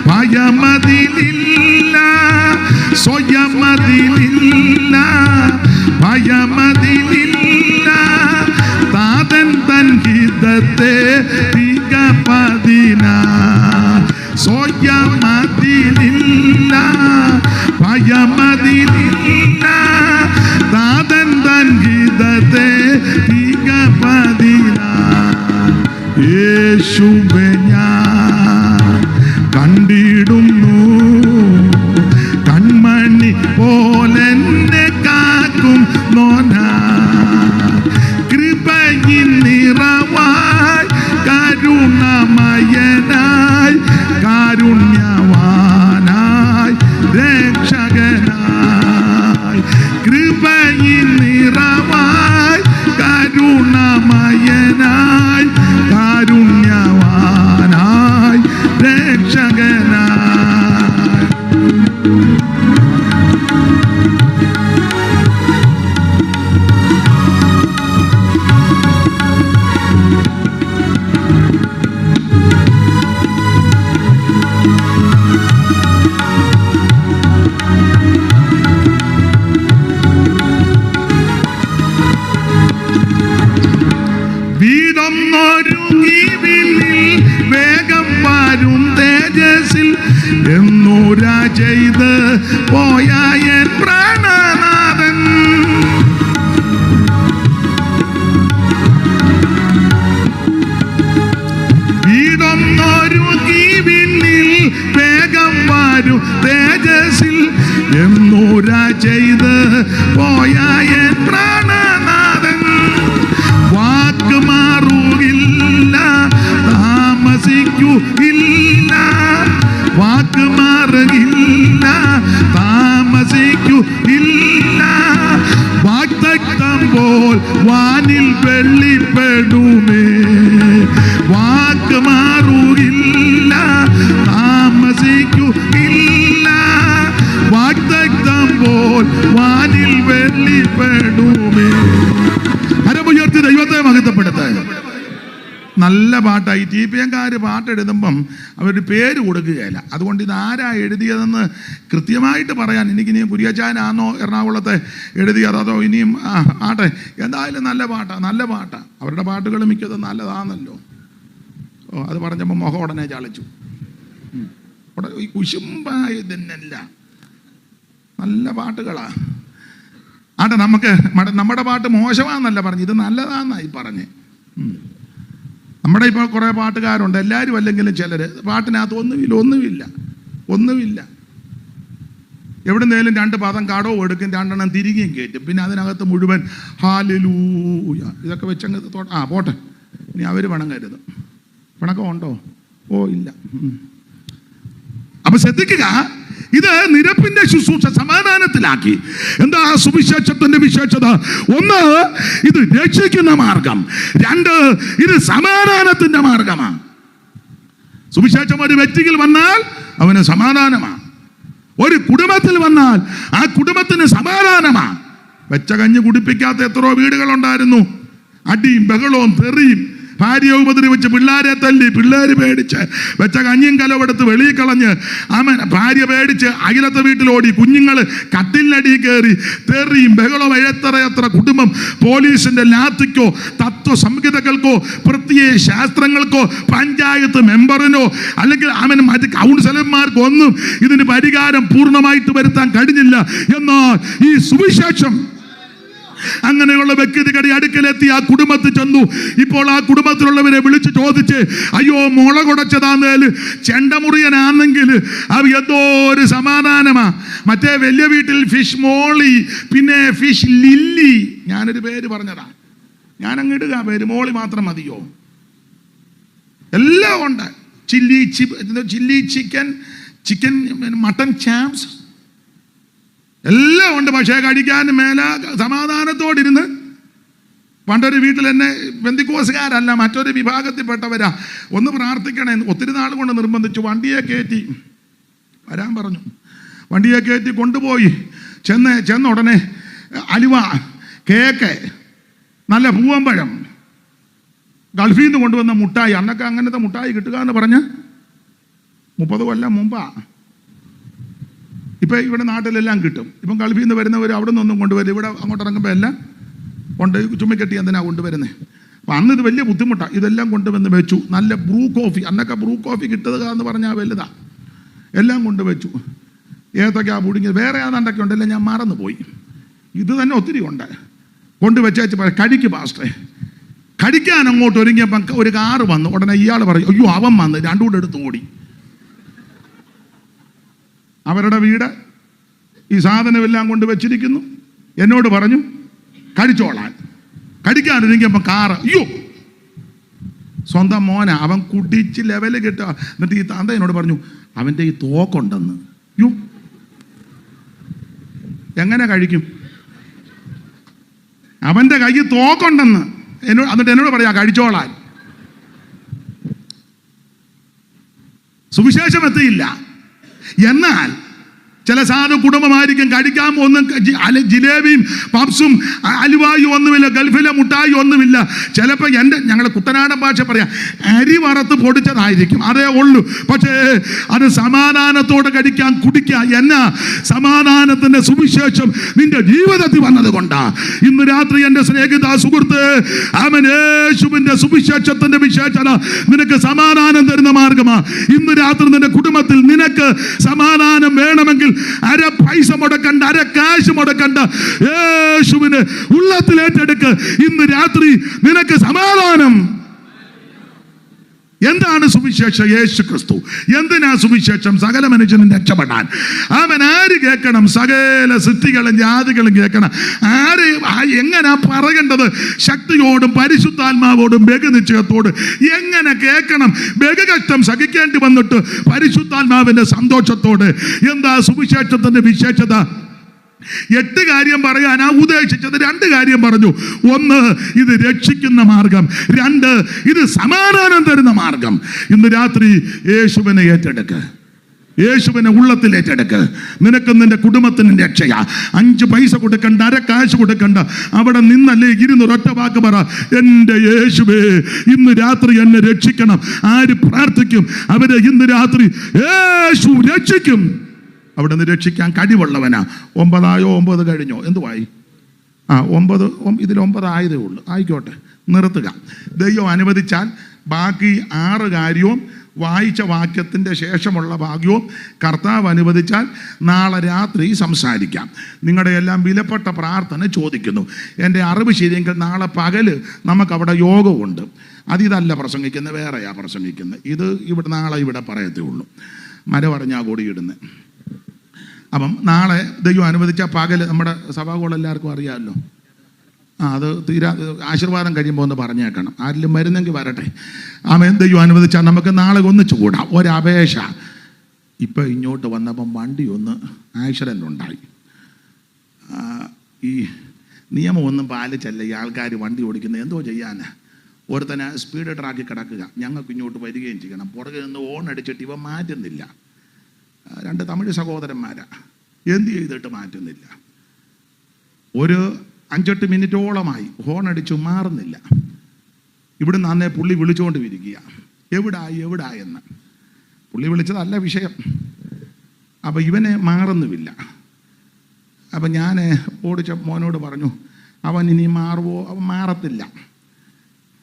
Speaker 2: ഭയമതിലില്ല, സ്വയമതിലില്ല ഭയമതിലില്ല. താതൻ തൻ ഹിതത്തെ തികപതിന സ്വയമതി ഭയമതിലില്ല, ഭയമതിലില്ല. താതൻ തൻ ഗീതത്തെ തികപതിന. യേശുവേ ഞാൻ കണ്ടിടുന്നു, കൺമണി പോലെന്നെ കാക്കും നോന. കൃപയിൻ നിറവായി കരുണമയനായി കാരുണ്യവാനായി രക്ഷകനായി. കൃപയിൻ നിറവായി കരുണമയനായി കാരുണ്യവാനായി രക്ഷകനായി. വേഗം വരും തേജസ്സിൽ എന്നൂര ചെയ്ത് പോയ എൻ പ്രാണനാഥൻ. വീടൊന്നൊരുങ്ങി വിണ്ണിൽ വേഗം വരും തേജസ്സിൽ എന്നൂര ചെയ്ത് പോയ എൻ പ്രാണനാഥൻ. വാക്ക് മാറുകില്ല, താമസിക്കുകയില്ല. വാക്ക് മാറുകില്ല, താമസിക്കുകയില്ല. വാഗ്ദത്തം പോൽ വാനിൽ വെള്ളിപ്പെടുമേ. വാക്ക് മാറുകില്ല, താമസിക്കുകയില്ല. വാഗ്ദത്തം പോൽ വാനിൽ വെള്ളിപ്പെടുമേ. കരമുയർത്തി ദൈവത്തെ മഹത്വപ്പെടുത്താൻ. നല്ല പാട്ടായി. TPM-കാർ പാട്ടെഴുതുമ്പം അവരുടെ പേര് കൊടുക്കുകയില്ല. അതുകൊണ്ട് ഇതാരാ എഴുതിയതെന്ന് കൃത്യമായിട്ട് പറയാൻ എനിക്കിനി കുര്യച്ചാനാണോ എറണാകുളത്തെ എഴുതിയത് അതോ ഇനിയും ആട്ടെ, എന്തായാലും നല്ല പാട്ടാണ്, നല്ല പാട്ടാണ്. അവരുടെ പാട്ടുകൾ മിക്കതും നല്ലതാണല്ലോ. അത് പറഞ്ഞപ്പോൾ മുഖം ഉടനെ ചാളിച്ചു. ഈ കുശുമ്പായതല്ല, നല്ല പാട്ടുകളാ. ആട്ടെ, നമ്മുടെ പാട്ട് മോശമാണെന്നല്ല പറഞ്ഞു, ഇത് നല്ലതാണെന്നായി പറഞ്ഞ്. നമ്മുടെ ഇപ്പോൾ കുറേ പാട്ടുകാരുണ്ട്, എല്ലാവരും അല്ലെങ്കിലും ചിലർ പാട്ടിനകത്ത് ഒന്നുമില്ല. എവിടുന്നേലും 2 പദം കടവും എടുക്കും, 2 എണ്ണം തിരികെയും കയറ്റും. പിന്നെ അതിനകത്ത് മുഴുവൻ ഹല്ലേലൂയ ഇതൊക്കെ വെച്ചങ്ങ് പോട്ടെ. ഇനി അവർ പിണങ്ങരുത്. പിണക്കം ഉണ്ടോ? ഓ ഇല്ല. അപ്പൊ ശ്രദ്ധിക്കുക, ഇത് നിരപ്പിന്റെ ശുശ്രൂഷ സമാധാനത്തിലാക്കി. എന്താ സുവിശേഷത്തിന്റെ വിശേഷത? 1, ഇത് രക്ഷിക്കുന്ന മാർഗം. 2, ഇത് സമാധാനത്തിന്റെ മാർഗമാണ്. സുവിശേഷം ഒരു വ്യക്തിയിൽ വന്നാൽ അവന് സമാധാനമാണ്. ഒരു കുടുംബത്തിൽ വന്നാൽ ആ കുടുംബത്തിന് സമാധാനമാണ്. വെച്ച കഞ്ഞി കുടിപ്പിക്കാത്ത എത്രയോ വീടുകളുണ്ടായിരുന്നു. അടിയും ബഹളവും തെറിയും, ഭാര്യയെ ഉപദ്രവിച്ച് പിള്ളേരെ തല്ലി, പിള്ളേര് പേടിച്ച് വെച്ച കഞ്ഞിയും കലവെടുത്ത് വെളിയിൽ കളഞ്ഞ് ഭാര്യ പേടിച്ച് അഖിലത്തെ വീട്ടിലോടി, കുഞ്ഞുങ്ങൾ കട്ടിലിനടി കയറി, തെറിയും ബഹളവും. എത്ര കുടുംബം പോലീസിന്റെ ലാത്തിക്കോ തത്വ സംഹിതകൾക്കോ പ്രത്യേക ശാസ്ത്രങ്ങൾക്കോ പഞ്ചായത്ത് മെമ്പറിനോ അല്ലെങ്കിൽ മറ്റ് കൗൺസിലർമാർക്കോ ഒന്നും ഇതിന് പരിഹാരം പൂർണ്ണമായിട്ട് വരുത്താൻ കഴിഞ്ഞില്ല. എന്നാൽ ഈ സുവിശേഷം അങ്ങനെയുള്ള വ്യക്തികളുടെ അടുക്കലെത്തി ആ കുടുംബത്തിൽ ചെന്നു. ഇപ്പോൾ ആ കുടുംബത്തിലുള്ളവരെ വിളിച്ച് ചോദിച്ച്, അയ്യോ മുള കുടച്ചതാന്നേല് ചെണ്ടമുറിയനാണെങ്കിൽ അവ എന്തോ ഒരു സമാധാനമാ. മറ്റേ വലിയ വീട്ടിൽ ഫിഷ് മോളി, പിന്നെ ഫിഷ് ലില്ലി, ഞാനൊരു പേര് പറഞ്ഞതാ, ഞാനങ്ങ് ഇടുക പേര്, മോളി മാത്രം മതിയോ? എല്ലാം ഉണ്ട്. ചില്ലി ചിക്കൻ, മട്ടൻ ചാപ്സ് എല്ലാം ഉണ്ട്. പക്ഷേ കഴിക്കാൻ മേല സമാധാനത്തോടിരുന്ന്. പണ്ടൊരു വീട്ടിൽ എന്നെ പെന്തിക്കോസുകാരല്ല, മറ്റൊരു വിഭാഗത്തിൽപ്പെട്ടവരാ, ഒന്ന് പ്രാർത്ഥിക്കണേ, ഒത്തിരി നാൾ കൊണ്ട് നിർബന്ധിച്ചു. വണ്ടിയെ കയറ്റി വരാൻ പറഞ്ഞു. വണ്ടിയെ കയറ്റി കൊണ്ടുപോയി. ചെന്ന ഉടനെ അലുവ, കേക്ക്, നല്ല പൂവമ്പഴം, ഗൾഫിൽ നിന്ന് കൊണ്ടുവന്ന മുട്ടായി. അന്നൊക്കെ അങ്ങനത്തെ മുട്ടായി കിട്ടുക എന്ന് പറഞ്ഞ് 30 കൊല്ലം മുമ്പാ. ഇപ്പം ഇവിടെ നാട്ടിലെല്ലാം കിട്ടും. ഇപ്പം ഗൾഫിൽ നിന്ന് വരുന്നവർ അവിടെ നിന്നൊന്നും കൊണ്ടുവരും. ഇവിടെ അങ്ങോട്ട് ഇറങ്ങുമ്പോൾ എല്ലാം കൊണ്ട് ചുമ്മിക്കെട്ടി എന്തിനാ കൊണ്ടുവരുന്നത്. അപ്പം അന്ന് ഇത് വലിയ ബുദ്ധിമുട്ടാണ്. ഇതെല്ലാം കൊണ്ടുവന്ന് വെച്ചു. നല്ല ബ്രൂ കോഫി, അന്നൊക്കെ ബ്രൂ കോഫി കിട്ടുക എന്ന് പറഞ്ഞാൽ വലുതാ. എല്ലാം കൊണ്ടുവച്ചു. ഏതൊക്കെയാ പുഴുങ്ങിയത്, വേറെ ഏതാണ്ടൊക്കെ ഉണ്ടല്ലോ, ഞാൻ മറന്നുപോയി. ഇത് തന്നെ ഒത്തിരി ഉണ്ട്. കൊണ്ടുവച്ചേച്ച് കഴിക്ക് പാസ്റ്റേ. കഴിക്കാൻ അങ്ങോട്ട് ഒരുങ്ങിയപ്പം ഒരു കാറ് വന്നു. ഉടനെ ഇയാൾ പറയും, അയ്യോ അവൻ വന്ന്, രണ്ടും കൂടെ എടുത്ത് ഓടി. അവരുടെ വീട് ഈ സാധനമെല്ലാം കൊണ്ട് വെച്ചിരിക്കുന്നു. എന്നോട് പറഞ്ഞു കഴിച്ചോളാൻ. കഴിക്കാൻ ഒരുങ്ങിയപ്പം കാറ്, അയ്യോ സ്വന്തം മോന, അവൻ കുടിച്ച് ലെവല് കിട്ടുക. എന്നിട്ട് ഈ തന്ത എന്നോട് പറഞ്ഞു, അവൻ്റെ ഈ തോക്കുണ്ടെന്ന്. യോ, എങ്ങനെ കഴിക്കും? അവൻ്റെ കയ്യിൽ തോക്കുണ്ടെന്ന് എന്നോട്. എന്നിട്ട് എന്നോട് പറയാ കഴിച്ചോളാൻ. സുവിശേഷം എത്തിയില്ല. എന്നാൽ ചില സാധു കുടുംബമായിരിക്കും കഴിക്കാൻ ഒന്നും ജിലേബിയും പപ്സും അലുവായും ഒന്നുമില്ല, ഗൾഫിലെ മുട്ടായി ഒന്നുമില്ല. ചിലപ്പോൾ ഞങ്ങളുടെ കുട്ടനാടൻ ഭാഷ പറയാം, അരി വറുത്ത് പൊടിച്ചതായിരിക്കും, അതേ ഉള്ളൂ. പക്ഷേ അത് സമാധാനത്തോടെ കഴിക്കാൻ കുടിക്കുക. എന്നാ സമാധാനത്തിന്റെ സുവിശേഷം നിന്റെ ജീവിതത്തിൽ വന്നത് കൊണ്ടാ. ഇന്ന് രാത്രി എൻ്റെ സ്നേഹിത സുഹൃത്ത്, അവൻ യേശുവിന്റെ സുവിശേഷത്തിന്റെ വിശേഷത നിനക്ക് സമാധാനം തരുന്ന മാർഗമാ. ഇന്ന് രാത്രി നിന്റെ കുടുംബത്തിൽ നിനക്ക് സമാധാനം വേണമെങ്കിൽ അര പൈസ മുടക്കണ്ട, അര കാശ് മുടക്കണ്ട, യേശുവിന് ഉള്ളത്തിൽ ഏറ്റെടുക്ക്. ഇന്ന് രാത്രി നിനക്ക് സമാധാനം. എന്താണ് സുവിശേഷം? യേശു ക്രിസ്തു. എന്തിനാ സുവിശേഷം? സകല മനുഷ്യനും രക്ഷപ്പെടാൻ. അവൻ ആര് കേൾക്കണം? സകല സൃഷ്ടികളും ജാതികളും കേൾക്കണം. ആര് എങ്ങനെ പറയേണ്ടത്? ശക്തിയോടും പരിശുദ്ധാത്മാവോടും ബഹുനിശ്ചയത്തോട് എങ്ങനെ കേൾക്കണം? ബഹുകഷ്ടം സഹിക്കേണ്ടി വന്നിട്ട് പരിശുദ്ധാത്മാവിന്റെ സന്തോഷത്തോട്. എന്താ സുവിശേഷത്തിന്റെ വിശേഷത? 8 കാര്യം പറയാനാ ഉദ്ദേശിച്ചത്. 2 കാര്യം പറഞ്ഞു. 1, ഇത് രക്ഷിക്കുന്ന മാർഗം. 2, ഇത് സമാധാനം തരുന്ന മാർഗം. ഇന്ന് രാത്രി യേശുവിനെ ഏറ്റെടുക്ക്. യേശുവിനെ ഉള്ളത്തിൽ ഏറ്റെടുക്ക്. നിനക്കും നിന്റെ കുടുംബത്തിന് രക്ഷയാ. 5 പൈസ കൊടുക്കണ്ട, അര കാശ് കൊടുക്കണ്ട. അവിടെ നിന്നല്ലേ ഒറ്റ വാക്ക് പറ, എൻ്റെ യേശുവേ ഇന്ന് രാത്രി എന്നെ രക്ഷിക്കണം. ആര് പ്രാർത്ഥിക്കും? അവരെ ഇന്ന് രാത്രി യേശു രക്ഷിക്കും. അവിടെ നിന്ന് രക്ഷിക്കാൻ കഴിവുള്ളവനാ. 9 കഴിഞ്ഞോ? എന്തുവായി? 9, ഇതിൽ 9 ആയതേ ഉള്ളൂ. ആയിക്കോട്ടെ, നിർത്തുക. ദൈവം അനുവദിച്ചാൽ ബാക്കി 6 കാര്യവും വായിച്ച വാക്യത്തിൻ്റെ ശേഷമുള്ള ഭാഗ്യവും കർത്താവ് അനുവദിച്ചാൽ നാളെ രാത്രി സംസാരിക്കാം. നിങ്ങളുടെ എല്ലാം വിലപ്പെട്ട പ്രാർത്ഥന ചോദിക്കുന്നു. എൻ്റെ അറിവ് ശരിയെങ്കിൽ നാളെ പകല് നമുക്കവിടെ യോഗമുണ്ട്. അതിതല്ല പ്രസംഗിക്കുന്നത്, വേറെയാ പ്രസംഗിക്കുന്നത്. ഇത് നാളെ ഇവിടെ പറയത്തേ ഉള്ളൂ. മരമറിഞ്ഞാ കൂടിയിടുന്നത്. അപ്പം നാളെ ദൈവം അനുവദിച്ച പകൽ നമ്മുടെ സഭാകോളം എല്ലാവർക്കും അറിയാമല്ലോ. അത് ആശീർവാദം കഴിയുമ്പോൾ ഒന്ന് പറഞ്ഞേക്കണം. ആരെങ്കിലും വരുന്നെങ്കിൽ വരട്ടെ. ആമേൻ. ദൈവം അനുവദിച്ചാൽ നമുക്ക് നാളെ ഒന്നിച്ചു കൂടാം. ഒരപേക്ഷ. ഇപ്പം ഇങ്ങോട്ട് വന്നപ്പം വണ്ടി ഒന്ന് ആക്സിഡൻ്റ് ഉണ്ടായി. ഈ നിയമമൊന്നും പാലിച്ചല്ല ഈ ആൾക്കാർ വണ്ടി ഓടിക്കുന്നത്. എന്തോ ചെയ്യാനാ? ഒരുത്തനെ സ്പീഡ് ട്രാക്കിൽ കിടക്കുക. ഞങ്ങൾക്ക് ഇങ്ങോട്ട് വരികയും ചെയ്യണം. പുറകെ നിന്ന് ഓൺ അടിച്ചിട്ട് ഇവ മാറ്റുന്നില്ല. 2 തമിഴ് സഹോദരന്മാരാ. എന്ത് ചെയ്തിട്ട് മാറ്റുന്നില്ല. ഒരു 5-8 മിനിറ്റോളമായി ഹോൺ അടിച്ചു മാറുന്നില്ല. ഇവിടുന്ന് അന്നേ പുള്ളി വിളിച്ചുകൊണ്ട് ഇരിക്കുക, എവിടായെന്ന്. പുള്ളി വിളിച്ചതല്ല വിഷയം. അപ്പം ഇവനെ മാറുന്നുമില്ല. അപ്പം ഞാൻ ഓടിച്ച മോനോട് പറഞ്ഞു, അവൻ ഇനി മാറുമോ? അവൻ മാറത്തില്ല,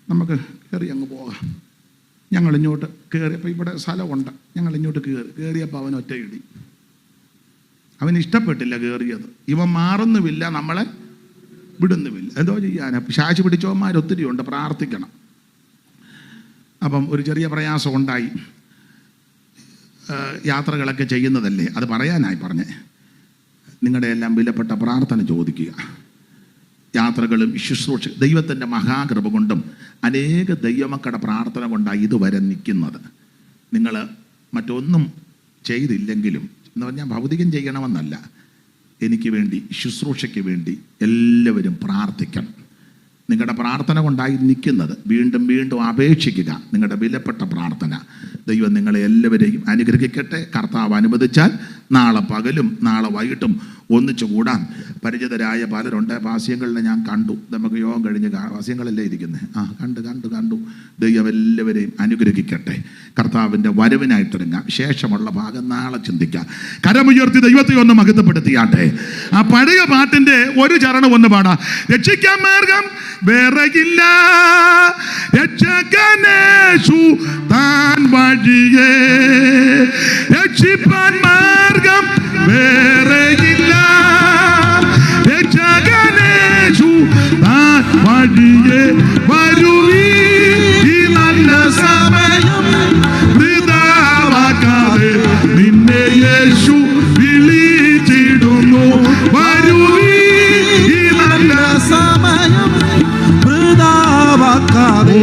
Speaker 2: നമുക്ക് കയറി അങ്ങ് പോകാം. ഞങ്ങളിങ്ങോട്ട് കയറിയപ്പോൾ ഇവിടെ സ്ഥലമുണ്ട്. ഞങ്ങളിങ്ങോട്ട് കയറിയപ്പോൾ അവൻ ഒറ്റയിടി. അവന് ഇഷ്ടപ്പെട്ടില്ല കയറിയത്. ഇവൻ മാറുന്നുമില്ല, നമ്മളെ വിടുന്നുമില്ല. എന്തോ ചെയ്യാൻ? ശാശി പിടിച്ചവന്മാരൊത്തിരി ഉണ്ട്, പ്രാർത്ഥിക്കണം. അപ്പം ഒരു ചെറിയ പ്രയാസം ഉണ്ടായി. യാത്രകളൊക്കെ ചെയ്യുന്നതല്ലേ, അത് പറയാനായി പറഞ്ഞേ. നിങ്ങളുടെ എല്ലാം വിലപ്പെട്ട പ്രാർത്ഥന ചോദിക്കുക. യാത്രകളും ശുശ്രൂഷ ദൈവത്തിൻ്റെ മഹാകൃപ കൊണ്ടും അനേക ദൈവമക്കളുടെ പ്രാർത്ഥന കൊണ്ടാണ് ഇതുവരെ നിൽക്കുന്നത്. നിങ്ങൾ മറ്റൊന്നും ചെയ്തില്ലെങ്കിലും എന്ന് പറഞ്ഞാൽ ഭൗതികം ചെയ്യണമെന്നല്ല, എനിക്ക് വേണ്ടി ശുശ്രൂഷയ്ക്ക് വേണ്ടി എല്ലാവരും പ്രാർത്ഥിക്കണം. നിങ്ങളുടെ പ്രാർത്ഥന കൊണ്ടായി നിൽക്കുന്നത്. വീണ്ടും വീണ്ടും അപേക്ഷിക്കുക. നിങ്ങളുടെ വിലപ്പെട്ട പ്രാർത്ഥന. ദൈവം നിങ്ങളെ എല്ലാവരെയും അനുഗ്രഹിക്കട്ടെ. കർത്താവ് അനുവദിച്ചാൽ നാളെ പകലും നാളെ വൈകിട്ടും ഒന്നിച്ചു കൂടാൻ പരിചിതരായ പലരുണ്ട്. വാസ്യങ്ങളിലെ ഞാൻ കണ്ടു. നമുക്ക് യോഗം കഴിഞ്ഞ് വാസ്യങ്ങളല്ലേ ഇരിക്കുന്നത്. കണ്ടു. ദൈവം എല്ലാവരെയും അനുഗ്രഹിക്കട്ടെ. കർത്താവിൻ്റെ വരവിനായിട്ടിറങ്ങാം. ശേഷമുള്ള ഭാഗം നാളെ ചിന്തിക്കാം. കരമുയർത്തി ദൈവത്തെ ഒന്ന് മഹത്വപ്പെടുത്തിയാട്ടെ. ആ പഴയ പാട്ടിൻ്റെ ഒരു ചരണം ഒന്ന് പാടാം. രക്ഷിക്കാൻ മാർഗം വേറെയില്ല, രക്ഷകനേശു താൻ വഴിയേ, രക്ഷിപ്പാൻ മാർഗം വേറെയില്ല. രക്ഷകനേശു താൻ വഴിയേ വരുവീൻ, ഈ നല്ല സമയം വൃഥാവാക്കാതെ നിന്നെ യേശു വിളിച്ചിടുന്നു. വരുവീൻ, ഈ നല്ല
Speaker 3: സമയം വൃഥാവാക്കാതെ